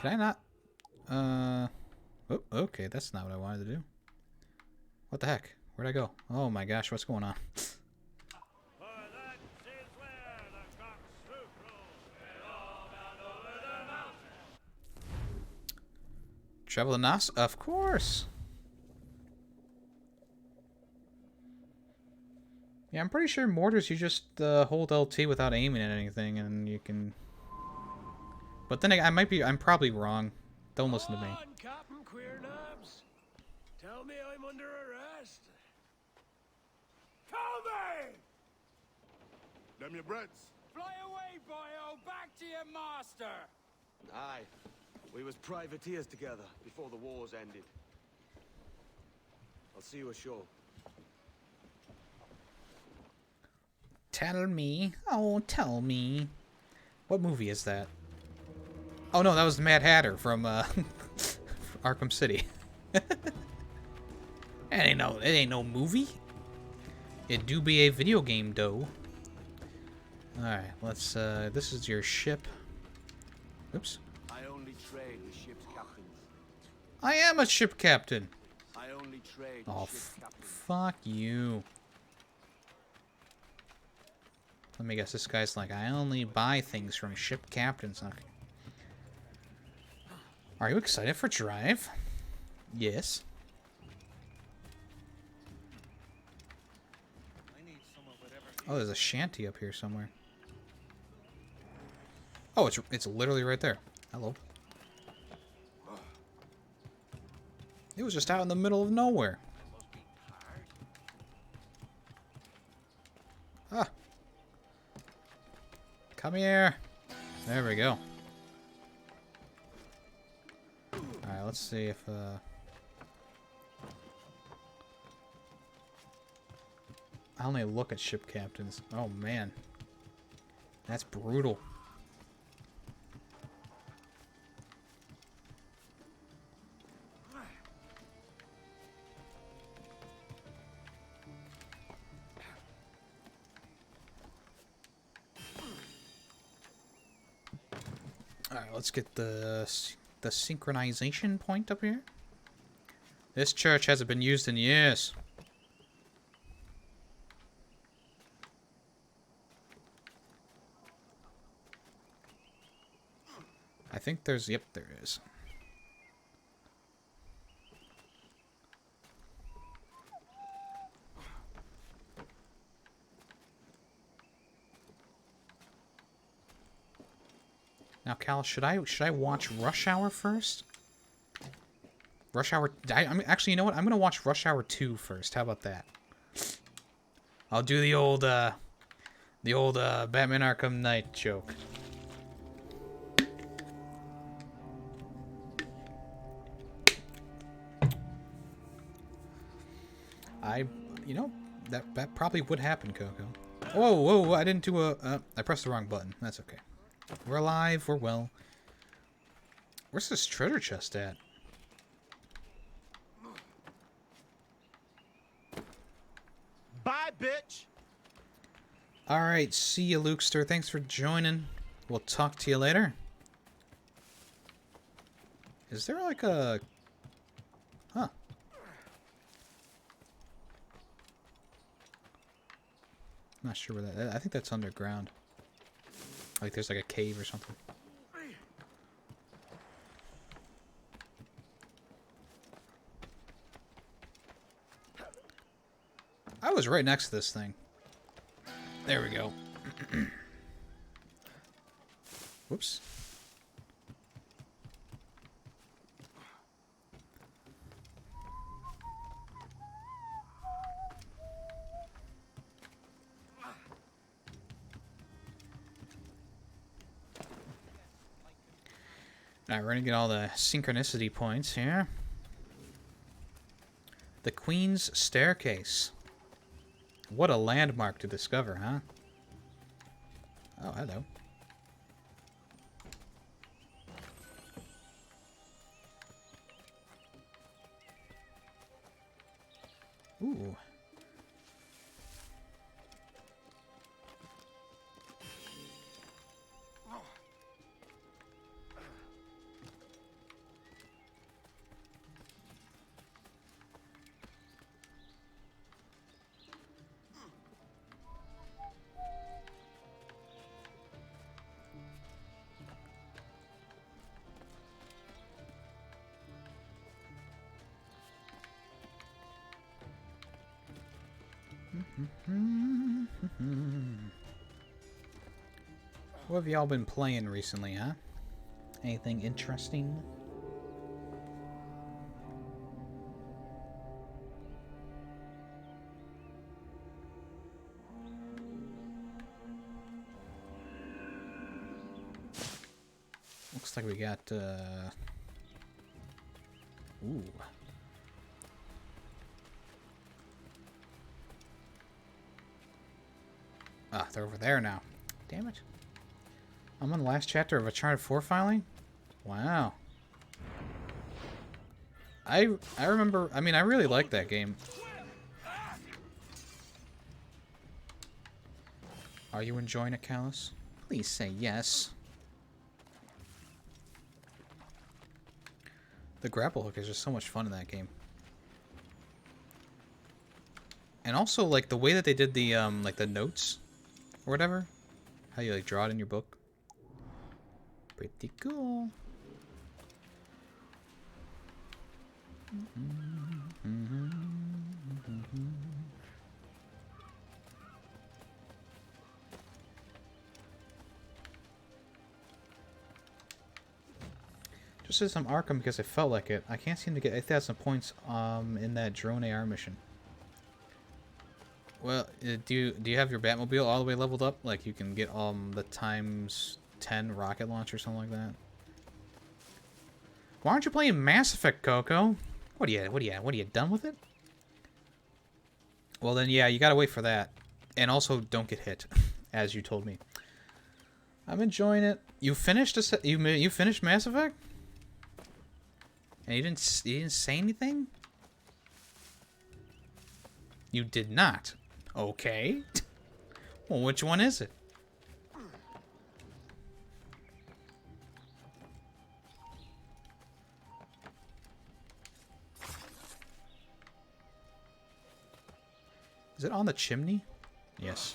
Can I not? Oh, okay, that's not what I wanted to do. What the heck? Where'd I go? Oh my gosh, what's going on? Travel the Nos? Of course! Yeah, I'm pretty sure mortars you just hold LT without aiming at anything and you can... But then I'm probably wrong. Don't listen to me. Captain Queernabs. Tell me I'm under arrest. Tell me! Them your breads. Fly away, boyo, back to your master. Aye. We was privateers together before the wars ended. I'll see you ashore. Tell me. Oh, tell me. What movie is that? Oh no, that was the Mad Hatter from Arkham City. It ain't no movie. It do be a video game, though. Alright, let's, this is your ship. Oops. I only trade with ship's captains. I am a ship captain! I only trade Oh, with ship's captains. fuck you. Let me guess, this guy's like, I only buy things from ship captains. Okay. Are you excited for Drive? Yes. Oh, there's a shanty up here somewhere. Oh, it's literally right there. Hello. It was just out in the middle of nowhere. Ah. Come here. There we go. Alright, let's see if, I only look at ship captains. Oh, man. That's brutal. Alright, let's get the synchronization point up here. This church hasn't been used in years. I think there's... Yep, there is. Now, Cal, should I watch Rush Hour first? Rush Hour... actually, you know what? I'm gonna watch Rush Hour 2 first. How about that? I'll do the old Batman Arkham Knight joke. You know, that probably would happen, Coco. Whoa, whoa, I didn't do I pressed the wrong button. That's okay. We're alive, we're well. Where's this treasure chest at? Bye, bitch! Alright, see you, Lukester. Thanks for joining. We'll talk to you later. Is there like a... Huh. Not sure where that... I think that's underground. Like there's like a cave or something. I was right next to this thing. There we go. Whoops. Alright, we're gonna get all the synchronicity points here. The Queen's Staircase. What a landmark to discover, huh? Oh, hello. Ooh. What have y'all been playing recently, huh? Anything interesting? Looks like we got, ooh. Ah, they're over there now. Damn it. I'm on the last chapter of Uncharted 4 filing? Wow. I remember, I mean, I really like that game. Are you enjoying it, Callus? Please say yes. The grapple hook is just so much fun in that game. And also, like, the way that they did the, like, the notes, or whatever. How you, like, draw it in your book. Pretty cool. Just did some Arkham because I felt like it. I can't seem to get... I think I had some points in that drone AR mission. Well, do you have your Batmobile all the way leveled up? Like you can get the times 10 rocket launch or something like that? Why aren't you playing Mass Effect, Coco? What are you done with it? Well then, yeah, you gotta wait for that, and also don't get hit, as you told me. I'm enjoying it. You finished you finished Mass Effect, and you didn't say anything. You did not. Okay. Well, which one is it? Is it on the chimney? Yes.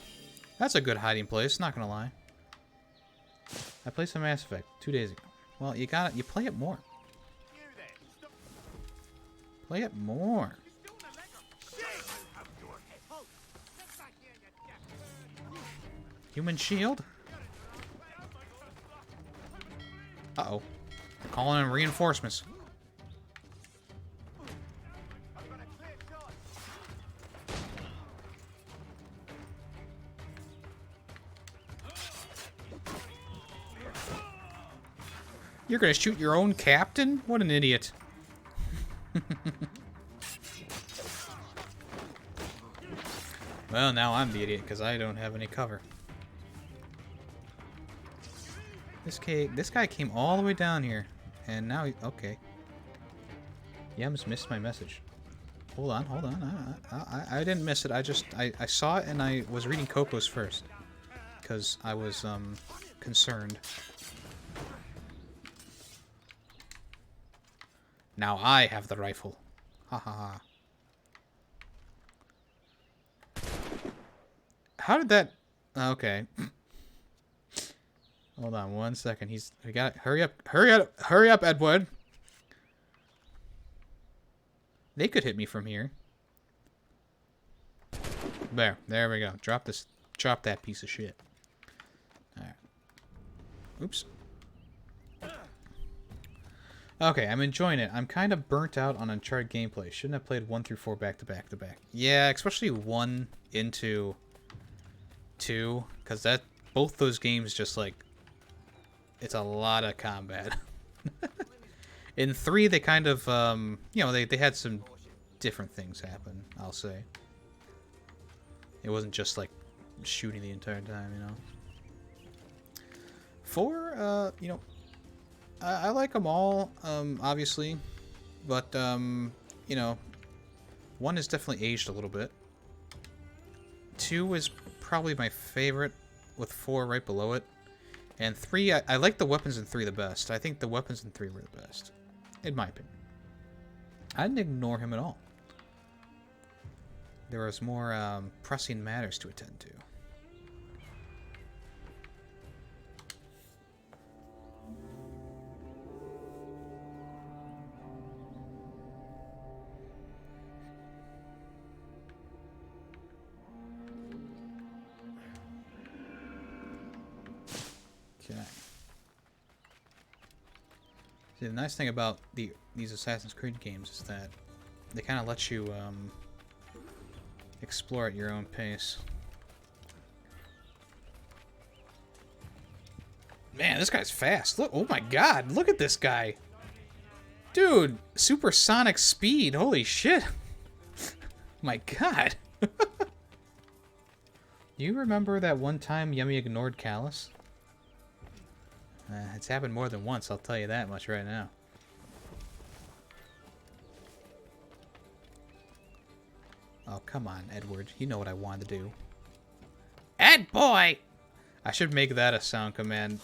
That's a good hiding place, not gonna lie. I played some Mass Effect 2 days ago. Well, you play it more. Play it more. Human shield? Uh-oh. They're calling in reinforcements. You're gonna shoot your own captain? What an idiot. Well, now I'm the idiot because I don't have any cover. This guy came all the way down here, and now okay. Yems missed my message. Hold on. I didn't miss it. I saw it and I was reading Coco's first, because I was concerned. Now I have the rifle. Ha ha ha. How did that? Okay. Hold on 1 second. We got it. Hurry up, Edward. They could hit me from here. There we go. Drop that piece of shit. Alright. Oops. Okay, I'm enjoying it. I'm kind of burnt out on Uncharted gameplay. Shouldn't have played 1 through 4 back to back to back. Yeah, especially 1 into 2, because both those games just like, it's a lot of combat. In 3, they kind of, you know, they had some different things happen, I'll say. It wasn't just like shooting the entire time, you know. 4, you know, I like them all, obviously, but, you know, 1 is definitely aged a little bit. 2 is probably my favorite, with 4 right below it. And 3, I like the weapons in 3 the best. I think the weapons in 3 were the best, in my opinion. I didn't ignore him at all. There was more pressing matters to attend to. Okay. See, the nice thing about these Assassin's Creed games is that they kind of let you explore at your own pace. Man, this guy's fast. Look, oh my god, look at this guy. Dude, supersonic speed. Holy shit. My god. You remember that one time Yummy ignored Callus? It's happened more than once, I'll tell you that much right now. Oh, come on, Edward. You know what I wanted to do. Ed boy! I should make that a sound command.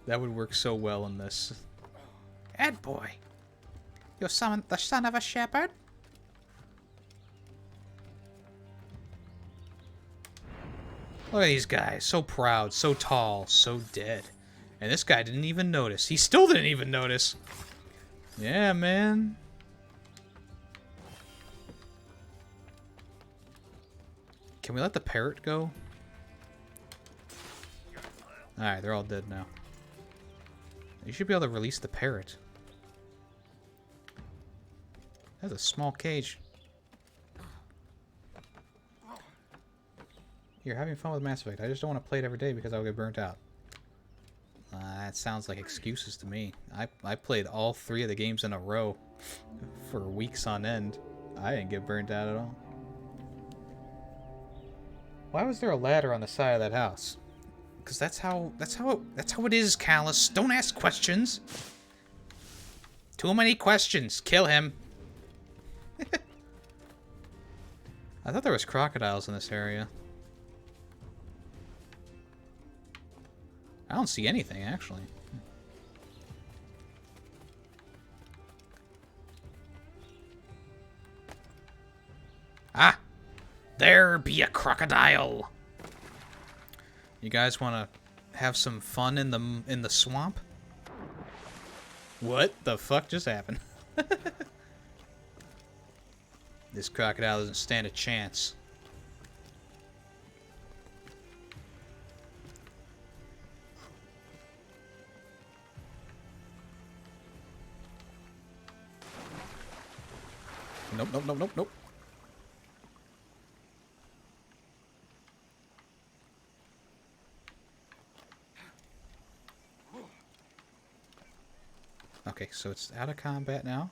That would work so well in this. Ed boy! You're the son of a shepherd? Look at these guys. So proud, so tall, so dead. And this guy didn't even notice. He still didn't even notice. Yeah, man. Can we let the parrot go? Alright, they're all dead now. You should be able to release the parrot. That's a small cage. You're having fun with Mass Effect. I just don't want to play it every day because I'll get burnt out. That sounds like excuses to me. I played all 3 of the games in a row for weeks on end. I didn't get burnt out at all. Why was there a ladder on the side of that house? Because that's how it is, Callus. Don't ask questions. Too many questions. Kill him. I thought there was crocodiles in this area. I don't see anything, actually. Ah! There be a crocodile! You guys want to have some fun in the swamp? What the fuck just happened? This crocodile doesn't stand a chance. Nope, nope, nope, nope, nope. Okay, so it's out of combat now.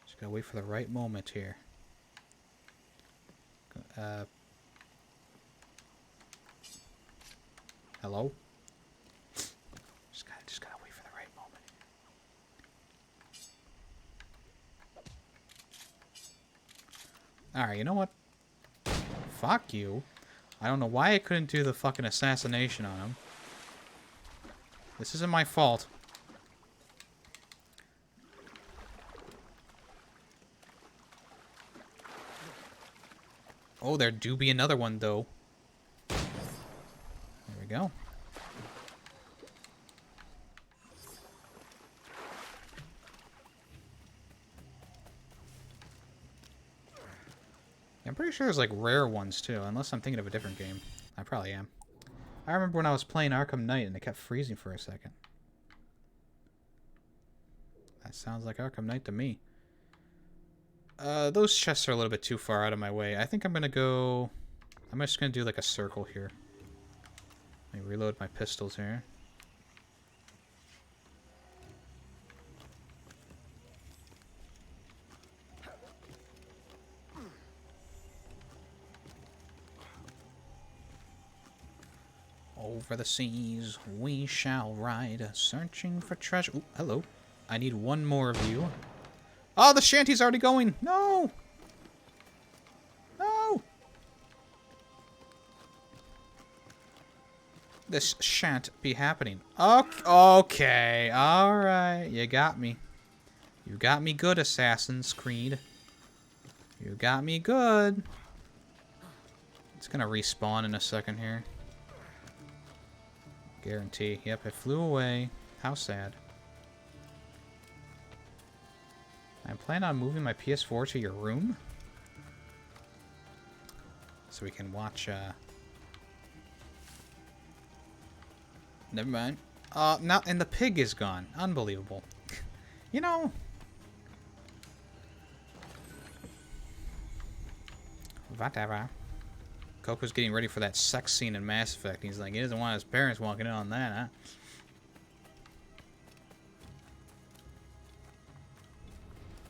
Just gotta wait for the right moment here. Hello? Just gotta wait for the right moment. Alright, you know what? Fuck you. I don't know why I couldn't do the fucking assassination on him. This isn't my fault. Oh, there do be another one, though. There we go. I'm pretty sure there's like rare ones too, unless I'm thinking of a different game. I probably am. I remember when I was playing Arkham Knight and it kept freezing for a second. That sounds like Arkham Knight to me. Those chests are a little bit too far out of my way. I think I'm gonna go... I'm just gonna do like a circle here. Let me reload my pistols here. Over the seas we shall ride, searching for treasure. Ooh, hello. I need one more of you. Oh, the shanty's already going! No! No! This shan't be happening. Okay, alright. You got me. You got me good, Assassin's Creed. You got me good. It's gonna respawn in a second here. Guarantee. Yep, it flew away. How sad. I plan on moving my PS4 to your room. So we can watch, Never mind. Now, and the pig is gone. Unbelievable. You know... Whatever. Coco's getting ready for that sex scene in Mass Effect. He's like, he doesn't want his parents walking in on that, huh?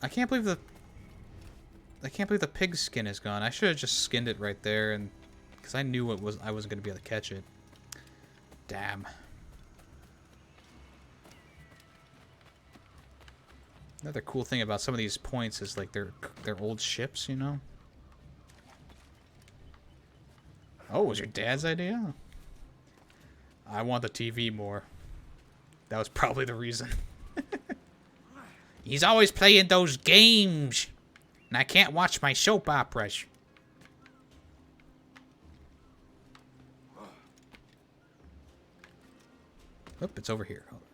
I can't believe the pig skin is gone. I should have just skinned it right there, and because I knew I wasn't going to be able to catch it. Damn. Another cool thing about some of these points is like they're old ships, you know. Oh, it was your dad's idea? I want the TV more. That was probably the reason. He's always playing those games. And I can't watch my soap operas. Oop, it's over here. Hold on.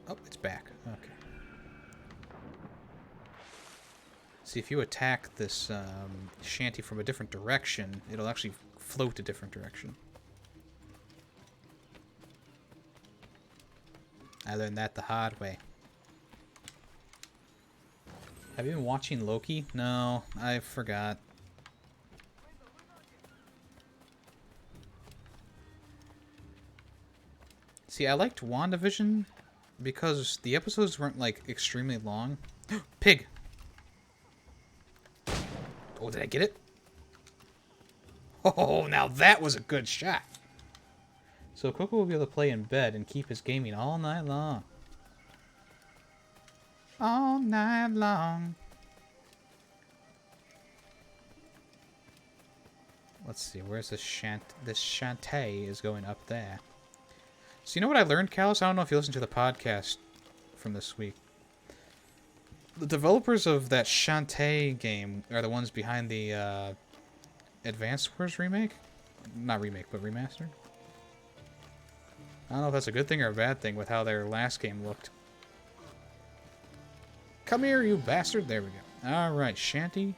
Oh, it's back. Okay. See, if you attack this shanty from a different direction, it'll actually float a different direction. I learned that the hard way. Have you been watching Loki? No, I forgot. See, I liked WandaVision because the episodes weren't, like, extremely long. Pig! Oh, did I get it? Oh, now that was a good shot. So Coco will be able to play in bed and keep his gaming all night long. All night long. Let's see, where's this this Shantae is going up there. So you know what I learned, Callus? I don't know if you listened to the podcast from this week. The developers of that Shantae game are the ones behind the Advance Wars remake? Not remake, but remaster. I don't know if that's a good thing or a bad thing with how their last game looked. Come here, you bastard. There we go. Alright, Shanty.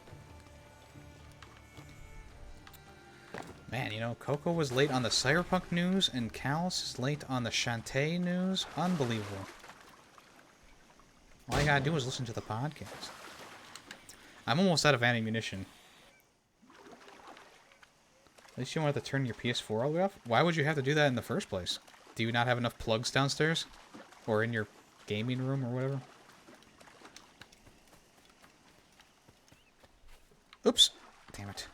Man, you know, Coco was late on the Cyberpunk news, and Callus is late on the Shantae news. Unbelievable. All you gotta do is listen to the podcast. I'm almost out of ammunition. At least you don't have to turn your PS4 all the way off. Why would you have to do that in the first place? Do you not have enough plugs downstairs? Or in your gaming room or whatever? Oops. Damn it.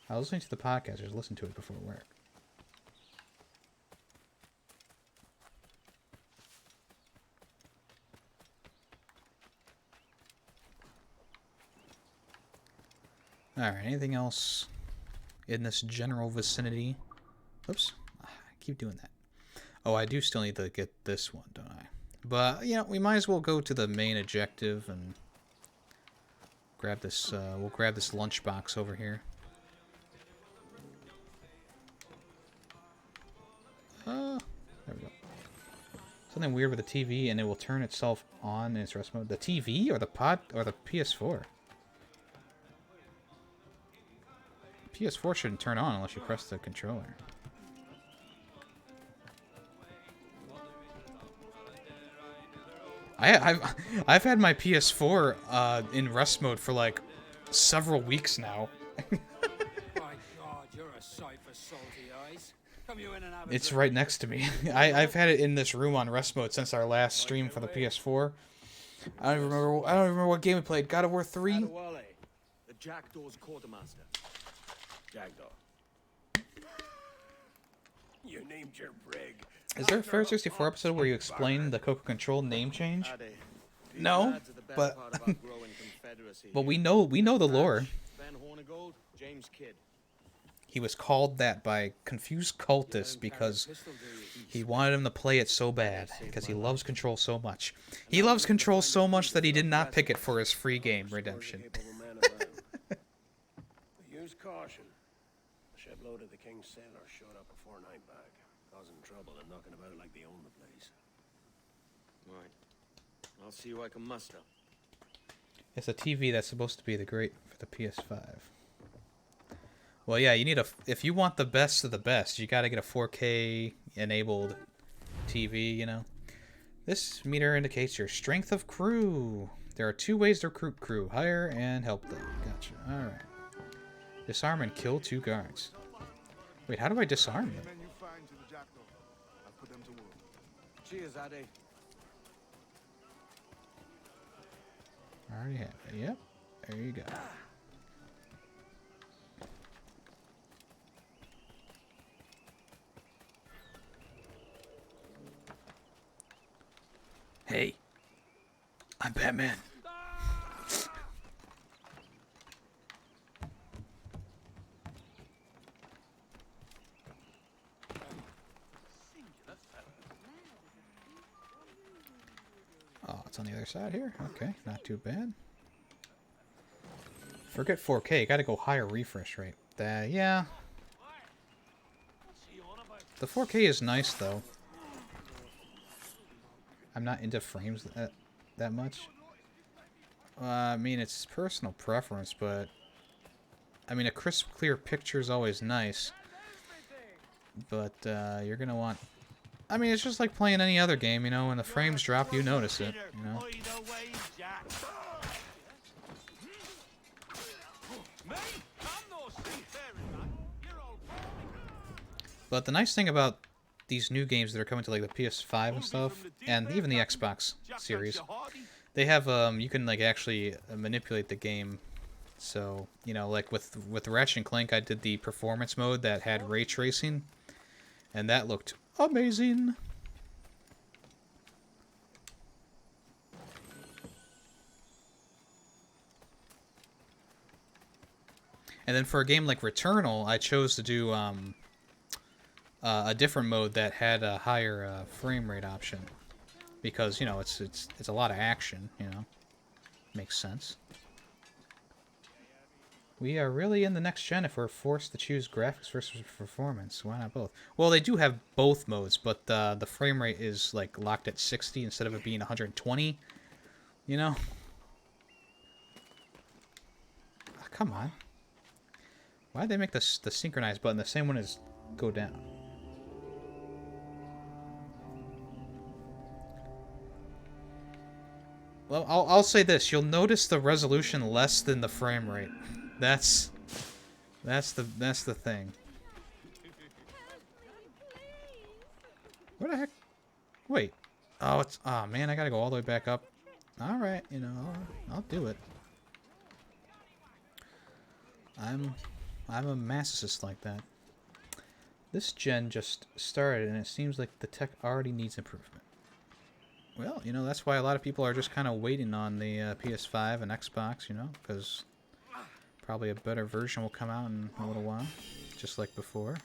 I was listening to the podcast. Just listen to it before work. Alright, anything else in this general vicinity? Oops. I keep doing that. Oh, I do still need to get this one, don't I? But, you know, we might as well go to the main objective and grab this, we'll grab this lunchbox over here. There we go. Something weird with the TV, and it will turn itself on in its rest mode. The TV or the PS4? PS4 shouldn't turn on unless you press the controller. I've had my PS4 in rest mode for like several weeks now. My God, you're a sight for salty eyes. Come you in and have a It's drink. right next to me. I've had it in this room on rest mode since our last stream for the PS4. I don't remember what game we played. God of War 3. Adewale, the Jackdaw's quartermaster. Jackdaw. You named your brig. Is there a Fair 64 episode where you explain the Coco Control name change? No, but but we know the lore. James Kidd. He was called that by confused cultists because he wanted him to play it so bad because he loves Control so much. He loves Control so much that he did not pick it for his free game redemption. Use caution. A shipload of the King's sailors showed up before nightback, causing trouble and knocking about like they own the place. Right. I'll see who I can muster. It's a TV that's supposed to be the great for the PS5. Well, yeah, you need if you want the best of the best, you got to get a 4K enabled TV, you know. This meter indicates your strength of crew. There are 2 ways to recruit crew: hire and help them. Gotcha. All right. Disarm and kill 2 guards. Wait, how do I disarm them? Cheers, Ade. I already have it. Yep. There you go. What's on the other side here? Okay, not too bad. Forget 4K, gotta go higher refresh rate. Yeah. The 4K is nice, though. I'm not into frames that much. I mean, it's personal preference, but... I mean, a crisp, clear picture is always nice. But, you're gonna want... I mean, it's just like playing any other game, you know? When the frames drop, you notice it, you know? But the nice thing about these new games that are coming to like the PS5 and stuff, and even the Xbox series, they have you can like actually manipulate the game. So you know, like with Ratchet and Clank, I did the performance mode that had ray tracing, and that looked amazing. And then for a game like Returnal, I chose to do a different mode that had a higher frame rate option, because you know it's a lot of action. You know, makes sense. We are really in the next gen if we're forced to choose graphics versus performance. Why not both? Well, they do have both modes, but the frame rate is like locked at 60 instead of it being 120. You know? Oh, come on. Why did they make the synchronize button the same one as go down? Well, I'll say this: you'll notice the resolution less than the frame rate. That's the thing. Where the heck? Wait. Oh, it's man, I gotta go all the way back up. All right, you know, I'll do it. I'm a masochist like that. This gen just started, and it seems like the tech already needs improvement. Well, you know, that's why a lot of people are just kind of waiting on the PS5 and Xbox, you know, because probably a better version will come out in a little while, just like before.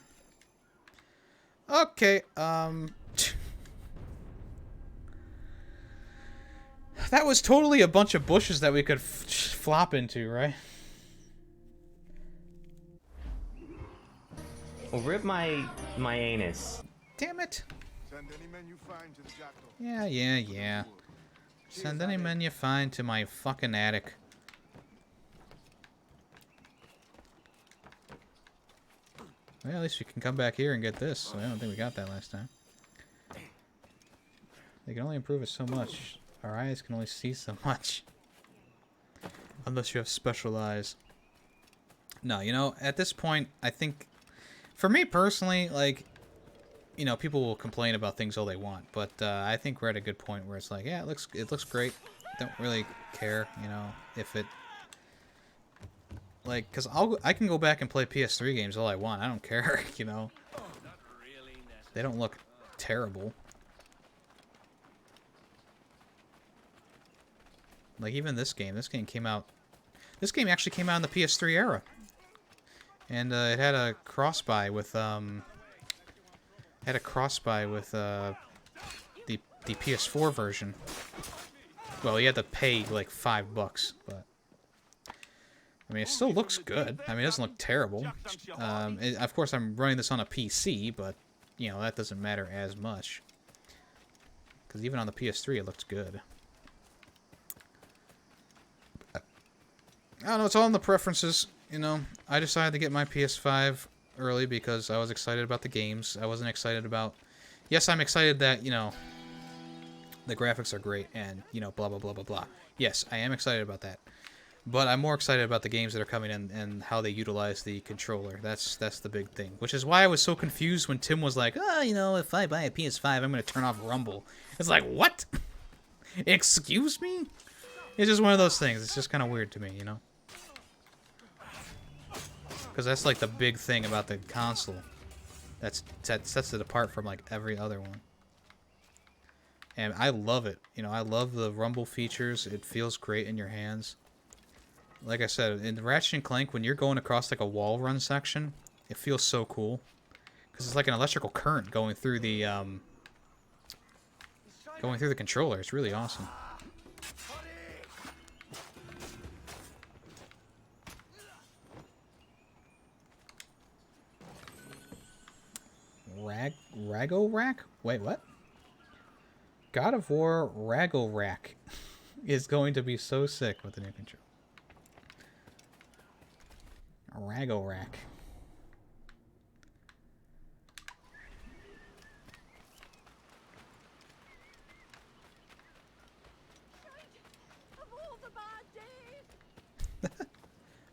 Okay, that was totally a bunch of bushes that we could flop into, right? Well, rip my anus. Damn it. Send any men you find to the jackal. Yeah. Send any men you find to my fucking attic. Well, at least we can come back here and get this. I don't think we got that last time. They can only improve it so much. Our eyes can only see so much. Unless you have special eyes. No, you know, at this point, I think... For me personally, like... You know, people will complain about things all they want, but I think we're at a good point where it's like, yeah, it looks great. Don't really care, you know, if it... Like, because I can go back and play PS3 games all I want. I don't care, you know. They don't look terrible. Like, even this game came out... This game actually came out in the PS3 era. And it had a cross-buy with, the PS4 version. Well, you had to pay like $5, but I mean, it still looks good. I mean, it doesn't look terrible. Of course, I'm running this on a PC, but you know that doesn't matter as much because even on the PS3, it looks good. I don't know. It's all in the preferences. You know, I decided to get my PS5 early because I was excited about the games. I wasn't excited about... Yes, I'm excited that, you know, the graphics are great and, you know, blah, blah, blah, blah, blah. Yes, I am excited about that. But I'm more excited about the games that are coming in and how they utilize the controller. That's the big thing. Which is why I was so confused when Tim was like, oh, you know, if I buy a PS5, I'm going to turn off Rumble. It's like, what? Excuse me? It's just one of those things. It's just kind of weird to me, you know? Because that's like the big thing about the console. That sets it apart from like every other one. And I love it. You know, I love the rumble features. It feels great in your hands. Like I said, in Ratchet and Clank, when you're going across like a wall run section, it feels so cool. Because it's like an electrical current going through the controller. It's really awesome. Ragorak? Wait, what? God of War Ragorak is going to be so sick with the new control. Ragorak.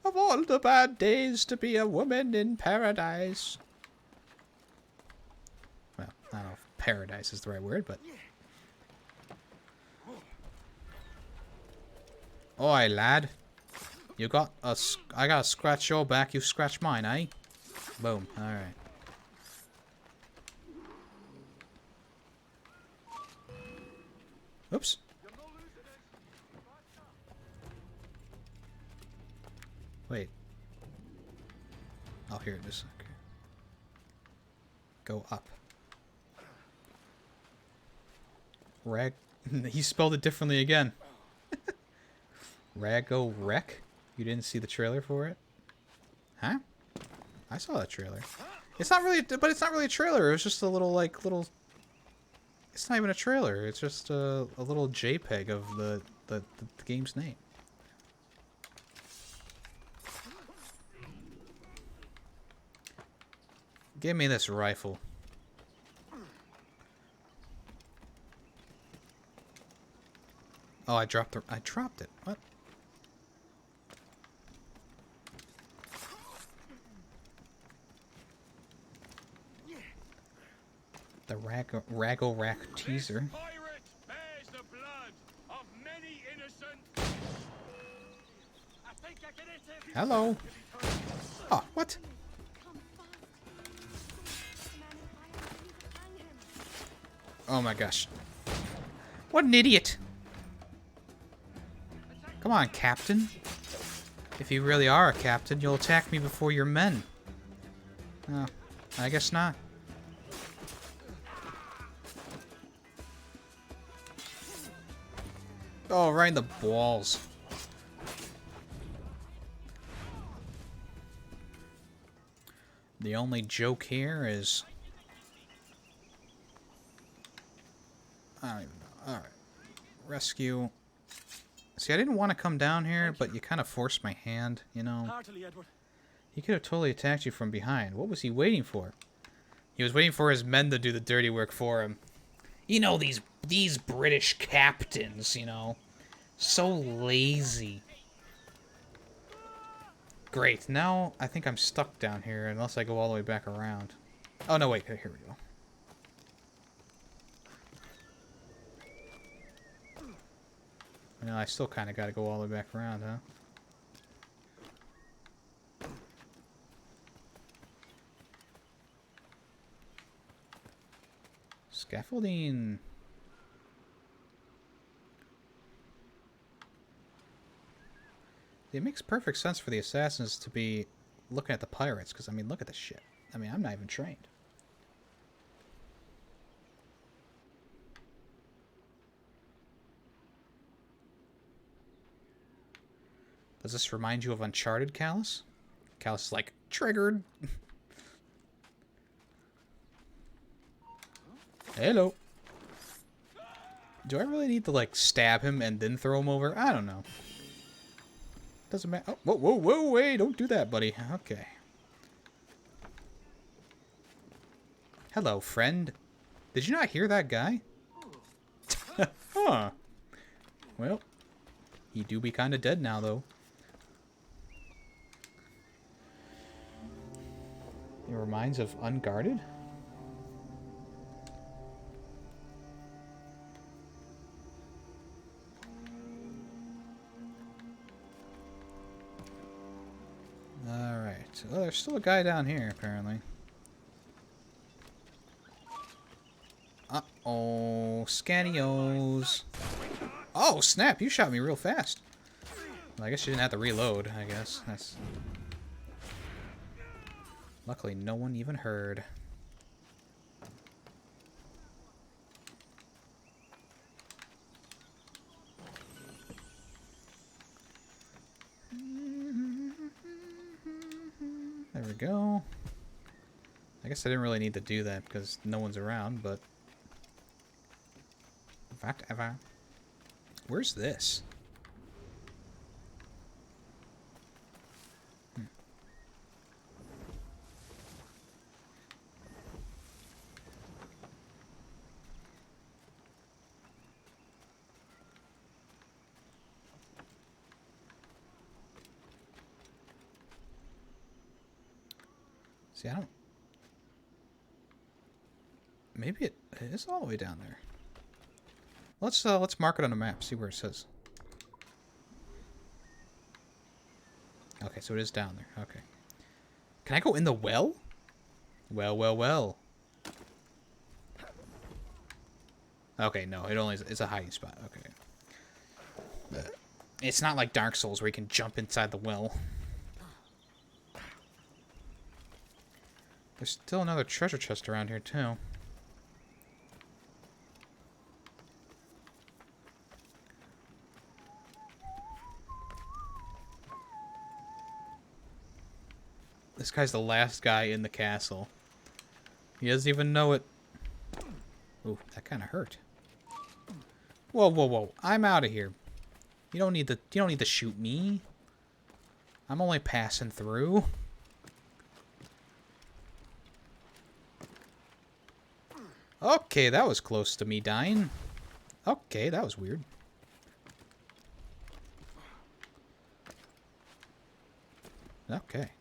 Of all the bad days to be a woman in paradise. Well, I don't know if paradise is the right word, but... Oi, lad. You got a... I gotta scratch your back, you scratch mine, eh? Boom. Alright. Oops. Wait. Oh, here it is. Okay. Go up. Rag... he spelled it differently again. Rago Wreck? You didn't see the trailer for it? Huh? I saw that trailer. It's not really... But it's not really a trailer. It was just a little, like, little... It's not even a trailer. It's just a little JPEG of the game's name. Give me this rifle. Oh, I dropped it. What? The Ragorak teaser. Hello. Oh, what? Oh my gosh. What an idiot. Come on, Captain. If you really are a captain, you'll attack me before your men. Oh, I guess not. Oh, right in the balls. The only joke here is... I don't even know. Alright. Rescue. See, I didn't want to come down here, but you kind of forced my hand, you know. Heartily, Edward. He could have totally attacked you from behind. What was he waiting for? He was waiting for his men to do the dirty work for him. You know, these British captains, you know. So lazy. Great. Now I think I'm stuck down here unless I go all the way back around. Oh, no, wait. Here we go. No, I still kind of got to go all the way back around, huh? Scaffolding. It makes perfect sense for the assassins to be looking at the pirates, because, I mean, look at this shit. I mean, I'm not even trained. Does this remind you of Uncharted, Callus? Callus is like, triggered. Hello. Do I really need to, like, stab him and then throw him over? I don't know. Doesn't matter. Oh, whoa, whoa, whoa, wait. Don't do that, buddy. Okay. Hello, friend. Did you not hear that guy? Huh. Well, he do be kind of dead now, though. It reminds of Unguarded? Alright. Well, there's still a guy down here, apparently. Uh-oh. Scanios. Oh, snap. You shot me real fast. Well, I guess you didn't have to reload, I guess. That's... Luckily, no one even heard. There we go. I guess I didn't really need to do that because no one's around, but... Whatever. Where's this? See, I don't... Maybe it is all the way down there. Let's mark it on a map, see where it says. Okay, so it is down there. Okay. Can I go in the well? Well, well, well. Okay, no, it only is, it's a hiding spot. Okay. It's not like Dark Souls where you can jump inside the well. There's still another treasure chest around here, too. This guy's the last guy in the castle. He doesn't even know it. Ooh, that kind of hurt. Whoa, whoa, whoa! I'm out of here. You don't need to shoot me. I'm only passing through. Okay, that was close to me dying. Okay, that was weird. Okay.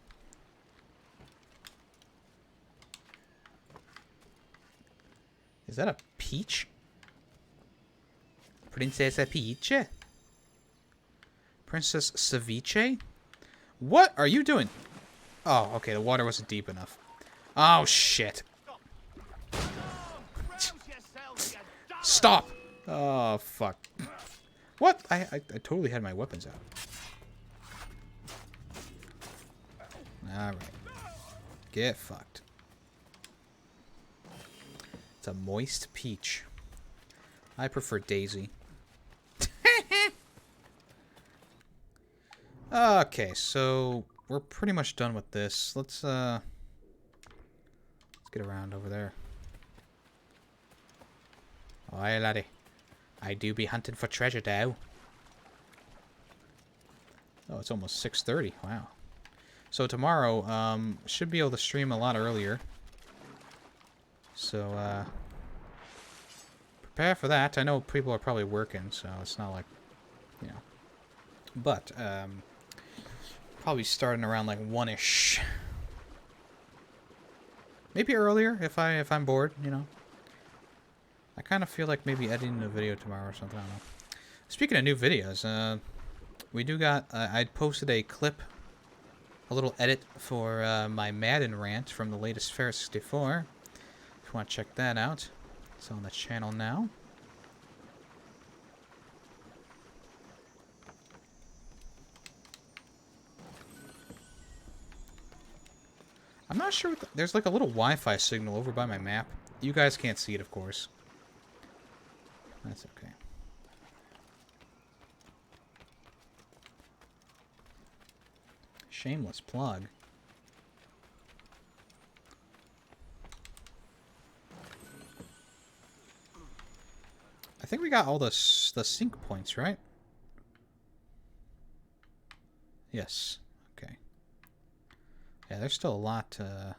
Is that a peach? Princesa Peach? Princess Ceviche? What are you doing? Oh, okay, the water wasn't deep enough. Oh, shit. Stop! Oh, fuck. What? I totally had my weapons out. Alright. Get fucked. It's a moist peach. I prefer Daisy. Okay, so we're pretty much done with this. Let's get around over there. Oi, laddie. I do be hunting for treasure now. Oh, it's almost 6:30. Wow. So tomorrow, should be able to stream a lot earlier. So, prepare for that. I know people are probably working, so it's not like, you know. But, probably starting around like 1-ish. Maybe earlier if I'm bored, you know. I kind of feel like maybe editing a video tomorrow or something. I don't know. Speaking of new videos, we do got. I posted a clip, a little edit for my Madden rant from the latest Fair 64. If you want to check that out, it's on the channel now. I'm not sure. There's like a little Wi-Fi signal over by my map. You guys can't see it, of course. That's okay. Shameless plug. I think we got all the sync points, right? Yes. Okay. Yeah, there's still a lot to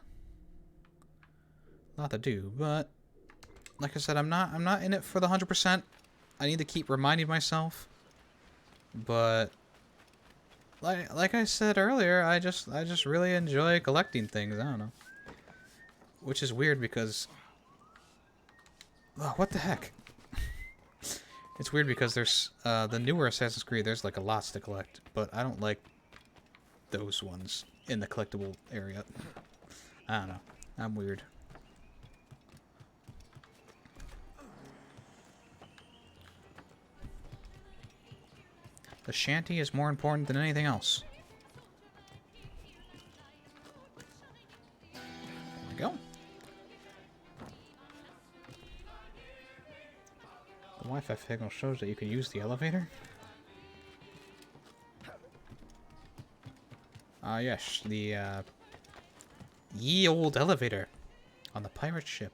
do, but like I said, I'm not in it for the 100%. I need to keep reminding myself. But like I said earlier, I just really enjoy collecting things. I don't know. Which is weird because oh, what the heck? It's weird because there's the newer Assassin's Creed, there's like a lot to collect, but I don't like those ones in the collectible area. I don't know. I'm weird. The shanty is more important than anything else. There we go. The Wi-Fi signal shows that you can use the elevator. Ah, yes, the ye old elevator. On the pirate ship.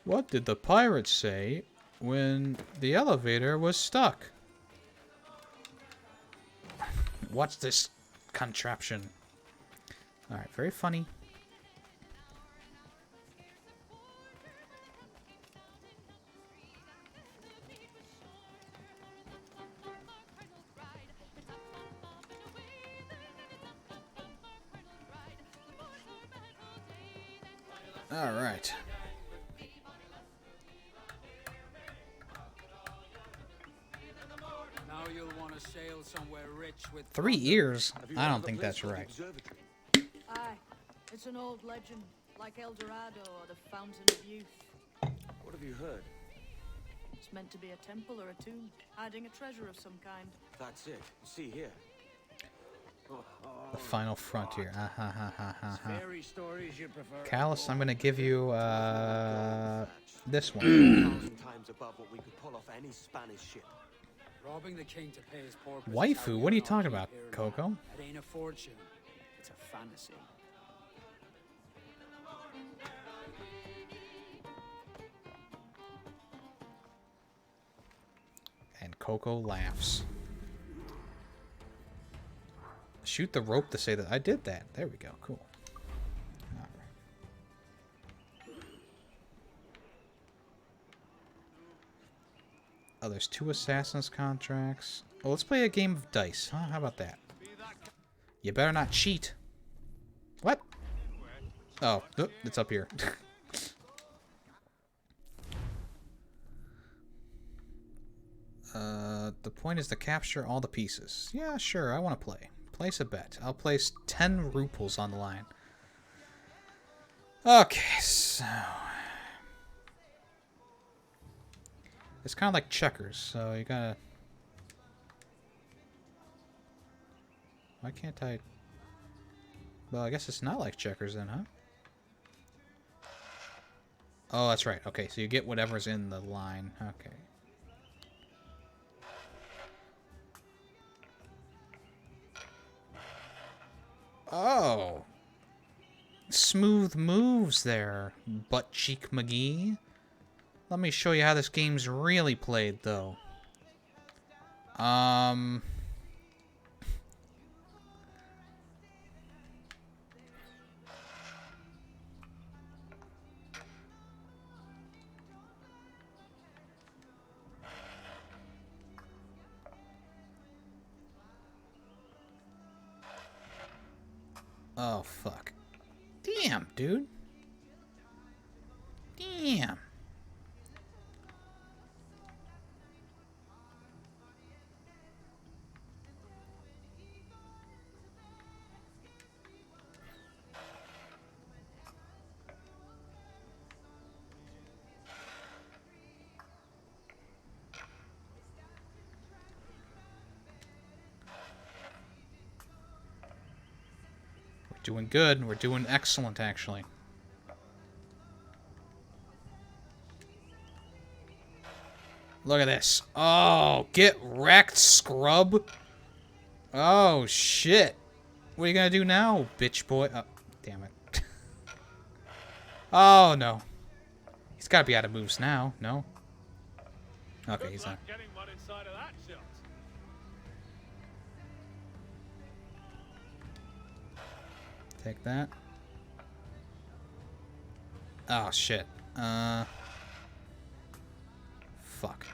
What did the pirates say when the elevator was stuck? What's this contraption? Alright, very funny. Alright. Now you'll want to sail somewhere rich with 3 years? I don't think that's right. Aye. It's an old legend, like El Dorado or the Fountain of Youth. What have you heard? It's meant to be a temple or a tomb, hiding a treasure of some kind. That's it. See here. The final frontier. Ah, ha, ha, ha, ha, ha. Fairy stories you prefer. Callus, I'm gonna give you this one. 1,000 times above what we could pull off any Spanish ship. Robbing the king to pay his porpoise. Waifu? What are you talking about, Coco? It ain't a fortune. It's a fantasy. And Coco laughs. Shoot the rope to say that I did that. There we go. Cool. All right. Oh, there's 2 assassins contracts. Oh, let's play a game of dice. Huh? How about that? You better not cheat. What? Oh, it's up here. The point is to capture all the pieces. Yeah, sure, I want to play. Place a bet. I'll place 10 ruples on the line. Okay, so... It's kind of like checkers, so you gotta... Why can't I... Well, I guess it's not like checkers then, huh? Oh, that's right. Okay, so you get whatever's in the line. Okay. Oh. Smooth moves there, Butt Cheek McGee. Let me show you how this game's really played, though. Oh, fuck. Damn, dude. Damn. Doing good. We're doing excellent, actually. Look at this. Oh, get wrecked, scrub. Oh, shit. What are you gonna do now, bitch boy? Oh, damn it. Oh, no. He's gotta be out of moves now, no? Okay, he's not. Getting one inside of that shot. Take that. Oh, shit. Fuck.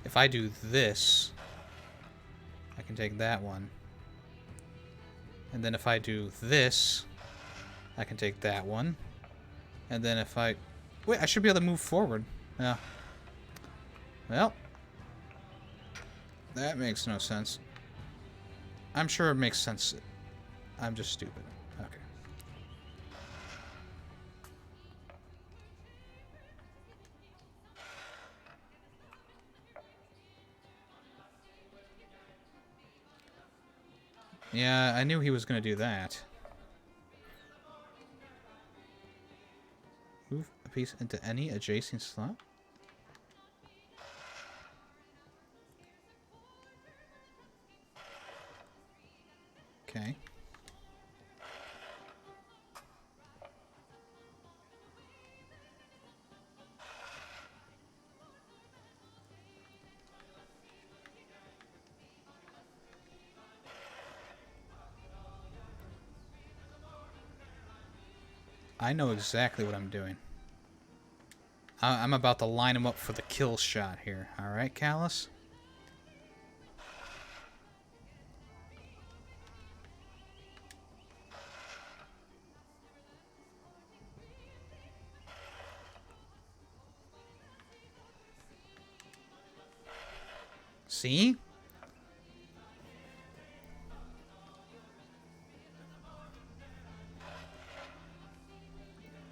If I do this, I can take that one. And then if I do this, I can take that one. And then if I... Wait, I should be able to move forward. Yeah. Well, that makes no sense. I'm sure it makes sense. I'm just stupid. Okay. Yeah, I knew he was going to do that. Move a piece into any adjacent slot. Okay. I know exactly what I'm doing. I'm about to line him up for the kill shot here. Alright, Callus? See?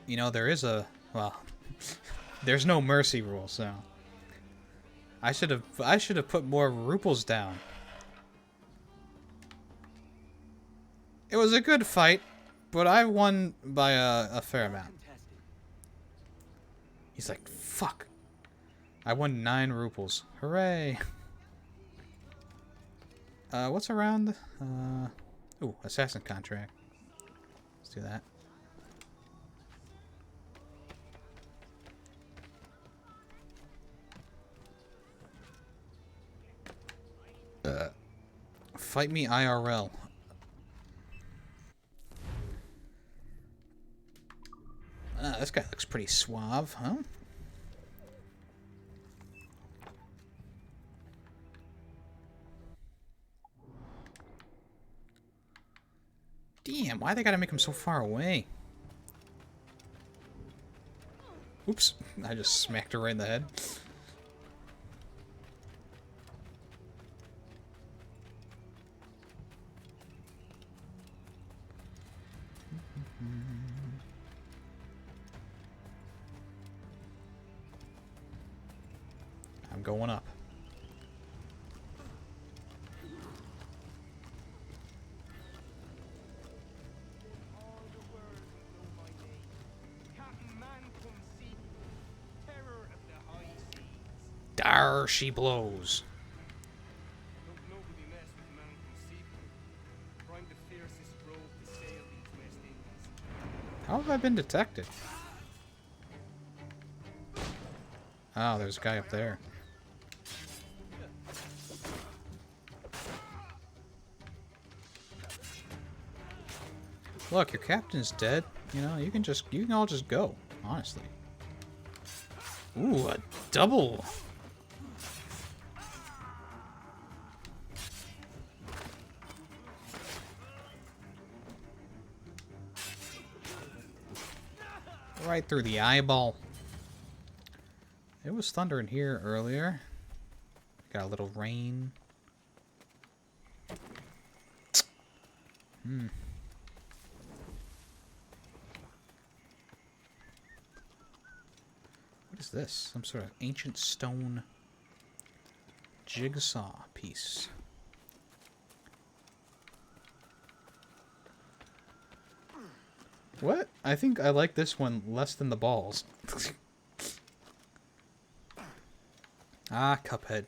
You know, there is a... Well, there's no mercy rule, so... I should have put more ruples down. It was a good fight, but I won by a fair amount. He's like, fuck. I won 9 ruples. Hooray. What's around? Ooh, assassin contract. Let's do that. Fight me IRL. This guy looks pretty suave, huh? Damn, why they gotta make him so far away? Oops, I just smacked her right in the head. I'm going up. Dar she blows. How have I been detected? Oh, there's a guy up there. Look, your captain's dead. You know, you can all just go, honestly. Ooh, a double. Right through the eyeball. It was thundering here earlier. Got a little rain. Hmm. What is this? Some sort of ancient stone jigsaw piece. What? I think I like this one less than the balls. Ah, Cuphead.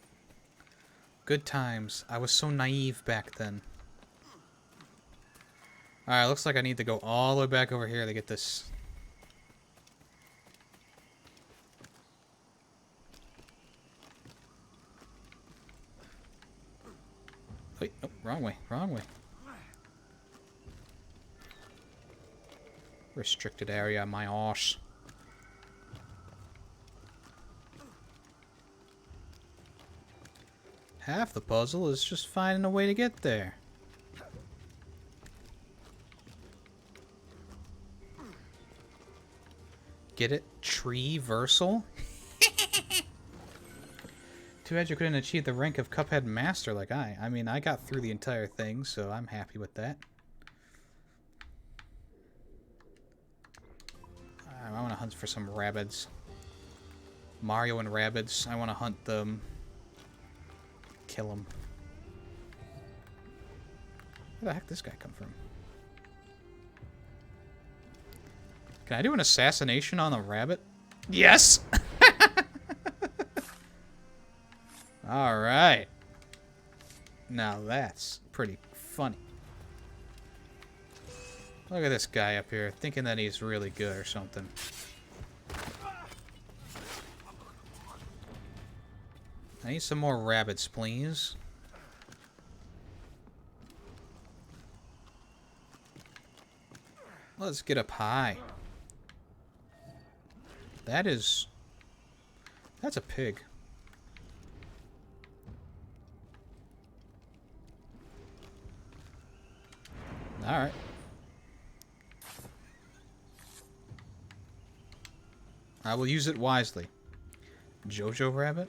Good times. I was so naive back then. Alright, looks like I need to go all the way back over here to get this. Wait, nope, wrong way, wrong way. Restricted area, my arse. Half the puzzle is just finding a way to get there. Get it? Tree-versal? Too bad you couldn't achieve the rank of Cuphead Master like I. I mean, I got through the entire thing, so I'm happy with that. I want to hunt for some rabbids. Mario and rabbids. I want to hunt them. Kill them. Where the heck did this guy come from? Can I do an assassination on a rabbit? Yes! Alright. Now that's pretty funny. Look at this guy up here, thinking that he's really good or something. I need some more rabbits, please. Let's get up high. That's a pig. Alright. I will use it wisely. Jojo rabbit?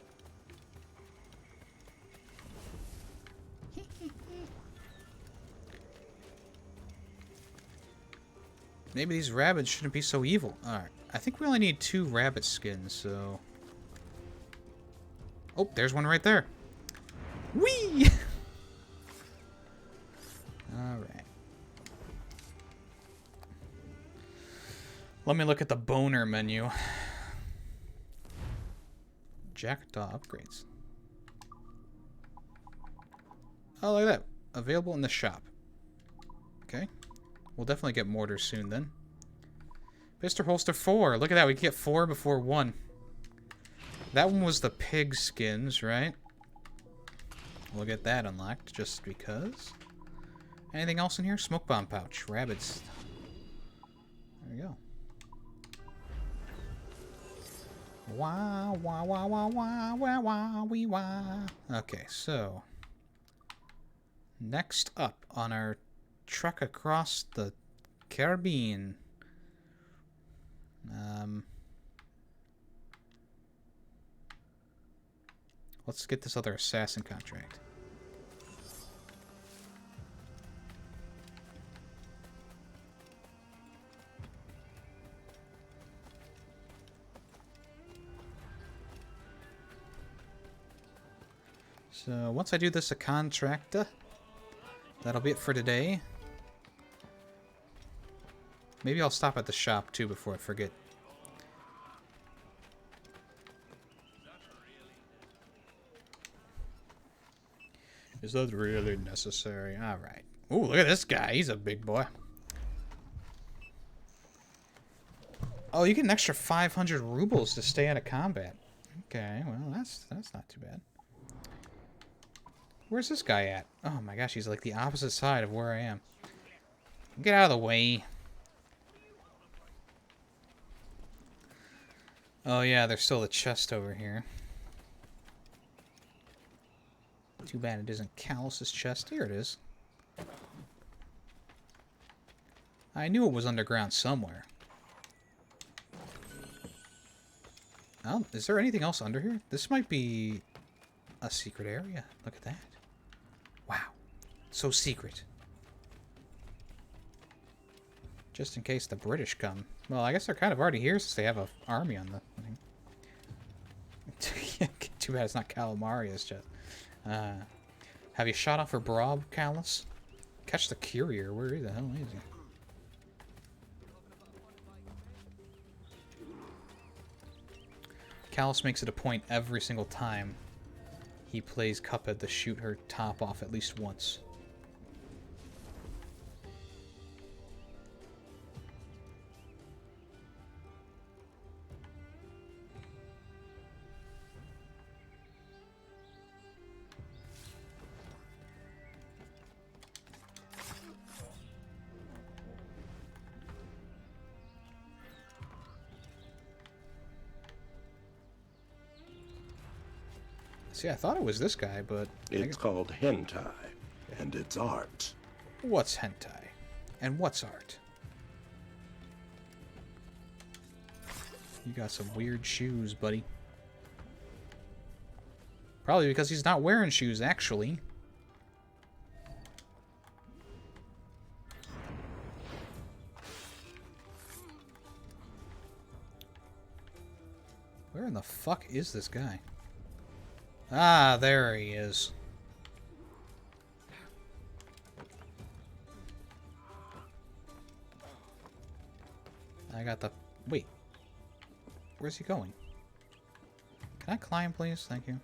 Maybe these rabbits shouldn't be so evil. Alright. I think we only need 2 rabbit skins, so... Oh, there's one right there. Whee! Alright. Let me look at the boner menu. Jackdaw upgrades. Oh, look at that. Available in the shop. Okay. We'll definitely get mortars soon then. Mr. Holster 4. Look at that. We can get 4 before 1. That one was the pig skins, right? We'll get that unlocked just because. Anything else in here? Smoke bomb pouch. Rabbits. There we go. Wah, wah, wah, wah, wah, wah, wah, wee, wah. Okay, so. Next up on our trek across the Caribbean. Let's get this other assassin contract. So once I do this a contract, that'll be it for today. Maybe I'll stop at the shop too before I forget. Is that really necessary? Alright. Ooh, look at this guy. He's a big boy. Oh, you get an extra 500 rubles to stay out of combat. Okay, well, that's not too bad. Where's this guy at? Oh my gosh, he's like the opposite side of where I am. Get out of the way. Oh yeah, there's still a chest over here. Too bad it isn't Callus's chest. Here it is. I knew it was underground somewhere. Oh, is there anything else under here? This might be a secret area. Look at that. Wow. So secret. Just in case the British come. Well, I guess they're kind of already here since they have an army on the thing. Too bad it's not Calamaria's chest. Have you shot off her Brob, Callus? Catch the courier. Where the hell is he? Callus makes it a point every single time he plays Cuphead to shoot her top off at least once. See, I thought it was this guy, but... It's called hentai, and it's art. What's hentai? And what's art? You got some weird shoes, buddy. Probably because he's not wearing shoes, actually. Where in the fuck is this guy? Ah, there he is. I got the... Wait. Where's he going? Can I climb, please? Thank you.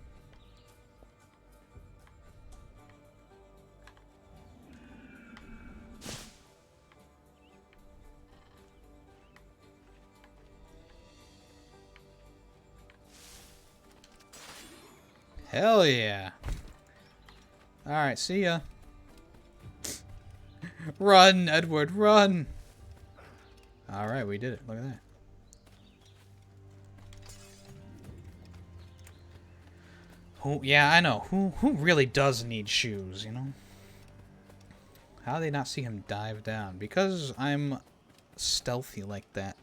Hell yeah. Alright, see ya. Run, Edward, run! Alright, we did it. Look at that. Who, yeah, I know. Who really does need shoes, you know? How do they not see him dive down? Because I'm stealthy like that.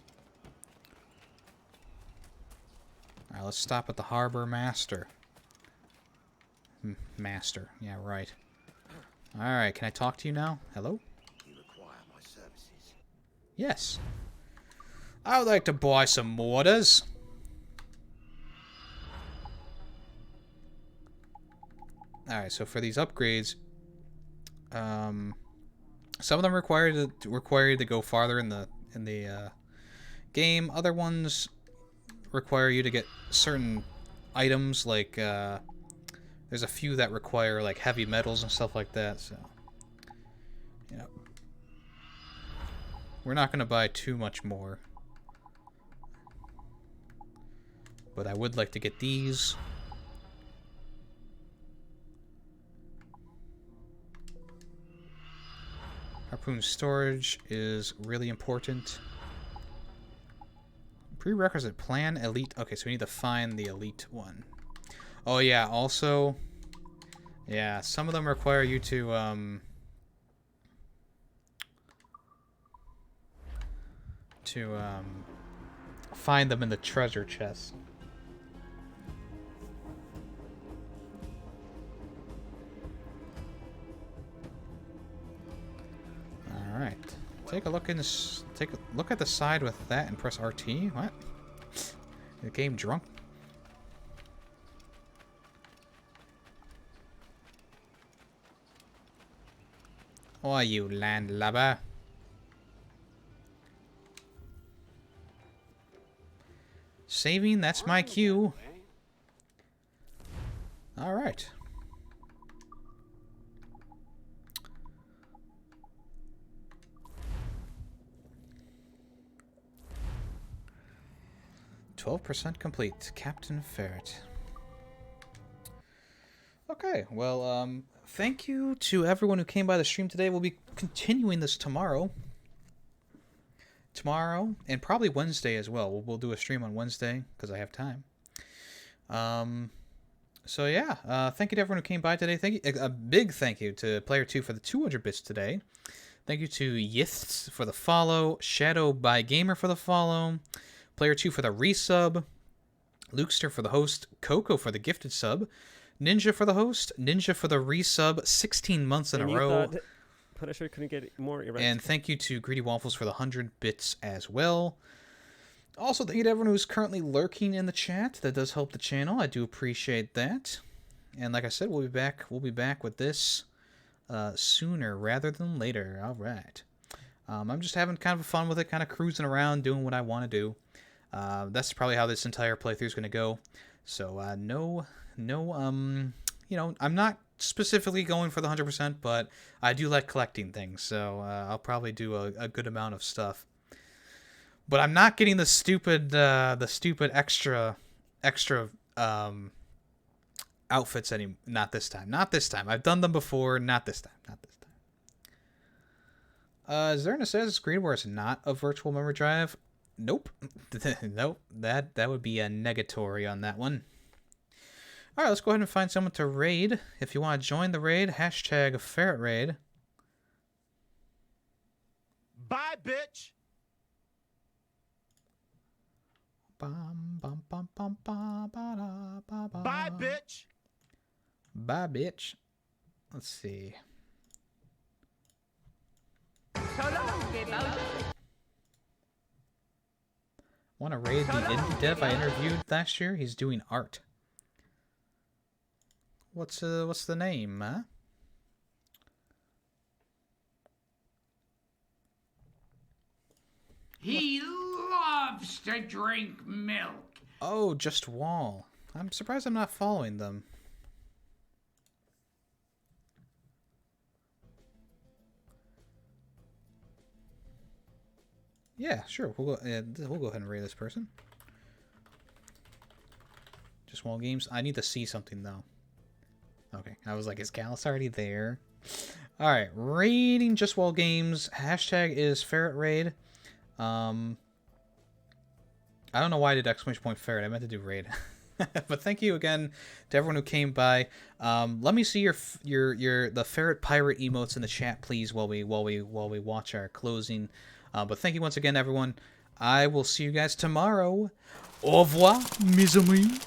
Alright, let's stop at the Harbor Master. Master, yeah, right. Alright, can I talk to you now? Hello? You require my services. Yes. I would like to buy some mortars. Alright, so for these upgrades, some of them require you to go farther in the game. Other ones require you to get certain items, like there's a few that require like heavy metals and stuff like that. So, you know, we're not going to buy too much more, but I would like to get these. Harpoon storage is really important. Prerequisite plan elite. Okay, so we need to find the elite one. Oh yeah, also, yeah, some of them require you to find them in the treasure chest. All right, take a look at the side with that and press RT. What? The game drunk? Oh, you landlubber. Saving, that's my cue. Alright. %, complete. Captain Ferret. Okay, well, thank you to everyone who came by the stream today. We'll be continuing this tomorrow. Tomorrow, and probably Wednesday as well. We'll do a stream on Wednesday, because I have time. So yeah, thank you to everyone who came by today. Thank you, a big thank you to Player 2 for the 200 bits today. Thank you to Yists for the follow, Shadow by Gamer for the follow, Player 2 for the resub, Lukester for the host, Coco for the gifted sub, Ninja for the host, Ninja for the resub, 16 months in a row. Punisher couldn't get more erect. And thank you to Greedy Waffles for the 100 bits as well. Also, thank you to everyone who's currently lurking in the chat. That does help the channel. I do appreciate that. And like I said, we'll be back with this sooner rather than later. All right. I'm just having kind of fun with it, kind of cruising around, doing what I want to do. That's probably how this entire playthrough is going to go. So you know, I'm not specifically going for the 100%, but I do like collecting things, so I'll probably do a good amount of stuff. But I'm not getting the stupid extra outfits anymore. Not this time. Not this time. I've done them before. Not this time. Not this time. Is there an Assassin's Creed where it's not a virtual memory drive? Nope. Nope. That would be a negatory on that one. Alright, let's go ahead and find someone to raid. If you want to join the raid, hashtag Ferret Raid. Bye, bitch! Bye, bitch! Bye, bitch. Let's see. Want to raid the indie dev I interviewed last year? He's doing art. What's the name, huh? He loves to drink milk. Oh, just Wall. I'm surprised I'm not following them. Yeah, sure. We'll go ahead and raid this person. Just Wall Games. I need to see something though. Okay, I was like, is Gallus already there? All right, raiding Just Wall Games. Hashtag is Ferret Raid. I don't know why I did exclamation point Ferret. I meant to do raid. But thank you again to everyone who came by. Let me see the Ferret Pirate emotes in the chat, please, while we watch our closing. But thank you once again, everyone. I will see you guys tomorrow. Au revoir, mes amis.